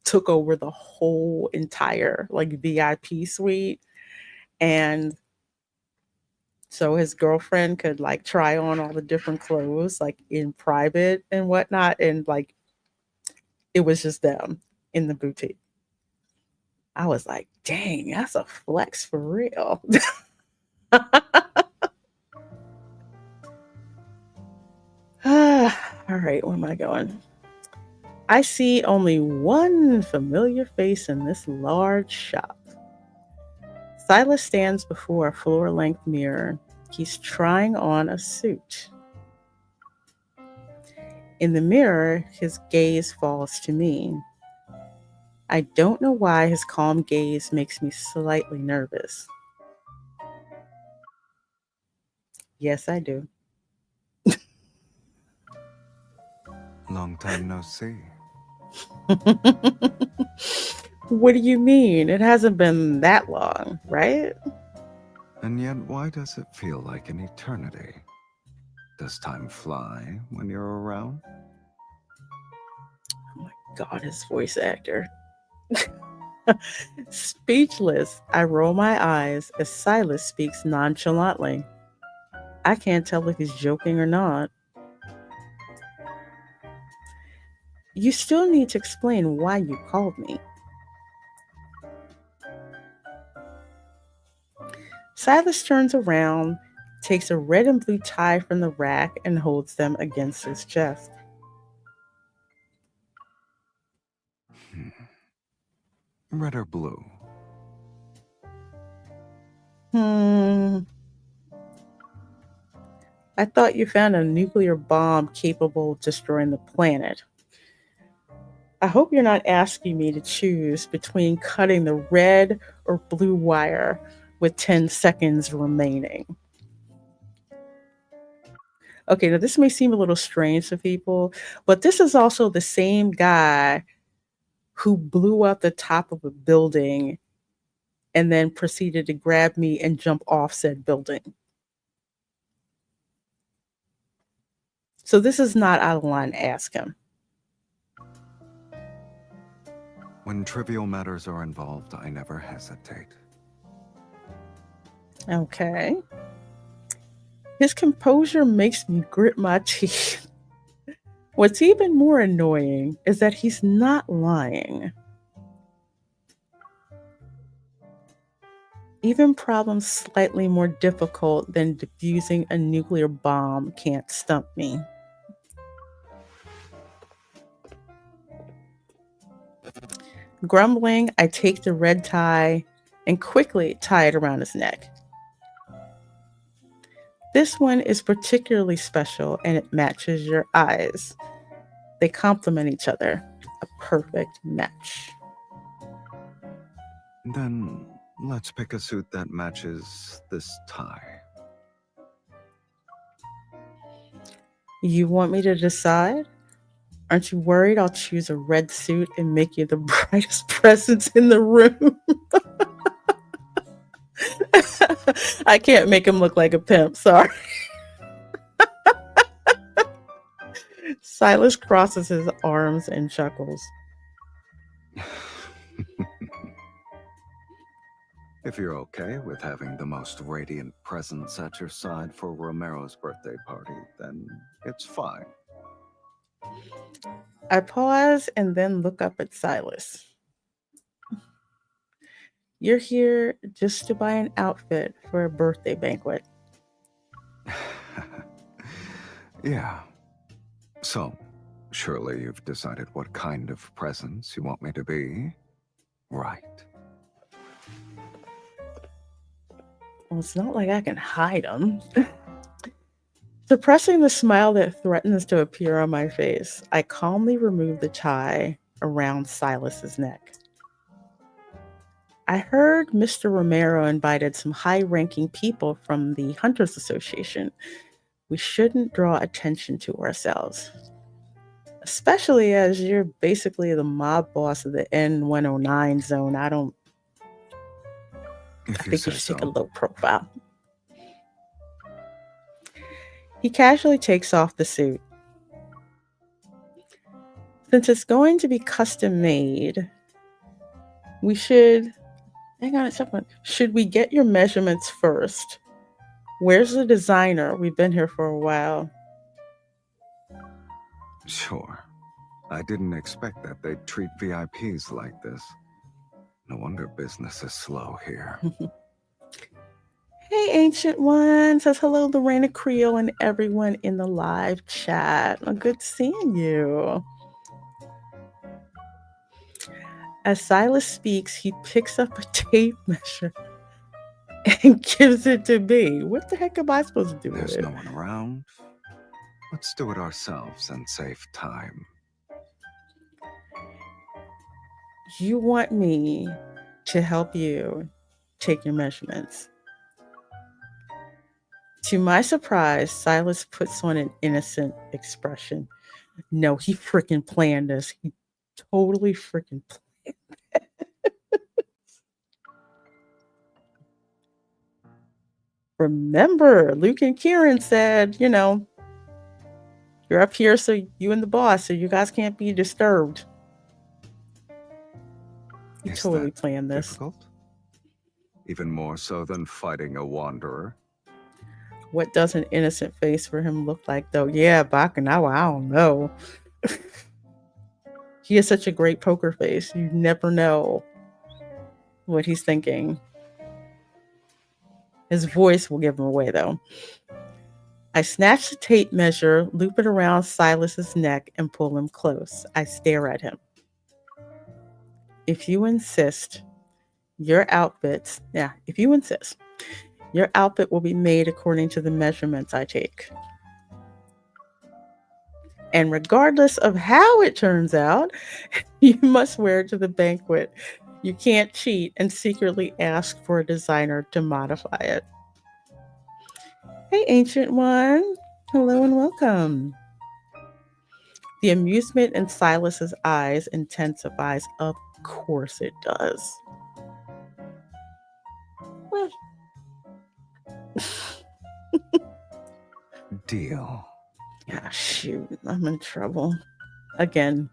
took over the whole entire like VIP suite, and so his girlfriend could like try on all the different clothes like in private and whatnot, and like it was just them in the boutique. I was like, dang, that's a flex for real. All right, where am I going? I see only one familiar face in this large shop. Silas stands before a floor-length mirror. He's trying on a suit. In the mirror, his gaze falls to me. I don't know why his calm gaze makes me slightly nervous. Yes, I do. Long time no see. What do you mean? It hasn't been that long, right? And yet, why does it feel like an eternity? Does time fly when you're around? Oh my God, his voice actor. Speechless, I roll my eyes as Silas speaks nonchalantly. I can't tell if he's joking or not. You still need to explain why you called me. Silas turns around, takes a red and blue tie from the rack, and holds them against his chest. Red or blue? I thought you found a nuclear bomb capable of destroying the planet. I hope you're not asking me to choose between cutting the red or blue wire with 10 seconds remaining. Okay, now this may seem a little strange to people, but this is also the same guy who blew up the top of a building and then proceeded to grab me and jump off said building. So this is not out of line to ask him. When trivial matters are involved, I never hesitate. Okay. His composure makes me grit my teeth. What's even more annoying is that he's not lying. Even problems slightly more difficult than defusing a nuclear bomb can't stump me. Grumbling, I take the red tie and quickly tie it around his neck. This one is particularly special and it matches your eyes. They complement each other. A perfect match. Then let's pick a suit that matches this tie. You want me to decide? Aren't you worried I'll choose a red suit and make you the brightest presence in the room? I can't make him look like a pimp, sorry. Silas crosses his arms and chuckles. If you're okay with having the most radiant presence at your side for Romero's birthday party, then it's fine. I pause and then look up at Silas. You're here just to buy an outfit for a birthday banquet. Yeah. So, surely you've decided what kind of presence you want me to be, right? Well, it's not like I can hide them. Suppressing the smile that threatens to appear on my face, I calmly remove the tie around Silas's neck. I heard Mr. Romero invited some high-ranking people from the Hunters Association. We shouldn't draw attention to ourselves. Especially as you're basically the mob boss of the N109 zone. I don't... I think you should take a low profile. He casually takes off the suit. Since it's going to be custom made, we should... Hang on a second. Should we get your measurements first? Where's the designer? We've been here for a while. Sure. I didn't expect that they'd treat VIPs like this. No wonder business is slow here. Hey, Ancient One. Says hello, Lorena Creole and everyone in the live chat. Oh, good seeing you. As Silas speaks, he picks up a tape measure and gives it to me. What the heck am I supposed to do with it? There's no one around. Let's do it ourselves and save time. You want me to help you take your measurements. To my surprise, Silas puts on an innocent expression. No, he freaking planned this. He totally freaking planned it. Remember, Luke and Kieran said, you know, you're up here so you and the boss, so you guys can't be disturbed. He totally planned this. Difficult? Even more so than fighting a wanderer? What does an innocent face for him look like, though? Yeah, Bakanawa, I don't know. He has such a great poker face. You never know what he's thinking. His voice will give him away, though. I snatch the tape measure, loop it around Silas's neck, and pull him close. I stare at him. If you insist, your outfit will be made according to the measurements I take. And regardless of how it turns out, you must wear it to the banquet. You can't cheat and secretly ask for a designer to modify it. Hey, Ancient One. Hello and welcome. The amusement in Silas's eyes intensifies. Of course it does. Well. Deal. Ah, shoot. I'm in trouble. Again.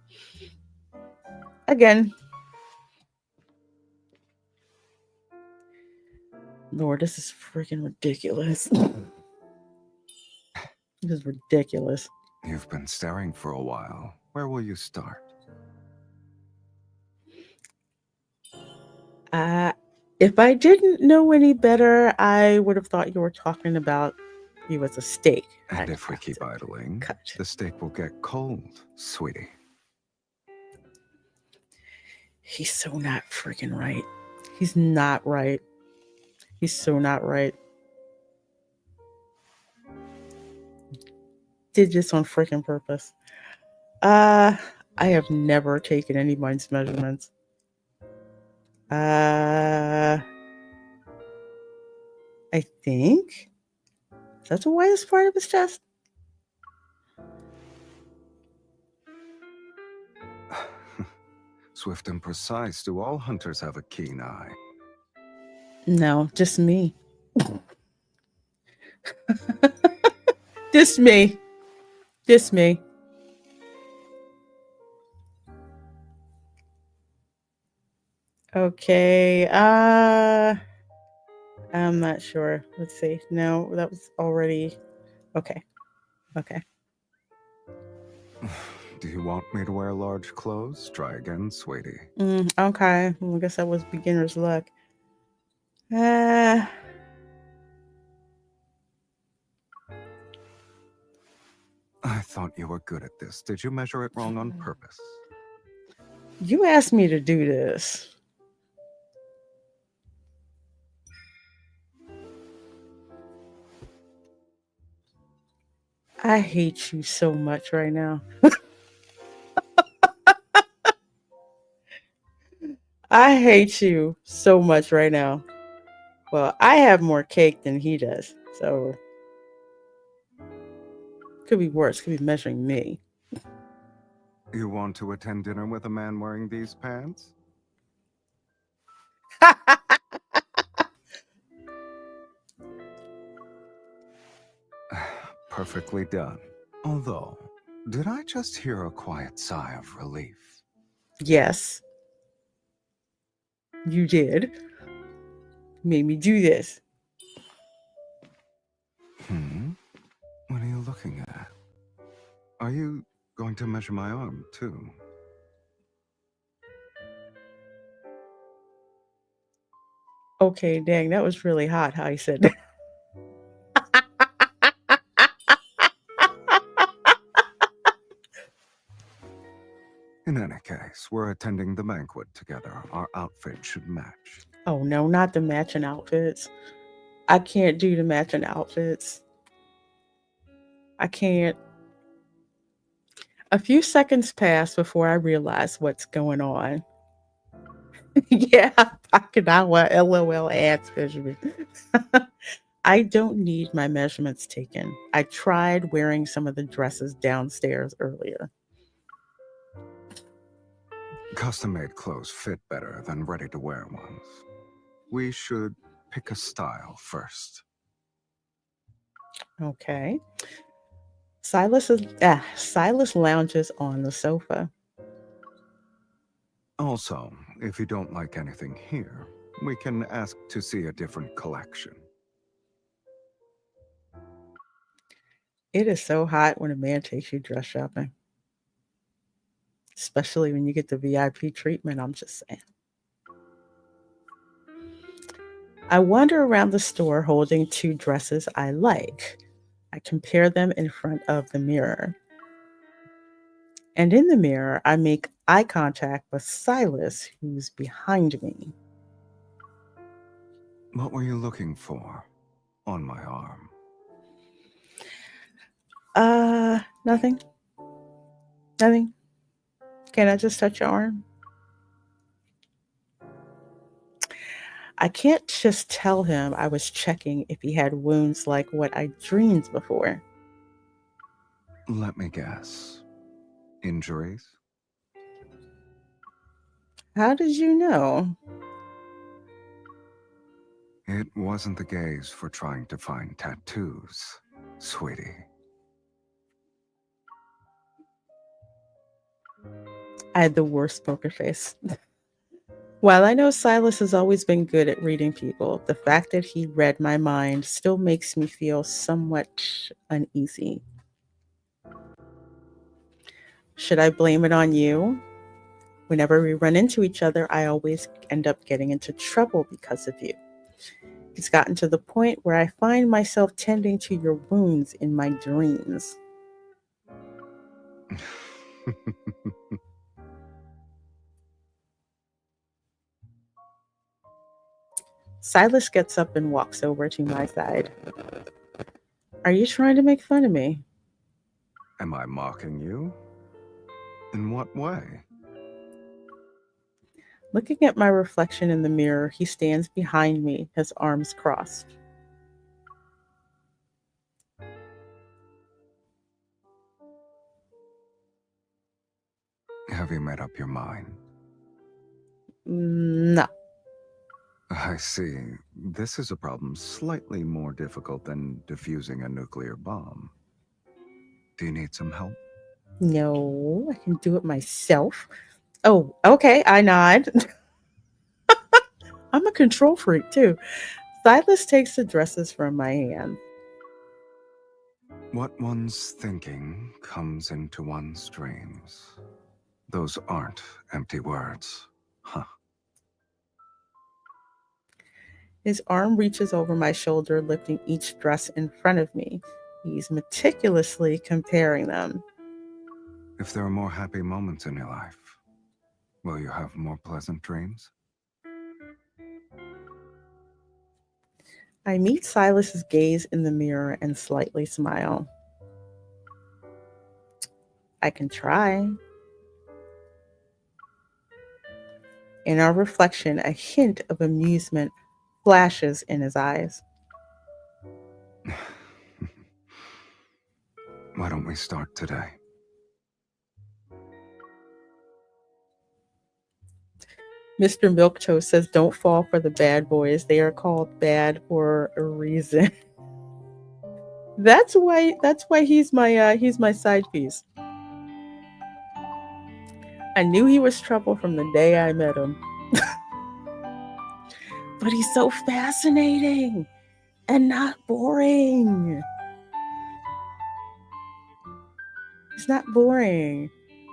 Lord, this is freaking ridiculous. This is ridiculous. You've been staring for a while. Where will you start? If I didn't know any better, I would have thought you were talking about you as a steak. And if we keep idling, the steak will get cold, sweetie. He's so not freaking right. He's not right. He's so not right. Did this on freaking purpose. I have never taken anyone's measurements. I think that's the widest part of his chest. Swift and precise. Do all hunters have a keen eye? No, just me. Just me. Just me. Okay. I'm not sure. Let's see. No, that was already okay. Do you want me to wear large clothes? Try again, sweetie. Okay. Well, I guess that was beginner's luck. I thought you were good at this. Did you measure it wrong on purpose? You asked me to do this. I hate you so much right now. I hate you so much right now. Well, I have more cake than he does, so could be worse. Could be measuring me. You want to attend dinner with a man wearing these pants? perfectly done. Although, did I just hear a quiet sigh of relief? Yes, you did. Made me do this. What are you looking at? Are you going to measure my arm, too? Okay, dang, that was really hot how he said that. In any case, we're attending the banquet together. Our outfit should match. Oh no, not the matching outfits. I can't do the matching outfits. I can't. A few seconds pass before I realize what's going on. Yeah, Okinawa LOL ads measurement. I don't need my measurements taken. I tried wearing some of the dresses downstairs earlier. Custom-made clothes fit better than ready-to-wear ones. We should pick a style first. Okay. Silas lounges on the sofa. Also, if you don't like anything here, we can ask to see a different collection. It is so hot when a man takes you dress shopping. Especially when you get the VIP treatment, I'm just saying. I wander around the store holding 2 dresses I like. I compare them in front of the mirror. And in the mirror, I make eye contact with Silas, who's behind me. What were you looking for on my arm? Nothing. Nothing. Can I just touch your arm? I can't just tell him I was checking if he had wounds like what I dreamed before. Let me guess. Injuries? How did you know? It wasn't the gaze for trying to find tattoos, sweetie. I had the worst poker face. While I know Silas has always been good at reading people, the fact that he read my mind still makes me feel somewhat uneasy. Should I blame it on you? Whenever we run into each other, I always end up getting into trouble because of you. It's gotten to the point where I find myself tending to your wounds in my dreams. Silas gets up and walks over to my side. Are you trying to make fun of me? Am I mocking you? In what way? Looking at my reflection in the mirror, he stands behind me, his arms crossed. Have you made up your mind? No. I see. This is a problem slightly more difficult than defusing a nuclear bomb. Do you need some help? No, I can do it myself. Oh, okay, I nod. I'm a control freak too. Silas takes the dresses from my hand. What one's thinking comes into one's dreams. Those aren't empty words, huh? His arm reaches over my shoulder, lifting each dress in front of me. He's meticulously comparing them. If there are more happy moments in your life, will you have more pleasant dreams? I meet Silas's gaze in the mirror and slightly smile. I can try. In our reflection, a hint of amusement flashes in his eyes. Why don't we start today? Mr. Milktoast says, don't fall for the bad boys. They are called bad for a reason. That's why he's my side piece. I knew he was trouble from the day I met him. But he's so fascinating and not boring. He's not boring.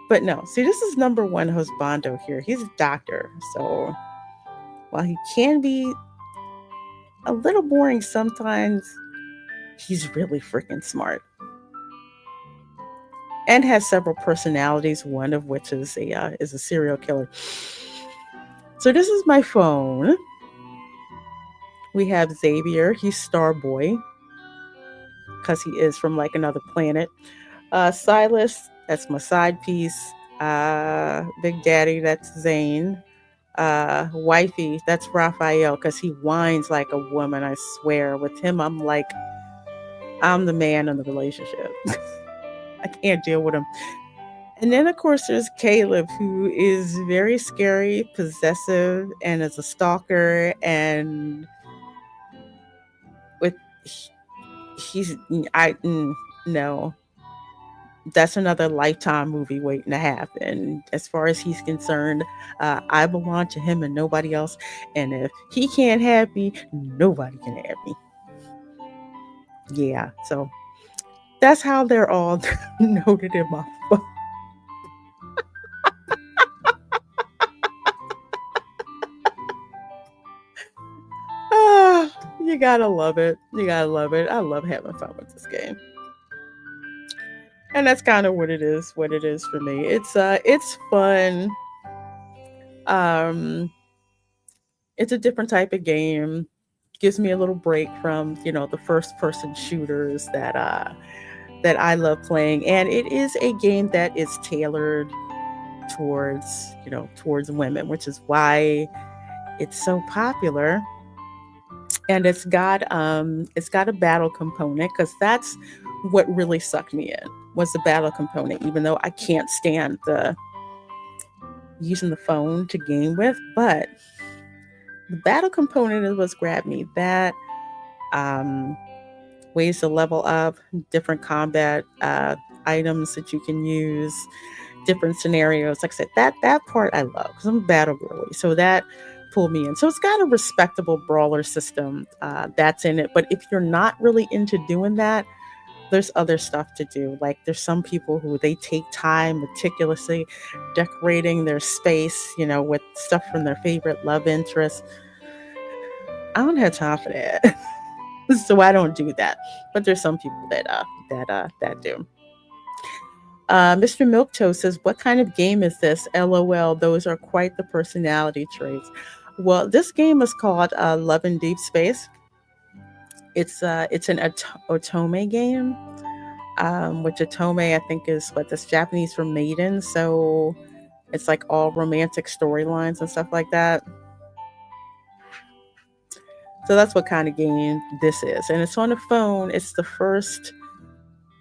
But no, see, this is number one husbando here. He's a doctor. So while he can be a little boring sometimes, he's really freaking smart. And has several personalities, one of which is a serial killer. So this is my phone. We have Xavier. He's Starboy because he is from like another planet. Silas, that's my side piece. Big Daddy, that's Zane. Wifey, that's Raphael because he whines like a woman. I swear. With him, I'm the man in the relationship. I can't deal with him. And then, of course, there's Caleb, who is very scary, possessive, and is a stalker. And with no, that's another Lifetime movie waiting to happen. As far as he's concerned, I belong to him and nobody else. And if he can't have me, nobody can have me. Yeah, so that's how they're all noted in my phone. You gotta love it. You gotta love it. I love having fun with this game. And that's kind of what it is for me. It's fun. It's a different type of game. Gives me a little break from, the first person shooters that I love playing. And it is a game that is tailored towards women, which is why it's so popular. And it's got a battle component, because that's what really sucked me in, was the battle component, even though I can't stand using the phone to game with. But the battle component is what's grabbed me. That ways to level up, different combat items that you can use, different scenarios. Like I said, that part I love, because I'm a battle girly. So that pulled me in. So it's got a respectable brawler system that's in it. But if you're not really into doing that, there's other stuff to do. Like, there's some people who they take time meticulously decorating their space, with stuff from their favorite love interest. I don't have time for that. So I don't do that. But there's some people that do. Mr. Milktoast says, what kind of game is this? LOL, those are quite the personality traits. Well, this game is called Love in Deepspace. It's an otome game, which otome I think is that's Japanese for maiden. So it's like all romantic storylines and stuff like that. So that's what kind of game this is. And it's on a phone. It's the first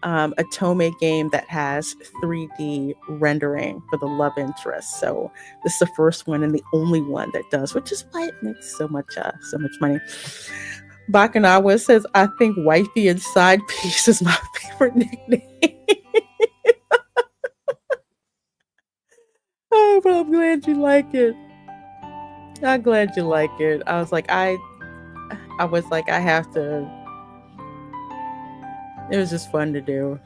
otome game that has 3D rendering for the love interest. So this is the first one and the only one that does, which is why it makes so much money. Bakanawa says, I think wifey and side piece is my favorite nickname. Oh, but I'm glad you like it. I'm glad you like it. I was like, I have to. It was just fun to do.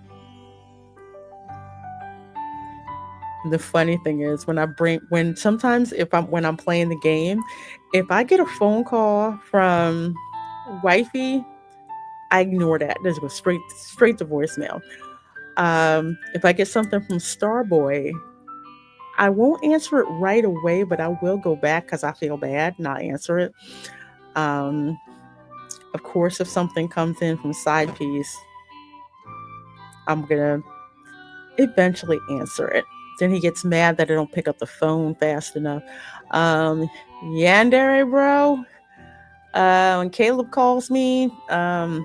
The funny thing is when I'm playing the game, if I get a phone call from wifey, I ignore that. Just go straight to voicemail. If I get something from Starboy, I won't answer it right away, but I will go back because I feel bad and I'll answer it. Of course, if something comes in from Side Piece, I'm gonna eventually answer it. Then he gets mad that I don't pick up the phone fast enough. Yandere, bro. When Caleb calls me, I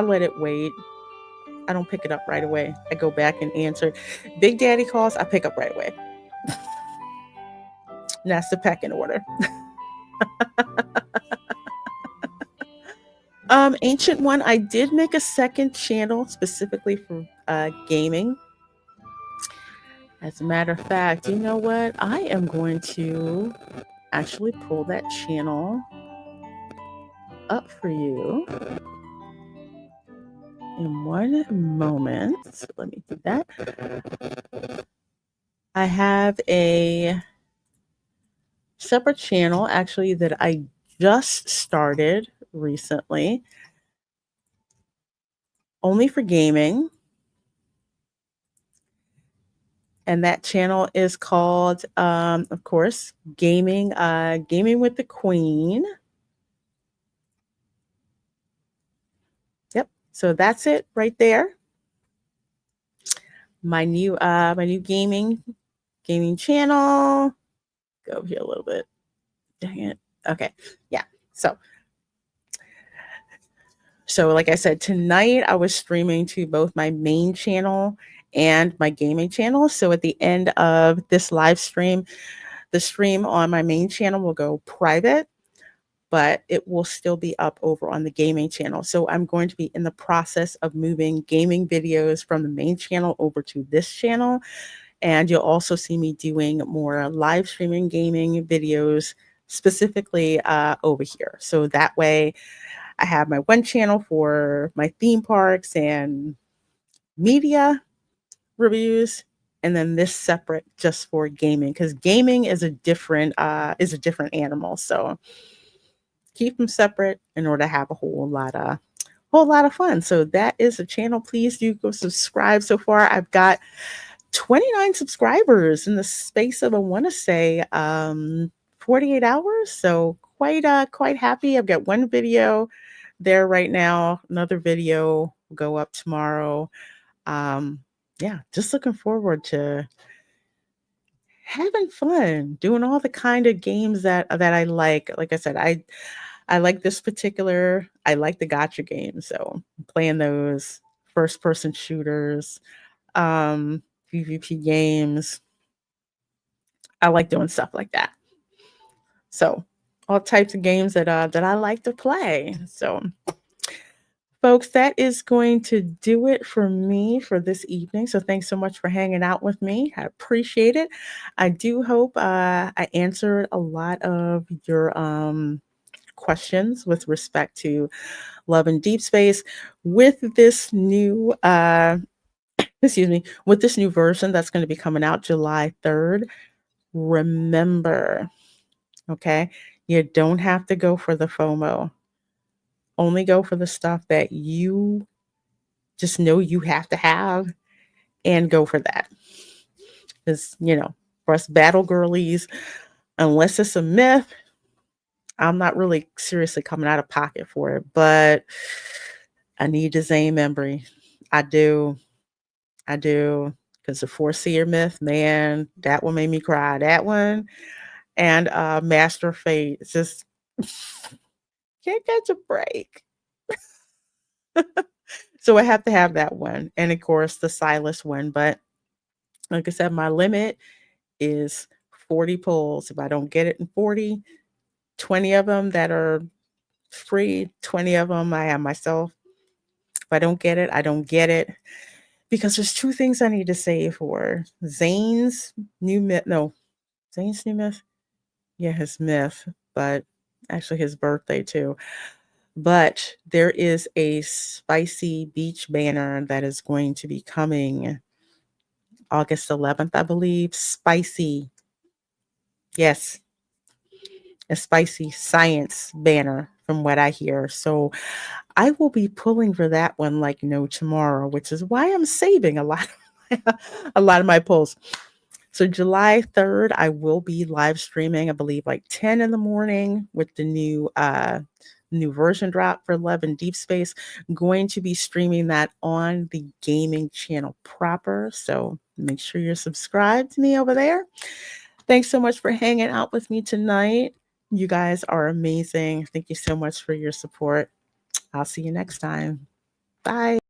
let it wait. I don't pick it up right away. I go back and answer. Big Daddy calls, I pick up right away. And that's the pecking order. Ancient One, I did make a second channel specifically for gaming. As a matter of fact, you know what? I am going to actually pull that channel up for you in one moment. So let me do that. I have a separate channel actually that I just started recently, only for gaming. And that channel is called, of course, Gaming with the Queen. Yep. So that's it right there. My new gaming channel. Go over here a little bit. Dang it. Okay. Yeah. So like I said, tonight I was streaming to both my main channel and my gaming channel. So at the end of this live stream, the stream on my main channel will go private, but it will still be up over on the gaming channel. So I'm going to be in the process of moving gaming videos from the main channel over to this channel. And you'll also see me doing more live streaming gaming videos specifically over here. So that way I have my one channel for my theme parks and media reviews, and then this separate just for gaming, because gaming is a different animal. So keep them separate in order to have a whole lot of fun. So that is the channel. Please do go subscribe. So far, I've got 29 subscribers in the space of, I want to say, 48 hours. So quite happy. I've got one video there right now. Another video will go up tomorrow. Yeah, just looking forward to having fun, doing all the kind of games that I like. Like I said, I like this particular, I like the gacha games. So I'm playing those first person shooters, PvP games. I like doing stuff like that. So all types of games that I like to play. So folks, that is going to do it for me for this evening. So thanks so much for hanging out with me. I appreciate it. I do hope I answered a lot of your questions with respect to Love in Deepspace with this new with this new version that's going to be coming out July 3rd. Remember, okay, you don't have to go for the FOMO. Only go for the stuff that you just know you have to have, and go for that. Because, for us battle girlies, unless it's a myth, I'm not really seriously coming out of pocket for it, but I need the Zane memory. I do. Because the Foreseer myth, man, that one made me cry. That one. And Master of Fate. It's just can't catch a break. So I have to have that one. And of course the Silas one. But like I said, my limit is 40 pulls. If I don't get it in 40, 20 of them that are free, 20 of them I have myself. If I don't get it, I don't get it. Because there's two things I need to save for. Zane's new myth. No, Zane's new myth. Yeah, his myth, but actually his birthday too. But there is a spicy beach banner that is going to be coming August 11th, I believe. Spicy. Yes. A spicy science banner from what I hear. So I will be pulling for that one like no tomorrow, which is why I'm saving a lot of my pulls. So July 3rd, I will be live streaming, I believe like 10 in the morning with the new version drop for Love in Deepspace. I'm going to be streaming that on the gaming channel proper. So make sure you're subscribed to me over there. Thanks so much for hanging out with me tonight. You guys are amazing. Thank you so much for your support. I'll see you next time. Bye.